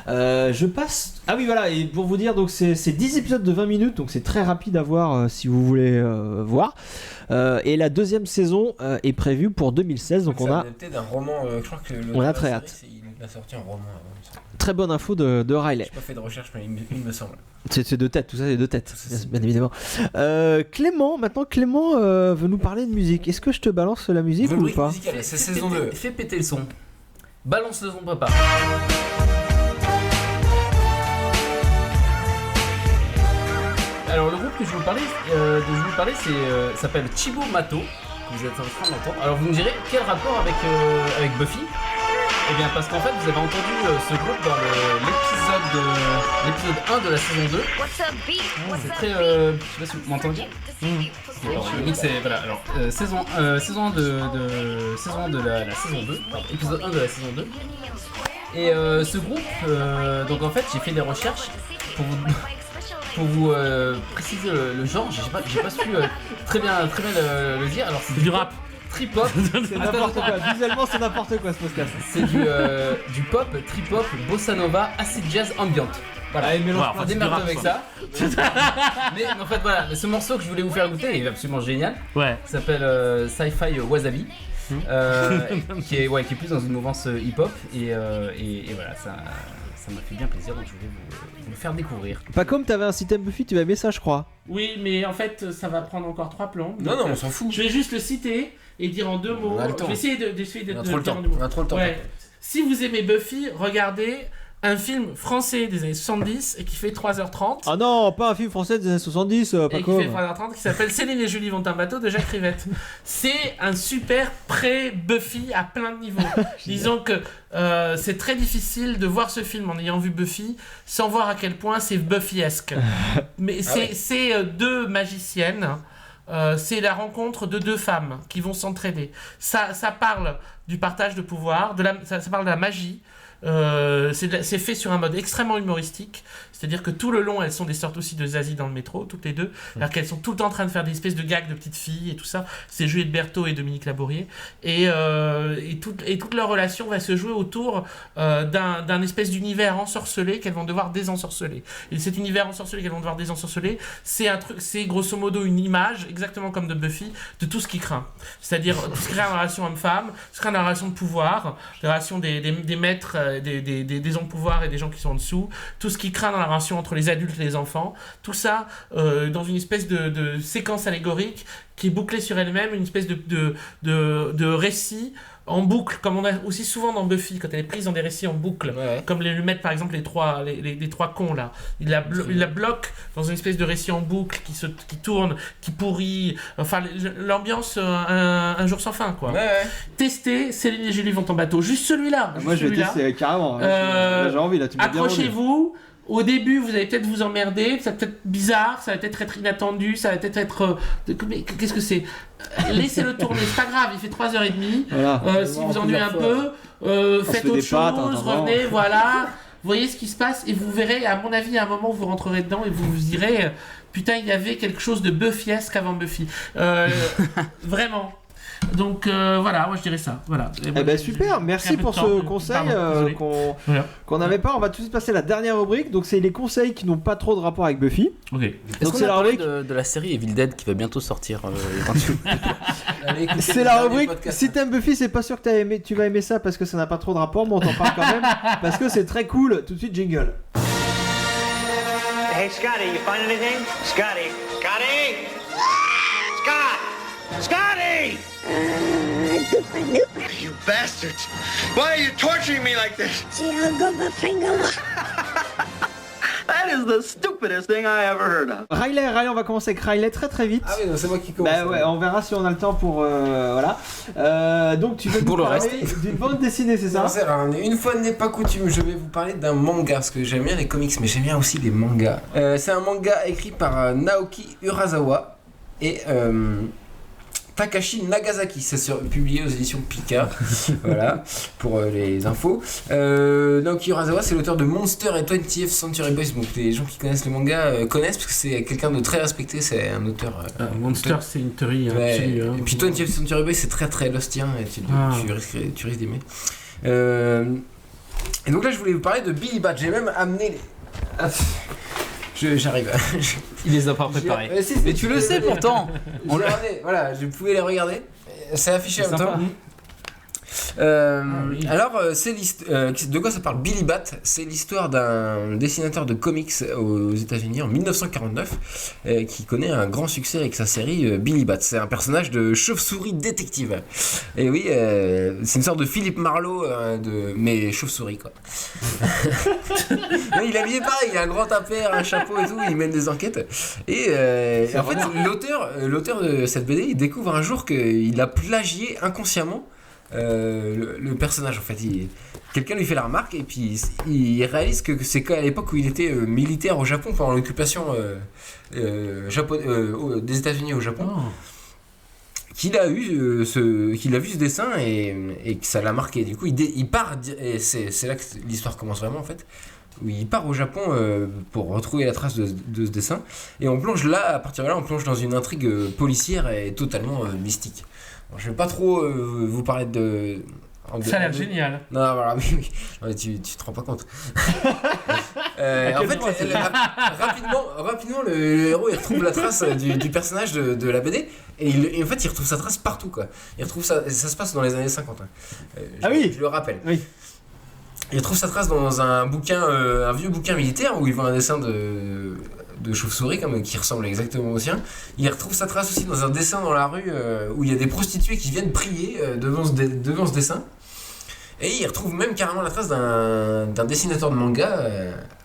Je passe. Ah oui voilà, et pour vous dire, donc c'est 10 épisodes de 20 minutes, donc c'est très rapide à voir si vous voulez voir. Et la deuxième saison est prévue pour 2016, donc on a adapté d'un roman, je crois que on a très hâte. Il a sorti un roman avant. Très bonne info de Riley. J'ai pas fait de recherche, mais il me semble. C'est de tête, tout ça c'est de tête, bien évidemment. Clément veut nous parler de musique. Est-ce que je te balance la musique ou pas? C'est saison 2. Fais péter le son. Balance le son, papa. Alors le groupe que je vais vous parler, s'appelle Chibo Mato, que vous êtes en train d'entendre. Alors vous me direz, quel rapport avec Buffy? Eh bien parce qu'en fait vous avez entendu ce groupe dans l'épisode 1 de la saison 2. C'est très... je sais pas si vous m'entendez bien. Donc c'est... Voilà, alors saison 1 de la saison 2, pardon, épisode 1 de la saison 2. Et ce groupe, donc en fait j'ai fait des recherches pour vous préciser le genre, j'ai pas su très bien le dire. Alors c'est du rap. Trip-hop. C'est n'importe quoi, visuellement c'est n'importe quoi ce podcast. C'est du pop, trip-hop, bossa nova, acid jazz, ambient. Voilà, on démerde avec ça. Mais en fait voilà, ce morceau que je voulais vous faire goûter est absolument génial. Ouais. Il s'appelle Sci-Fi Wasabi. Qui est plus dans une mouvance hip-hop et voilà, ça m'a fait bien plaisir, donc je voulais vous le faire découvrir. Pas comme t'avais un système Buffy, tu vas aimer ça je crois. Oui, mais en fait ça va prendre encore 3 plombs. Non, on s'en fout. Je vais juste le citer et dire en 2 mots. Je vais essayer de on a trop le temps. Ouais. Si vous aimez Buffy, regardez un film français des années 70 et qui fait 3h30. Ah non, pas un film français des années 70, pas et qui fait 3h30 qui s'appelle Céline et Julie vont en bateau de Jacques Rivette. C'est un super pré-Buffy à plein de niveaux. Disons que c'est très difficile de voir ce film en ayant vu Buffy sans voir à quel point c'est Buffy-esque. Mais c'est deux magiciennes. C'est la rencontre de deux femmes qui vont s'entraider. Ça parle du partage de pouvoir, ça parle de la magie. C'est fait sur un mode extrêmement humoristique, c'est-à-dire que tout le long elles sont des sortes aussi de Zazie dans le métro, toutes les deux, alors qu'elles sont tout le temps en train de faire des espèces de gags de petites filles et tout ça. C'est Juliette Berthaud et Dominique Labourier, et toute leur relation va se jouer autour d'un espèce d'univers ensorcelé qu'elles vont devoir désensorceler. Et cet univers ensorcelé qu'elles vont devoir désensorceler, c'est grosso modo une image, exactement comme de Buffy, de tout ce qui craint. C'est-à-dire tout ce qui craint dans la relation homme-femme, tout ce qui craint dans la relation de pouvoir, la relation des maîtres, des hommes de pouvoir et des gens qui sont en dessous, tout ce qui craint dans la relation entre les adultes et les enfants, tout ça dans une espèce de séquence allégorique qui est bouclée sur elle-même, une espèce de récit en boucle, comme on a aussi souvent dans Buffy, quand elle est prise dans des récits en boucle, comme les mettent par exemple les trois cons là. Il la bloque dans une espèce de récit en boucle qui tourne, qui pourrit, enfin l'ambiance un jour sans fin quoi. Testez Céline et Julie vont en bateau, juste celui-là. Moi je vais tester carrément, j'ai envie là, tu m'as bien vendu. Accrochez-vous. Au début, vous allez peut-être vous emmerder, ça va peut-être bizarre, ça va peut-être être inattendu, ça va peut-être être... Mais qu'est-ce que c'est ? Laissez-le tourner, c'est pas grave, il fait 3h30. Voilà. Si vous ennuyez un peu, faites autre chose, revenez, voilà. Voyez ce qui se passe et vous verrez, à mon avis, à un moment où vous rentrerez dedans et vous vous direz putain, il y avait quelque chose de Buffy-esque avant Buffy. Vraiment. Donc voilà, moi je dirais ça. Voilà. Super, merci pour ce conseil qu'on n'avait pas. On va tout de suite passer à la dernière rubrique. Donc c'est les conseils qui n'ont pas trop de rapport avec Buffy. Okay. Donc c'est la rubrique de la série Evil Dead qui va bientôt sortir. C'est la rubrique. Si t'aimes Buffy, c'est pas sûr que tu vas aimer ça parce que ça n'a pas trop de rapport, mais on t'en parle quand même parce que c'est très cool. Tout de suite jingle. Hey Scotty, you find anything? Scotty! Scotty! You bastards! Why are you torturing me like this? That is the stupidest thing I ever heard of. Riley, on va commencer avec Riley très vite. Ah oui, non, c'est moi qui commence. Bah ouais, on verra si on a le temps pour voilà. Donc tu veux nous parler d'une bande dessinée, c'est ça? Une fois n'est pas coutume, je vais vous parler d'un manga parce que j'aime bien les comics, mais j'aime bien aussi les mangas. C'est un manga écrit par Naoki Urasawa et Takashi Nagasaki, c'est publié aux éditions Pika, voilà, pour les infos. Naoki Urasawa, c'est l'auteur de Monster et 20th Century Boys, donc les gens qui connaissent le manga connaissent, parce que c'est quelqu'un de très respecté, c'est un auteur... Monster, c'est une théorie absolue. Et puis 20th Century Boys, c'est très très lostien, et tu risques d'aimer. Et donc là, je voulais vous parler de Billy Bat, j'ai même amené les... J'arrive. Il les a pas préparés. Mais tu le sais pourtant. Voilà, je pouvais les regarder. C'est affiché en même temps. Alors, de quoi ça parle Billy Bat? C'est l'histoire d'un dessinateur de comics aux États-Unis en 1949 qui connaît un grand succès avec sa série Billy Bat. C'est un personnage de chauve-souris détective. Et oui, c'est une sorte de Philippe Marlowe, mais chauve-souris quoi. Il est habillé pareil, il a un grand impair, un chapeau et tout, il mène des enquêtes. Et en fait, l'auteur de cette BD, il découvre un jour qu'il a plagié inconsciemment le personnage. En fait, quelqu'un lui fait la remarque et puis il réalise que c'est qu'à l'époque où il était militaire au Japon pendant l'occupation des États-Unis au Japon, qu'il a vu ce dessin et que ça l'a marqué. Du coup, il part et c'est là que l'histoire commence vraiment en fait. Où il part au Japon pour retrouver la trace de ce dessin et on plonge là, à partir de là, on plonge dans une intrigue policière et totalement mystique. Alors, je vais pas trop vous parler de... Ça a l'air génial. Non, voilà, oui. Non, tu te rends pas compte. En fait, rapidement, le héros il retrouve la trace du personnage de la BD et en fait il retrouve sa trace partout quoi. Il retrouve ça se passe dans les années 50. Je le rappelle. Oui. Il retrouve sa trace dans un bouquin, un vieux bouquin militaire où il voit un dessin de chauve-souris qui ressemble exactement au sien. Il retrouve sa trace aussi dans un dessin dans la rue où il y a des prostituées qui viennent prier devant ce dessin. Et il retrouve même carrément la trace d'un dessinateur de manga,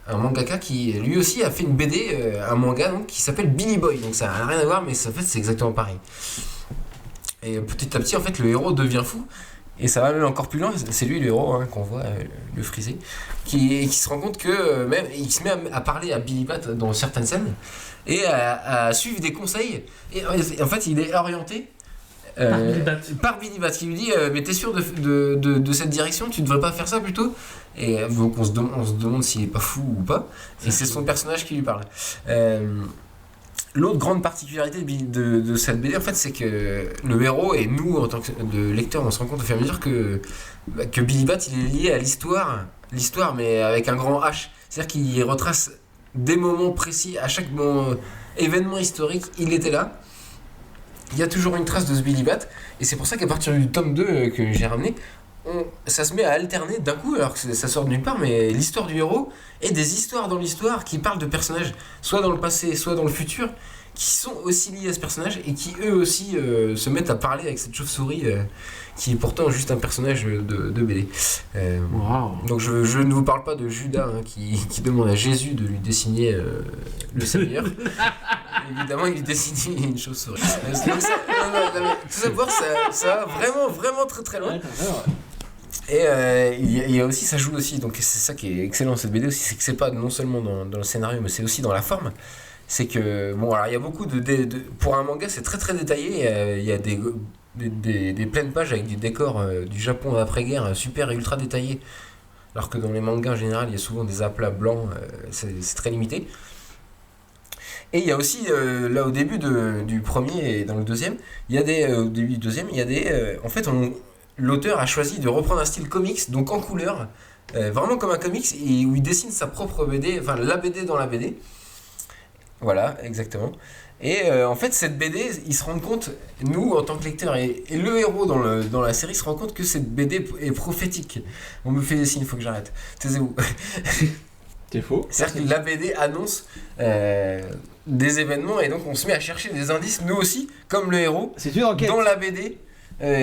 un mangaka qui lui aussi a fait une BD, un manga donc, qui s'appelle Billy Boy. Donc ça n'a rien à voir, mais en fait c'est exactement pareil. Et petit à petit, en fait, le héros devient fou. Et ça va même encore plus loin, c'est lui le héros qu'on voit, le frisé, qui se rend compte que même il se met à parler à Billy Bat dans certaines scènes et à suivre des conseils. Et en fait, il est orienté par Billy Bat qui lui dit mais t'es sûr de cette direction, tu devrais pas faire ça plutôt? Et donc on se demande s'il est pas fou ou pas. Et c'est son personnage qui lui parle. L'autre grande particularité de cette BD, en fait, c'est que le héros et nous, en tant que lecteurs, on se rend compte au fur et à mesure que Billy Bat, il est lié à l'histoire, mais avec un grand H. C'est-à-dire qu'il retrace des moments précis, à chaque événement historique, il était là. Il y a toujours une trace de ce Billy Bat, et c'est pour ça qu'à partir du tome 2 que j'ai ramené, ça se met à alterner d'un coup, alors que ça sort de nulle part, mais l'histoire du héros et des histoires dans l'histoire qui parlent de personnages, soit dans le passé, soit dans le futur, qui sont aussi liés à ce personnage et qui eux aussi se mettent à parler avec cette chauve-souris qui est pourtant juste un personnage de BD. Donc je ne vous parle pas de Judas qui demande à Jésus de lui dessiner le Seigneur. Évidemment, il lui dessine une chauve-souris. Donc tout ça pour voir, ça va vraiment très très loin. Et il y a aussi, ça joue aussi, donc c'est ça qui est excellent dans cette BD aussi, c'est que c'est pas non seulement dans le scénario, mais c'est aussi dans la forme. C'est que, bon, alors il y a beaucoup pour un manga, c'est très très détaillé, il y a des pleines pages avec des décors du Japon d'après-guerre super et ultra détaillés, alors que dans les mangas en général, il y a souvent des aplats blancs, c'est très limité. Et il y a aussi, là au début du premier et dans le deuxième, au début du deuxième, il y a en fait, l'auteur a choisi de reprendre un style comics, donc en couleur, vraiment comme un comics, et où il dessine sa propre BD, enfin la BD dans la BD. Voilà, exactement. Et en fait, cette BD, ils se rendent compte, nous en tant que lecteurs, et le héros dans la série se rend compte que cette BD est prophétique. On me fait des signes, il faut que j'arrête. Taisez-vous. C'est faux. C'est-à-dire que la BD annonce des événements, et donc on se met à chercher des indices, nous aussi, comme le héros, dans la BD.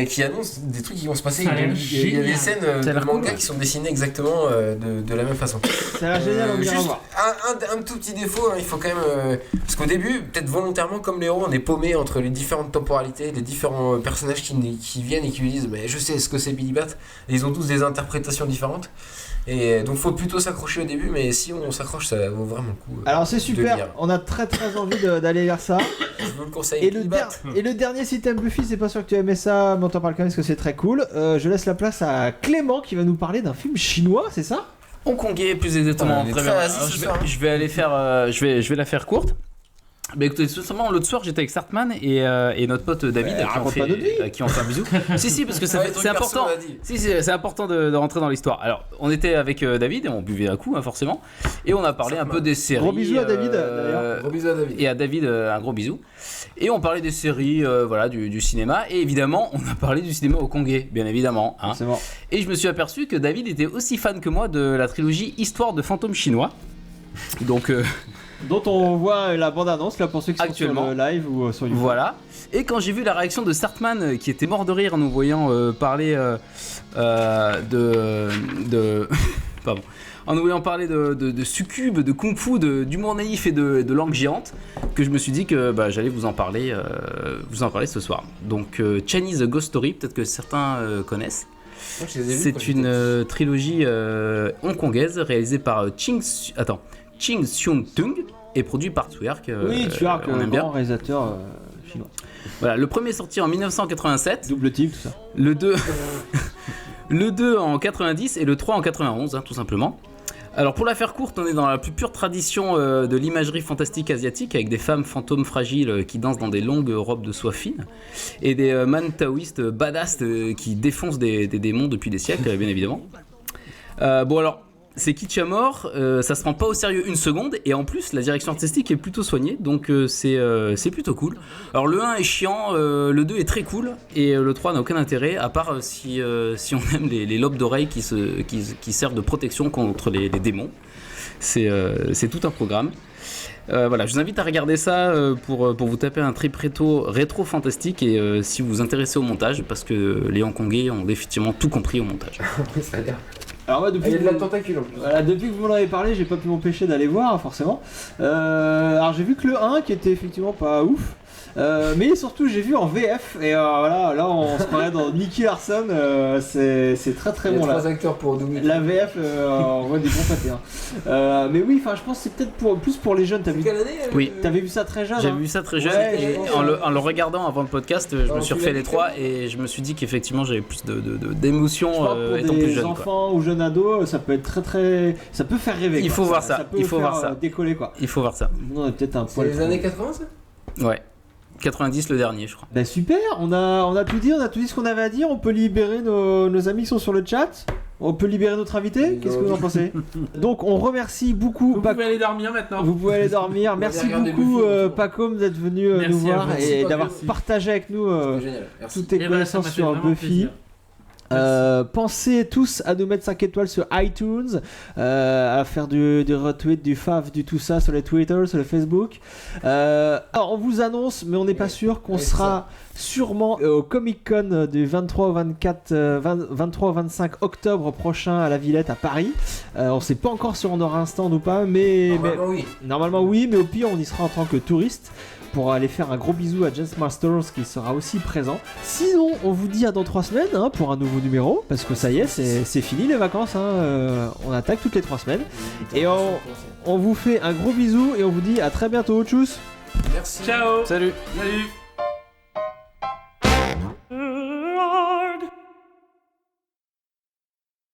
Qui annonce des trucs qui vont se passer. Il y a des scènes de manga qui sont dessinées exactement de la même façon. Ça a l'air génial, on juste un tout petit défaut, il faut quand même... parce qu'au début, peut-être volontairement, comme les héros, on est paumé entre les différentes temporalités, les différents personnages qui viennent et qui lui disent mais je sais ce que c'est Billy Bat, et ils ont tous des interprétations différentes. Et donc faut plutôt s'accrocher au début, mais si on s'accroche, ça vaut vraiment le coup. Alors c'est super, on a très très envie d'aller vers ça. Je vous le conseille. Et le dernier, si t'aimes Buffy, c'est pas sûr que tu aimais ça, mais on t'en parle quand même parce que c'est très cool. Je laisse la place à Clément qui va nous parler d'un film chinois, c'est ça? Hongkongais plus exactement. Très bien. Alors, je vais aller faire, je vais la faire courte. Bah écoutez, tout simplement, l'autre soir j'étais avec Sartman et notre pote David qui ont fait un bisou. si, parce que c'est important. C'est important de rentrer dans l'histoire. Alors, on était avec David et on buvait un coup, forcément. Et on a parlé un peu des séries. Gros bisous à David d'ailleurs. Gros bisous à David. Et à David, un gros bisou. Et on parlait des séries, voilà, du cinéma. Et évidemment, on a parlé du cinéma hongkongais, bien évidemment. Hein. Bon. Et je me suis aperçu que David était aussi fan que moi de la trilogie Histoire de fantômes chinois. Donc. Dont on voit la bande-annonce là pour ceux qui sont sur le live ou sur YouTube. Voilà. Et quand j'ai vu la réaction de Sartman qui était mort de rire en nous voyant parler pardon. En nous voyant parler de succube, de kung-fu, d'humour naïf et de langue géante, que je me suis dit que j'allais vous en parler ce soir. Donc Chinese Ghost Story, peut-être que certains connaissent. C'est une trilogie hongkongaise réalisée par Ching Seung-tung et produit par Twerk. Oui, Twerk, on aime bien. Grand réalisateur chinois. Voilà, le premier sorti en 1987. Double team, tout ça. Le 2 le 2 en 90 et le 3 en 91, tout simplement. Alors pour la faire courte, on est dans la plus pure tradition de l'imagerie fantastique asiatique avec des femmes fantômes fragiles qui dansent dans des longues robes de soie fine et des man taoïstes badass qui défoncent des démons depuis des siècles, bien évidemment. Bon alors, c'est kitsch à mort, ça se prend pas au sérieux une seconde et en plus la direction artistique est plutôt soignée, donc c'est plutôt cool. Alors le 1 est chiant, le 2 est très cool et le 3 n'a aucun intérêt à part si on aime les lobes d'oreilles qui servent de protection contre les démons. c'est tout un programme. Voilà, je vous invite à regarder ça pour vous taper un trip rétro fantastique et si vous vous intéressez au montage, parce que les Hongkongais ont définitivement tout compris au montage. Ça a l'air. Alors moi, il y a de la tentacule en plus. Voilà, depuis que vous m'en avez parlé, j'ai pas pu m'empêcher d'aller voir forcément. Alors j'ai vu que le 1 qui était effectivement pas ouf. Mais surtout j'ai vu en VF et voilà, là on se croirait dans Nicky Larson, c'est très très bon là. Il y a 3 acteurs pour doubler. La VF, on voit des bons pâtés. Mais oui, enfin je pense que c'est peut-être plus pour les jeunes. T'as vu quelle année Oui. T'avais vu ça très jeune. J'avais vu ça très jeune et en le regardant avant le podcast, je me suis refait les 3 et je me suis dit qu'effectivement j'avais plus d'émotion étant plus jeune. Pour des enfants ou jeunes ados, ça peut être très ça peut faire rêver. Il faut voir ça. Il faut voir ça. Décoller quoi. Il faut voir ça. Non, peut-être un poil. C'est les années 80 ça ? Ouais. 90 le dernier, je crois. Bah super, on a tout dit, ce qu'on avait à dire. On peut libérer nos amis qui sont sur le chat. On peut libérer notre invité. Qu'est-ce que vous en pensez ? Donc on remercie beaucoup. Vous pouvez aller dormir maintenant. Vous pouvez aller dormir. Merci beaucoup Pacôme d'être venu nous voir et d'avoir partagé avec nous toutes tes connaissances sur Buffy. Pensez tous à nous mettre 5 étoiles sur iTunes, à faire du retweet, du fave, du tout ça sur les Twitter, sur le Facebook. Alors on vous annonce, mais on n'est pas sûr qu'on sera sûrement au Comic Con du 23 au 25 octobre prochain à la Villette à Paris. On sait pas encore si on aura un stand ou pas, mais normalement oui, mais au pire on y sera en tant que touriste. Pour aller faire un gros bisou à Jess Masters qui sera aussi présent. Sinon, on vous dit à dans 3 semaines pour un nouveau numéro, parce que ça y est, c'est fini les vacances. On attaque toutes les 3 semaines. Et on vous fait un gros bisou et on vous dit à très bientôt. Tchuss. Merci. Ciao. Salut. Salut.